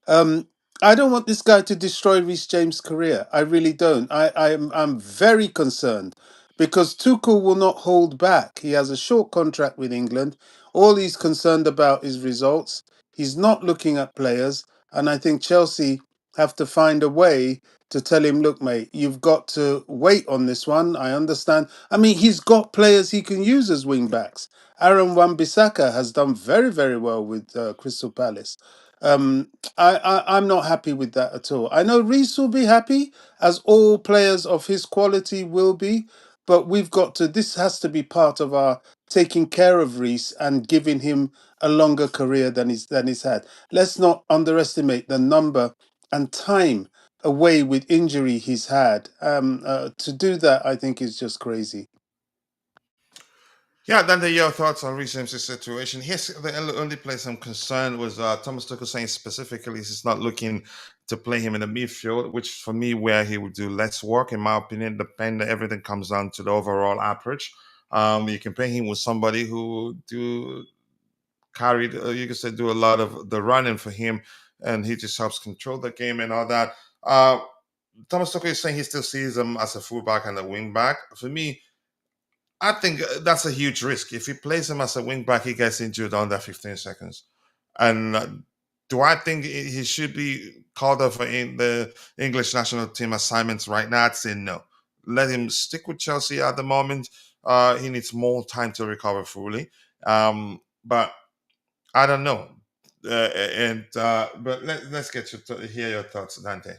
Um, I don't want this guy to destroy Reece James' career. I really don't. I'm very concerned because Tuchel will not hold back. He has a short contract with England. All he's concerned about is results. He's not looking at players, and I think Chelsea have to find a way to tell him, look, mate, you've got to wait on this one. I understand. I mean, he's got players he can use as wing backs. Aaron Wan-Bissaka has done very, very well with Crystal Palace. I'm not happy with that at all. I know Reese will be happy, as all players of his quality will be, but we've got to. This has to be part of our taking care of Reese and giving him a longer career than he's had. Let's not underestimate the number and time away with injury he's had. To do that, I think is just crazy. Yeah, then your thoughts on Reece James's situation. Here's the only place I'm concerned was Thomas Tuchel saying specifically he's not looking to play him in the midfield, which for me where he would do less work, in my opinion. Depending, everything comes down to the overall approach. You can play him with somebody who do carried, you could say, do a lot of the running for him, and he just helps control the game and all that. Uh, Thomas Tuchel is saying he still sees him as a fullback and a wing back. For me, I think that's a huge risk. If he plays him as a wing back, he gets injured under 15 seconds. And do I think he should be called up for in the English national team assignments right now? I'd say no. Let him stick with Chelsea at the moment. He needs more time to recover fully. But I don't know. But let's get you to hear your thoughts, Dante.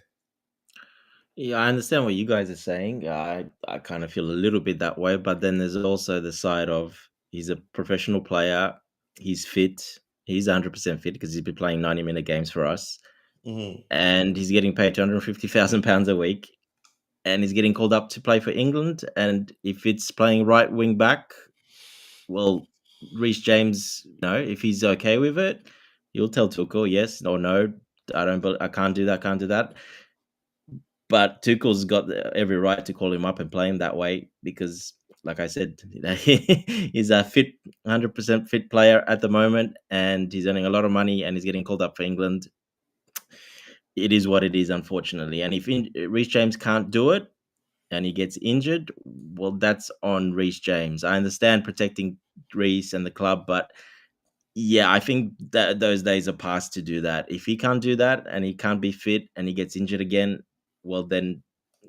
Yeah, I understand what you guys are saying. I kind of feel a little bit that way, but then there's also the side of he's a professional player. He's fit. He's 100% fit because he's been playing 90-minute games for us, Mhm. and he's getting paid £250,000 a week, and he's getting called up to play for England. And if it's playing right wing back, well, Reece James, if he's okay with it, he'll tell Tuchel yes or no. I can't do that. Can't do that. But Tuchel's got every right to call him up and play him that way because, like I said, he's a 100% fit player at the moment, and he's earning a lot of money, and he's getting called up for England. It is what it is, unfortunately. And if Reece James can't do it and he gets injured, well, that's on Reece James. I understand protecting Reece and the club, but yeah, I think that those days are past to do that. If he can't do that and he can't be fit and he gets injured again, well, then,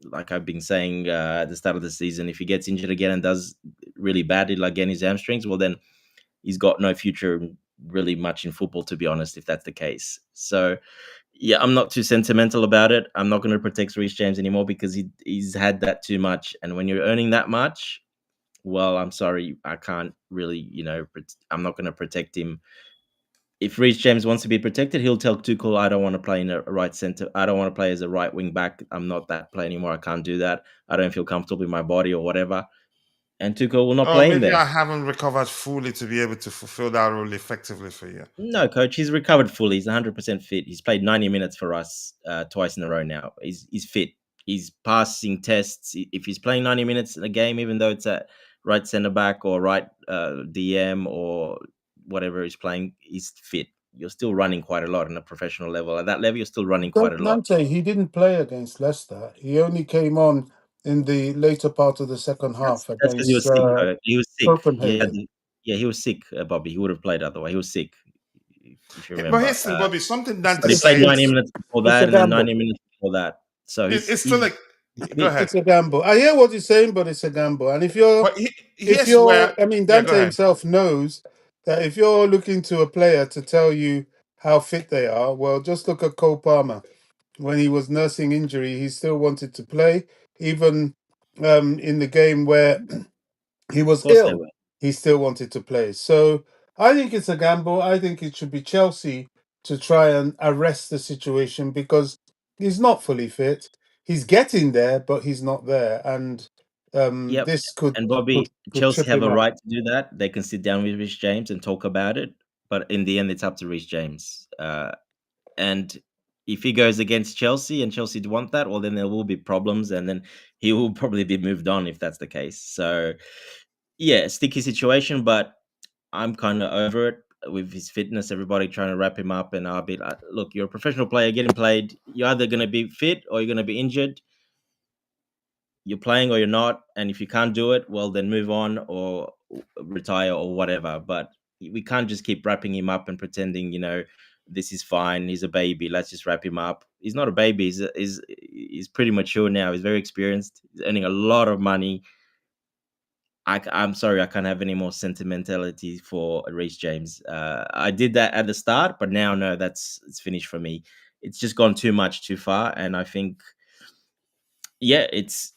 like I've been saying at the start of the season, if he gets injured again and does really badly, like getting his hamstrings, well, then he's got no future really much in football, to be honest, if that's the case. So, yeah, I'm not too sentimental about it. I'm not going to protect Reece James anymore because he's had that too much. And when you're earning that much, well, I'm sorry, I can't really, I'm not going to protect him. If Reece James wants to be protected, he'll tell Tuchel, I don't want to play in a right center. I don't want to play as a right wing back. I'm not that player anymore. I can't do that. I don't feel comfortable in my body or whatever. And Tuchel will not Oh, play him maybe there. I haven't recovered fully to be able to fulfill that role effectively for you. No, coach, he's recovered fully. He's 100% fit. He's played 90 minutes for us twice in a row now. He's fit. He's passing tests. If he's playing 90 minutes in a game, even though it's at right center back or right DM or whatever he's playing, he's fit. You're still running quite a lot on a professional level. At that level, you're still running quite a lot. Dante, he didn't play against Leicester. He only came on in the later part of the second half That's because he against was sick. He was sick. Copenhagen. Yeah, he was sick, Bobby. He would have played otherwise. He was sick, if you But remember. here's the thing, Bobby, something It's, Dante But he it's, played said, 90 it's, minutes before it's a that, and then gamble. 90 minutes before that. So it's still like, he's go fit. ahead. It's a gamble. I hear what you're saying, but it's a gamble. And But if here's you're, where, I mean, yeah, go Dante ahead. himself knows that if you're looking to a player to tell you how fit they are, well, just look at Cole Palmer. When he was nursing injury, he still wanted to play, even in the game where he Of was course they ill. will. He still wanted to play. So I think it's a gamble. I think it should be Chelsea to try and arrest the situation because he's not fully fit. He's getting there, but he's not there, and Yep. this could And could Bobby, could Chelsea trip have him a up. right to do that. They can sit down with Rich James and talk about it. But in the end, it's up to Rich James. And if he goes against Chelsea and Chelsea want that, well, then there will be problems, and then he will probably be moved on if that's the case. So, yeah, sticky situation, but I'm kind of over it with his fitness. Everybody trying to wrap him up, and I'll be like, look, you're a professional player, getting played. You're either going to be fit or you're going to be injured. You're playing or you're not, and if you can't do it, well, then move on or retire or whatever. But we can't just keep wrapping him up and pretending, this is fine. He's a baby. Let's just wrap him up. He's not a baby. He's pretty mature now. He's very experienced. He's earning a lot of money. I'm sorry, I can't have any more sentimentality for Reece James. I did that at the start, but now no, it's finished for me. It's just gone too much too far, and I think it's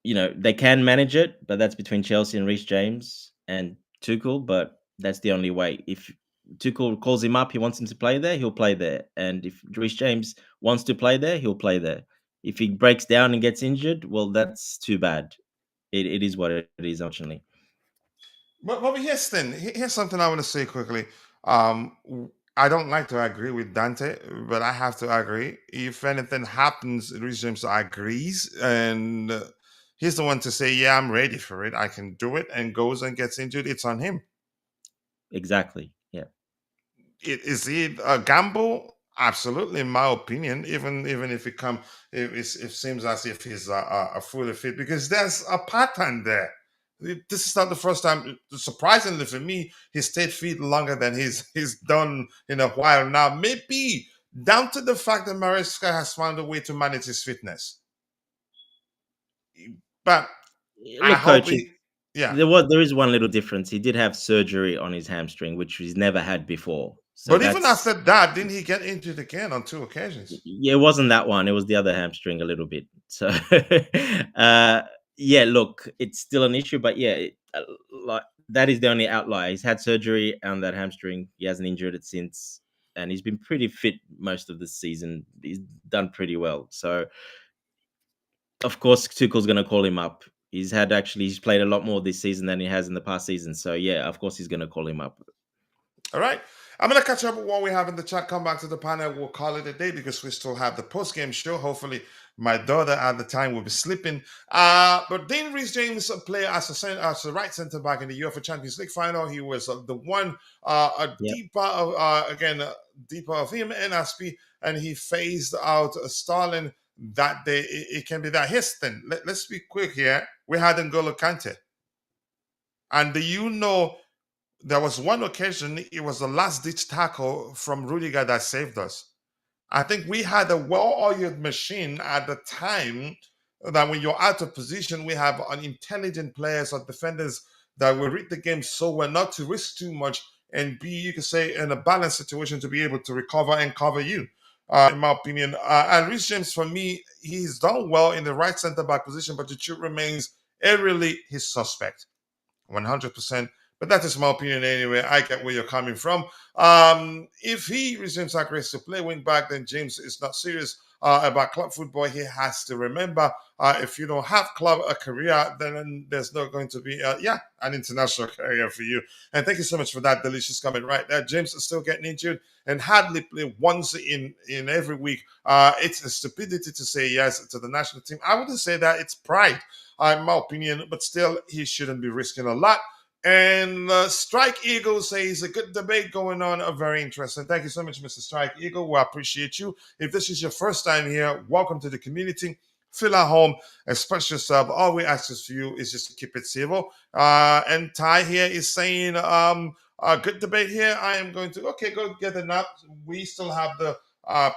they can manage it, but that's between Chelsea and Reece James and Tuchel. But that's the only way. If Tuchel calls him up, he wants him to play there, he'll play there. And if Reece James wants to play there, he'll play there. If he breaks down and gets injured, well, that's too bad. It is what it is, unfortunately. But here's something I want to say quickly. I don't like to agree with Dante, but I have to agree. If anything happens, Reece James agrees, and he's the one to say, "Yeah, I'm ready for it. I can do it," and goes and gets injured. It's on him. Exactly. Yeah. Is it a gamble? Absolutely, in my opinion. Even if it seems as if he's a fully fit, because there's a pattern there. This is not the first time. Surprisingly for me, he stayed fit longer than he's done in a while now. Maybe down to the fact that Maresca has found a way to manage his fitness. But I Look, hope coach, yeah. there is one little difference. He did have surgery on his hamstring, which he's never had before. So But even after that, didn't he get injured again on 2 occasions? Yeah, it wasn't that one. It was the other hamstring a little bit. So, yeah, look, it's still an issue, but yeah, like that is the only outlier. He's had surgery on that hamstring. He hasn't injured it since, and he's been pretty fit most of the season. He's done pretty well. So, of course, Tuchel's going to call him up. He's played a lot more this season than he has in the past season. So, yeah, of course, he's going to call him up. All right. I'm going to catch up with what we have in the chat. Come back to the panel. We'll call it a day because we still have the post-game show. Hopefully, my daughter at the time will be sleeping. But Dean Reece James played as a right centre back in the UEFA Champions League final. He was the one deeper of him and Aspi, and he phased out Starling that day. It can be that. Here's the thing. Let's be quick here. We had N'Golo Kante. And there was one occasion, it was the last-ditch tackle from Rudiger that saved us. I think we had a well-oiled machine at the time that when you're out of position, we have intelligent players or defenders that will read the game so well, not to risk too much and be, you could say, in a balanced situation to be able to recover and cover you, in my opinion. And Reece James, for me, he's done well in the right centre-back position, but the truth remains, aerially, he's suspect. 100%. But that is my opinion anyway. I get where you're coming from. If he resumes aggressive to play wing back, then James is not serious about club football. He has to remember, if you don't have a career, then there's not going to be, an international career for you. And thank you so much for that delicious comment right there. James is still getting injured and hardly play once in every week. It's a stupidity to say yes to the national team. I wouldn't say that. It's pride, in my opinion. But still, he shouldn't be risking a lot. And Strike Eagle says a good debate going on, very interesting. Thank you so much, Mr. Strike Eagle. We appreciate you. If this is your first time here, welcome to the community. Feel at home, express yourself. All we ask for you is just to keep it civil. And Ty here is saying, a good debate here. I am going to, go get a nap. We still have the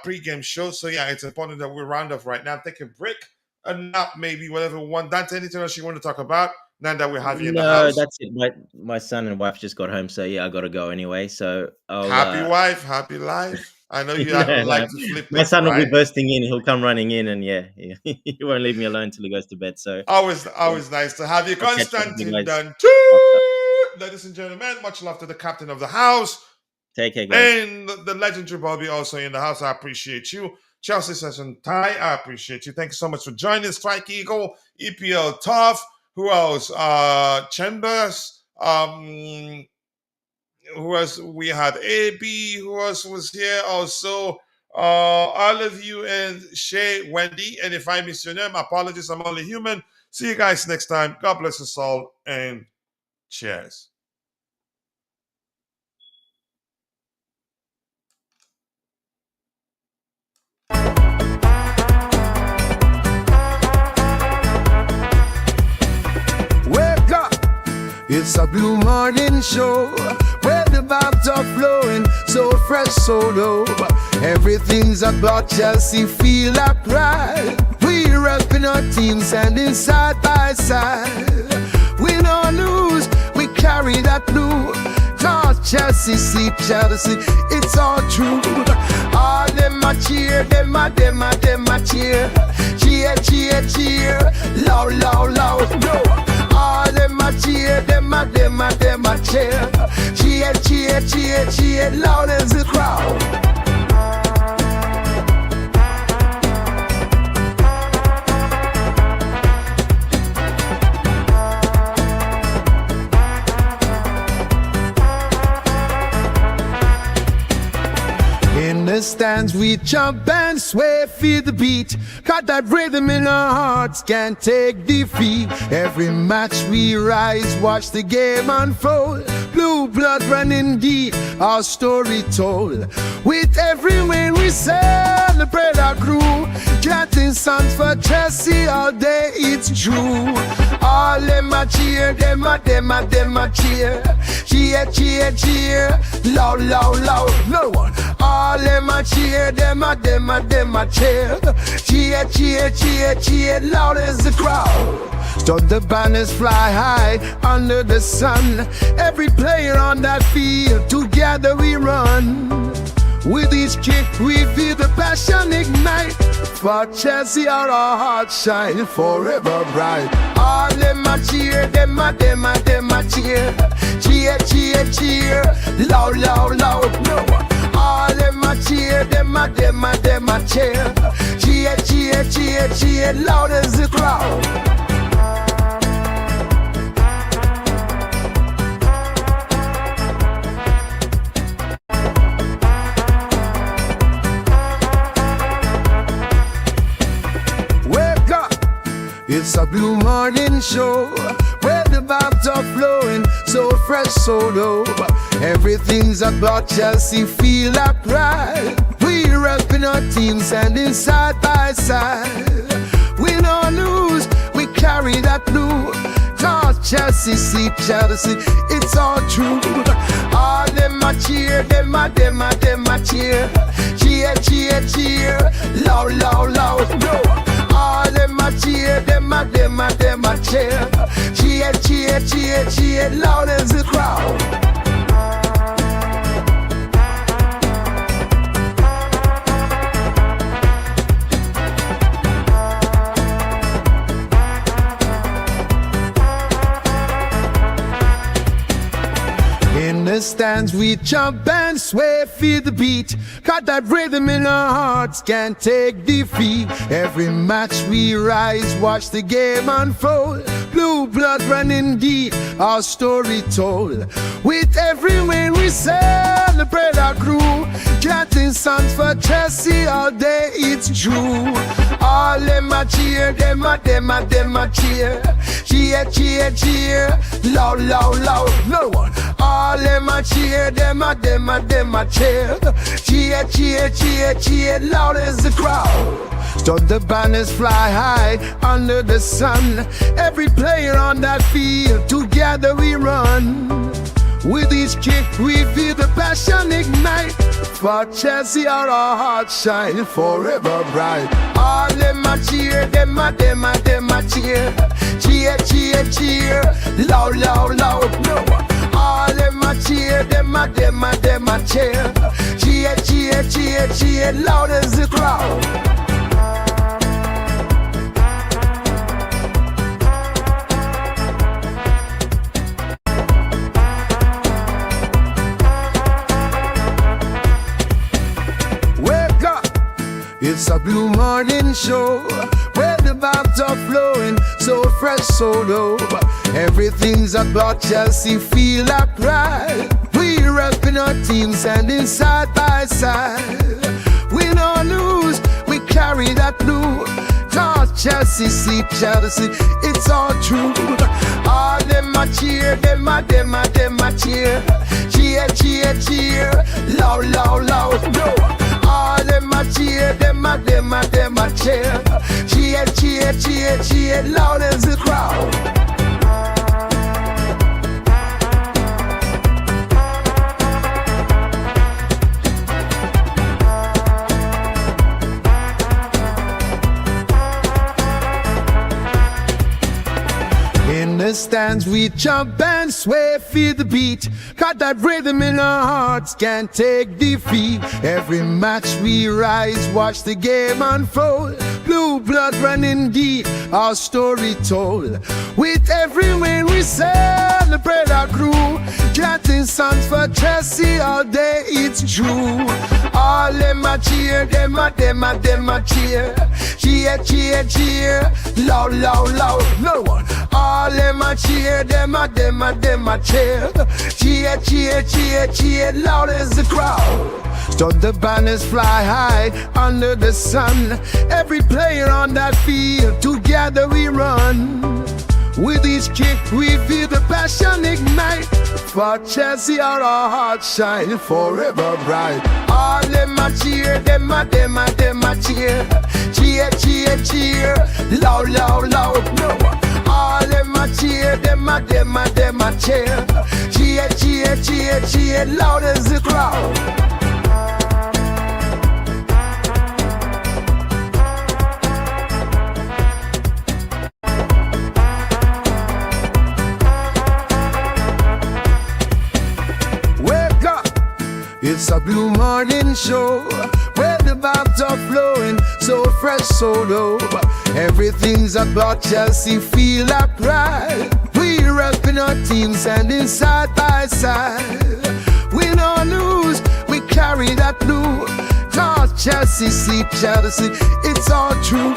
pre-game show. So yeah, it's important that we round off right now. Take a break, a nap, maybe, whatever we want. Dante, anything else you want to talk about? Now that we have you in the house. No, that's it. My son and wife just got home, so yeah, I got to go anyway. So happy wife, happy life. I know you like to flip. My son will be bursting in. He'll come running in, and he won't leave me alone until he goes to bed. So always nice to have you, Constantine Dunn. Ladies and gentlemen, much love to the captain of the house. Take care, guys. And the legendary Bobby also in the house. I appreciate you. Chelsea Session Ty, I appreciate you. Thank you so much for joining. Strike Eagle, EPL Tough. Who else? Chambers. Who else? We had AB. Who else was here? Also, all of you and Shay, Wendy. And if I miss your name, apologies. I'm only human. See you guys next time. God bless us all and cheers. It's a blue morning show where the vibes are flowing so fresh, so low. Everything's about Chelsea, feel like pride. We repping our team, standing side by side. We don't know carry that blue. Cause Chelsea see Chelsea, it's all true. All them a cheer, them a cheer. Cheer, cheer, cheer, loud, loud, loud, no. All them a cheer, them a cheer. Cheer, cheer, cheer, cheer, loud as the crowd. In the stands we jump and sway, feel the beat. Got that rhythm in our hearts, can't take defeat. Every match we rise, watch the game unfold. Blue blood running deep, our story told. With every win we celebrate our crew. Chanting songs for Chelsea all day, it's true. All them a cheer, them a cheer. Cheer, cheer, cheer, loud, loud, loud, no one. All them a cheer, them a cheer. Cheer, cheer, cheer, cheer, loud as the crowd. Stop the banners fly high under the sun. Every player on that field, together we run. With each kick we feel the passion ignite. For Chelsea our hearts shine forever bright. All them a cheer, them a cheer. Cheer, cheer, cheer, loud, loud, loud, no. All them a cheer, them a cheer. Cheer, cheer, cheer, cheer, loud as the crowd. It's a blue morning show where the vibes are flowing, so fresh, so low. Everything's about Chelsea, feel that pride. We repping our team, standing side by side. Win or lose, we carry that blue. Cause Chelsea, see Chelsea, it's all true. All them a cheer, them a cheer. Cheer, cheer, cheer, loud, loud, loud, no. All them a cheer, them a cheer. Cheer, cheer, cheer, cheer, loud as the crowd. In the stands we jump and sway, feel the beat. Got that rhythm in our hearts, can't take defeat. Every match we rise, watch the game unfold. Blue blood running deep, our story told. With every win we celebrate our crew. Chanting songs for Chelsea all day, it's true. All them a cheer, them a cheer. Cheer, cheer, cheer, loud, loud, loud, no one. All them a cheer, them a cheer. Cheer, cheer, cheer, cheer, loud as the crowd. Stop the banners fly high under the sun. Every player on that field, together we run. With each kick we feel the passion ignite. For Chelsea our hearts shine forever bright. All them a cheer, them a cheer. Cheer, cheer, cheer, loud, loud, loud, no. All them a cheer, them a cheer. Cheer, cheer, cheer, cheer, loud as the crowd. It's a blue morning show where the vibes are flowing, so fresh, so low. Everything's about Chelsea, feel that pride. We repping our team, standing side by side. Win or lose, we carry that blue. Cause Chelsea, see Chelsea, it's all true. All them a cheer, them a cheer. Cheer, cheer, cheer, loud, loud, loud, no. All them a cheer, them a cheer. Cheer, cheer, cheer, cheer, loud as the crowd. In the stands we jump and sway, feel the beat. Got that rhythm in our hearts, can't take defeat. Every match we rise, watch the game unfold. Blue blood running deep, our story told. With every win we celebrate our crew. Chanting songs for Chelsea all day, it's true. All them a cheer, them a cheer. Cheer, cheer, cheer, loud, loud, loud, no one. All them a cheer, them a cheer. Cheer, cheer, cheer, cheer, loud as the crowd. So the banners fly high under the sun. Every player on that field, together we run. With each kick we feel the passion ignite. For Chelsea our hearts shine forever bright. All them a cheer, them a cheer. Cheer, cheer, cheer, loud, loud, loud, no one. All them a cheer, them a cheer. Cheer, cheer, cheer, cheer, loud as the crowd. It's a blue morning show where the vibes are flowing, so fresh, so low. Everything's about Chelsea, feel that pride. We repping our team, standing side by side. Win or lose, we carry that blue. Talk Chelsea, sleep Chelsea, it's all true.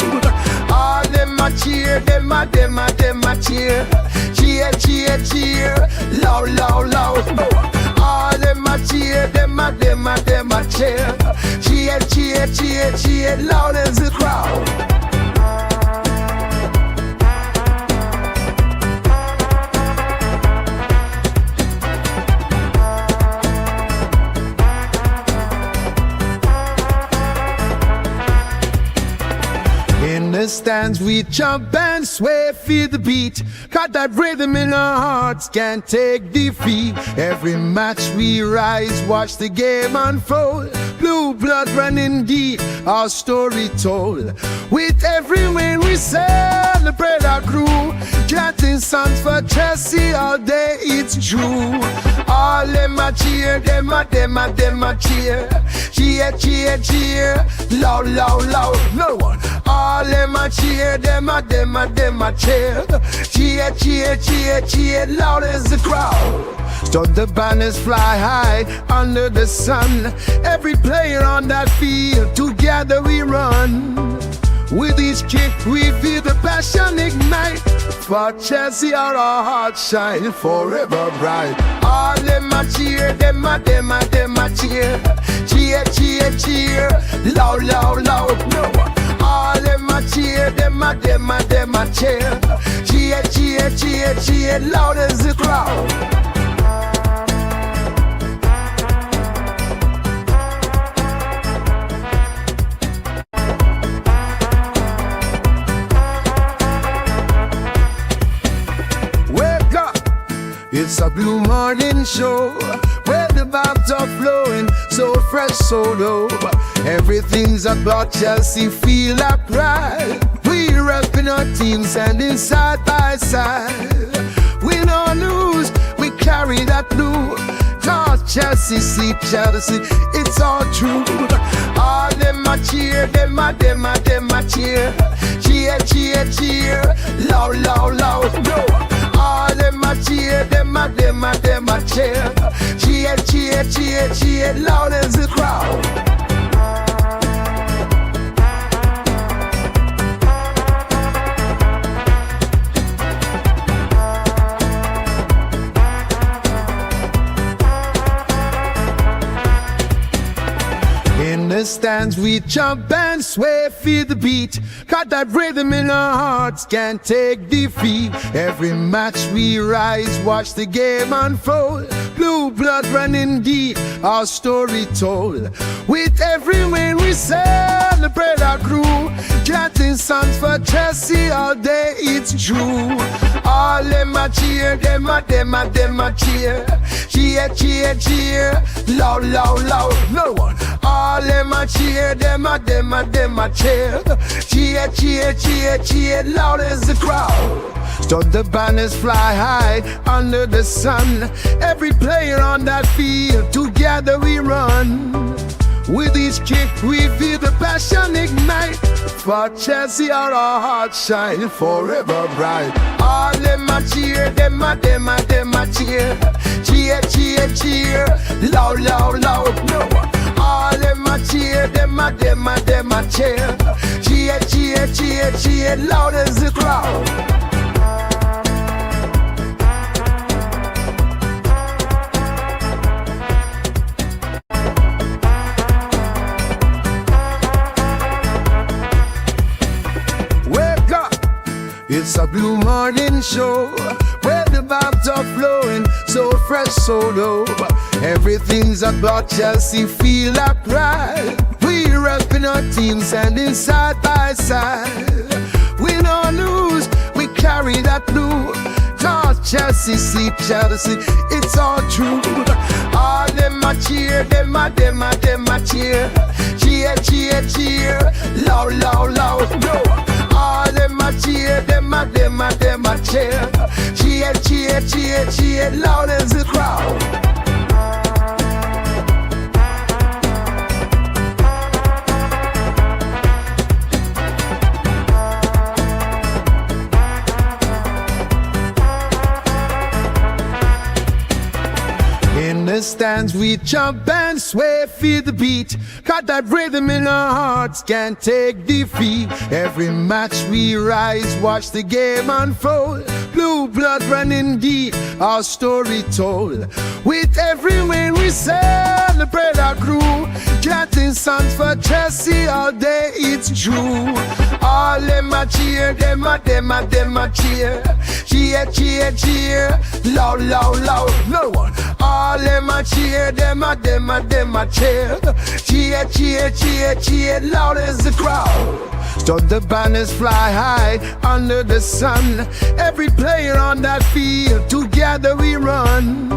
All them a cheer, them a cheer. Cheer, cheer, cheer, loud, loud, loud. All them a cheer, them a cheer. Cheer, cheer, cheer, cheer, loud as the crowd. In the stands we jump and sway, feel the beat. Got that rhythm in our hearts, can't take defeat. Every match we rise, watch the game unfold. Blue blood running deep, our story told. With every win we celebrate our crew. Chanting songs for Chelsea all day, it's true. All them a cheer, them a cheer. Cheer, cheer, cheer, loud, loud, loud, no one. All them a cheer, them a cheer. Cheer, cheer, cheer, cheer, loud as the crowd. So the banners fly high under the sun. Every player on that field, together we run. With each kick we feel the passion ignite. For Chelsea our hearts shine forever bright. All them a cheer, them a cheer. Cheer, cheer, cheer, loud, loud, loud, no one. All them a cheer, them a cheer. Cheer, cheer, cheer, cheer, loud as the crowd. It's a blue morning show where the vibes are flowing, so fresh, so low. Everything's about Chelsea, feel that pride. We repping our team, standing side by side. Win or lose, we carry that blue. Talk Chelsea, sleep Chelsea, it's all true. All them a cheer, them a cheer. Cheer, cheer, cheer, loud, loud, loud, no. All them a cheer, them a cheer. Cheer, cheer, cheer, cheer, loud as the crowd. In the stands we jump and sway, feel the beat. Got that rhythm in our hearts, can't take defeat. Every match we rise, watch the game unfold. Blue blood running deep, our story told. With every win we celebrate our crew. Chanting songs for Chelsea all day, it's true. All them a cheer, them a cheer. Cheer, cheer, cheer. Loud, loud, loud. No one. All them a cheer, them a cheer. Cheer, cheer, cheer, cheer. Loud as the crowd. So the banners fly high under the sun. Every player on that field, together we run. With each kick we feel the passion ignite. For Chelsea our hearts shine forever bright. All them a cheer, them a cheer. Cheer, cheer, cheer. Loud, loud, loud. No one. All them a cheer, them a cheer. Cheer, cheer, cheer, cheer. Loud as the crowd. It's a blue morning show where the vibes are flowing, so fresh, so low. Everything's about Chelsea, feel like pride. We repping our team, standing side by side. Win or lose, we carry that blue. Cause Chelsea, see Chelsea, it's all true. All them a cheer, them a cheer. Cheer, cheer, cheer. Loud, loud, loud, no. All them a cheer, them a cheer. Cheer, cheer, cheer, cheer. Loud as the crowd. In the stands we jump and sway, feel the beat. Got that rhythm in our hearts, can't take defeat. Every match we rise, watch the game unfold. Blue blood running deep, our story told. With every win we celebrate our crew. Chanting songs for Chelsea all day, it's true. All them a cheer, them a cheer. Cheer, cheer, cheer. Loud, loud, loud, no one. All them a cheer, them a cheer. Cheer, cheer, cheer, cheer. Loud as the crowd. So the banners fly high under the sun. Every player on that field, together we run.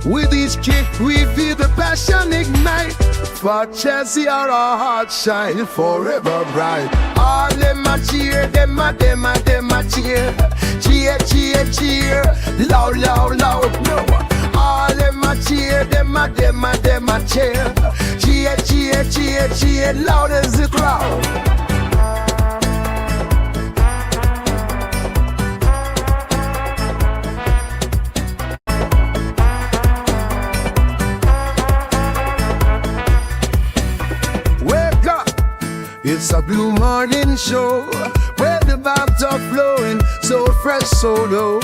With each kick we feel the passion ignite. For Chelsea our hearts shine forever bright. All them a cheer, them a cheer. Cheer, cheer, cheer. Loud, loud, loud, no one. All them a cheer, them a cheer. Cheer, cheer, cheer, cheer. Loud as the crowd. It's a blue morning show where the vibes are flowing, so fresh, so low.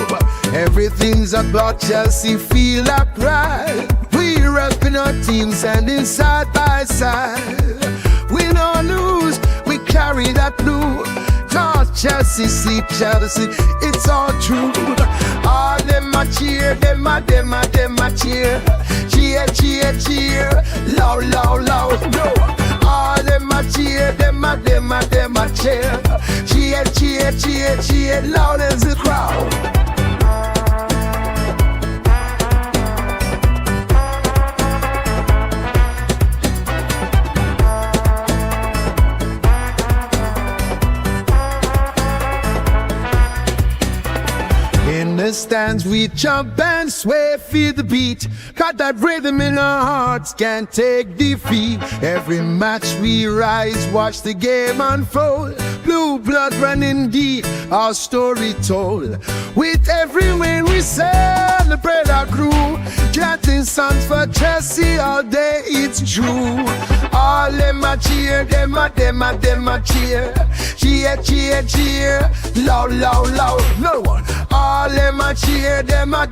Everything's about Chelsea, feel like pride. We repping our team, standing side by side. Win or lose, we carry that blue. Cause Chelsea, see Chelsea, it's all true. All them a cheer, them a cheer. Cheer, cheer, cheer. Loud, loud, loud, no. All them a cheer, them a cheer. Cheer, cheer, cheer, cheer. Loud as the crowd. In the stands we jump and sway, feel the beat. Got that rhythm in our hearts, can't take defeat. Every match we rise, watch the game unfold. Blue blood running deep, our story told. With every win we celebrate our crew. Chanting songs for Chelsea all day, it's true. All them a cheer, them a cheer. Cheer, cheer, cheer. Loud, loud, loud, no one. All them a cheer, them a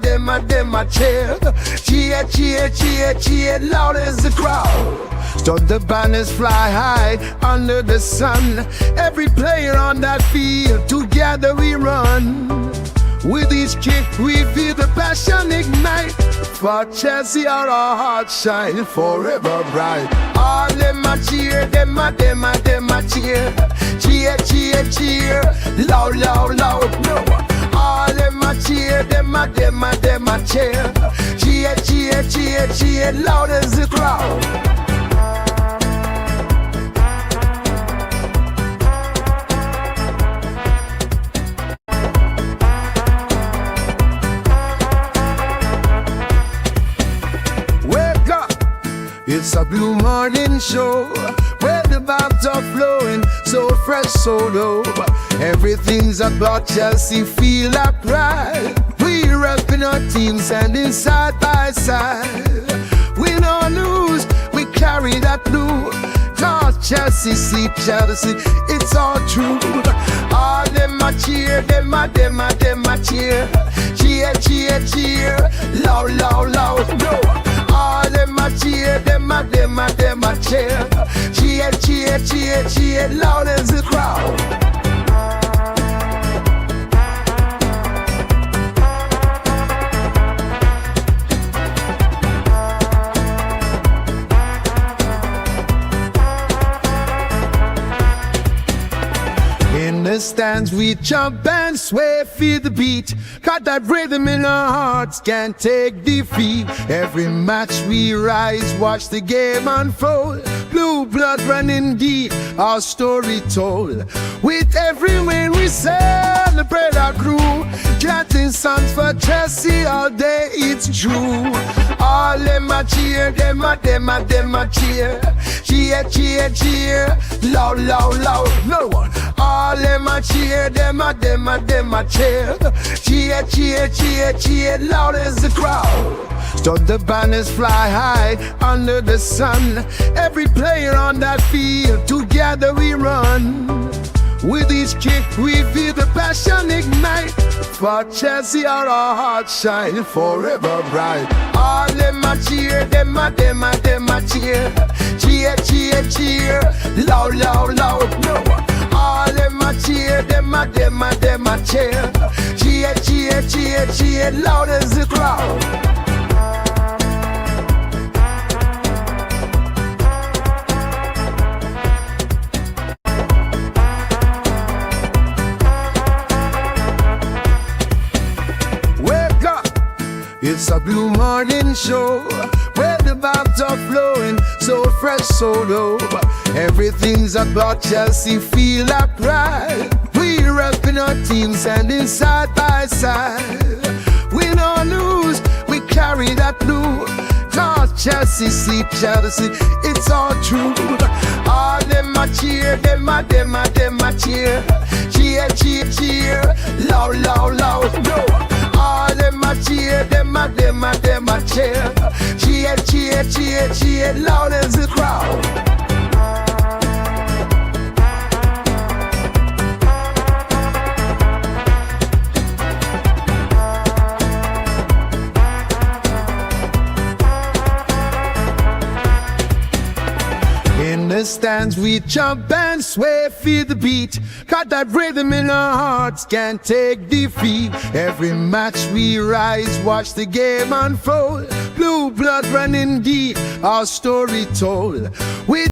cheer. Cheer, cheer, cheer, cheer. Loud as the crowd. So the banners fly high under the sun. Every player on that field, together we run. With each kick we feel the passion ignite. For Chelsea our hearts shine forever bright. All them a cheer, them a cheer. Cheer, cheer, cheer. Loud, loud, loud, no one. All them a cheer, them a cheer. Cheer, cheer, cheer, cheer, loud as the crowd. It's a blue morning show where the vibes are flowing, so fresh, so dope. Everything's about Chelsea, feel like pride. We repping our team, standing side by side. Win or lose, we carry that blue. Cause Chelsea, see Chelsea, it's all true. All them a cheer, them a cheer. Cheer, cheer, cheer, loud, loud, loud, no. All them a cheer, them a cheer. Cheer, cheer, cheer, cheer, loud as the crowd. In the stands we jump and sway, feel the beat. Got that rhythm in our hearts, can't take defeat. Every match we rise, watch the game unfold. Blue blood running deep, our story told. With every win we celebrate our crew. Chanting songs for Chelsea all day, it's true. All them a cheer, them a cheer. Cheer, cheer, cheer, loud, loud, loud, no one. All them a cheer, them a cheer. Cheer, cheer, cheer, cheer, loud as the crowd. Stop the banners fly high under the sun. Every player on that field, together we run. With each kick we feel the passion ignite. For Chelsea our hearts shine forever bright. All them a cheer, them a cheer. Cheer, cheer, cheer, loud, loud, loud, no. All them a cheer, them a cheer. Cheer, cheer, cheer, cheer, loud as the crowd. It's a blue morning show where the vibes are flowing, so fresh, so dope. Everything's about Chelsea, feel like pride. We repping our team, standing side by side. Win or lose, we carry that blue. Cause Chelsea, see Chelsea, it's all true. All them a cheer, them a cheer. Cheer, cheer, cheer, loud, loud, loud, no. All them a cheer, them a cheer. Cheer, cheer, cheer, cheer, loud as the crowd. In the stands we jump and sway, feel the beat. Got that rhythm in our hearts, can't take defeat. Every match we rise, watch the game unfold. Blue blood running deep, our story told. With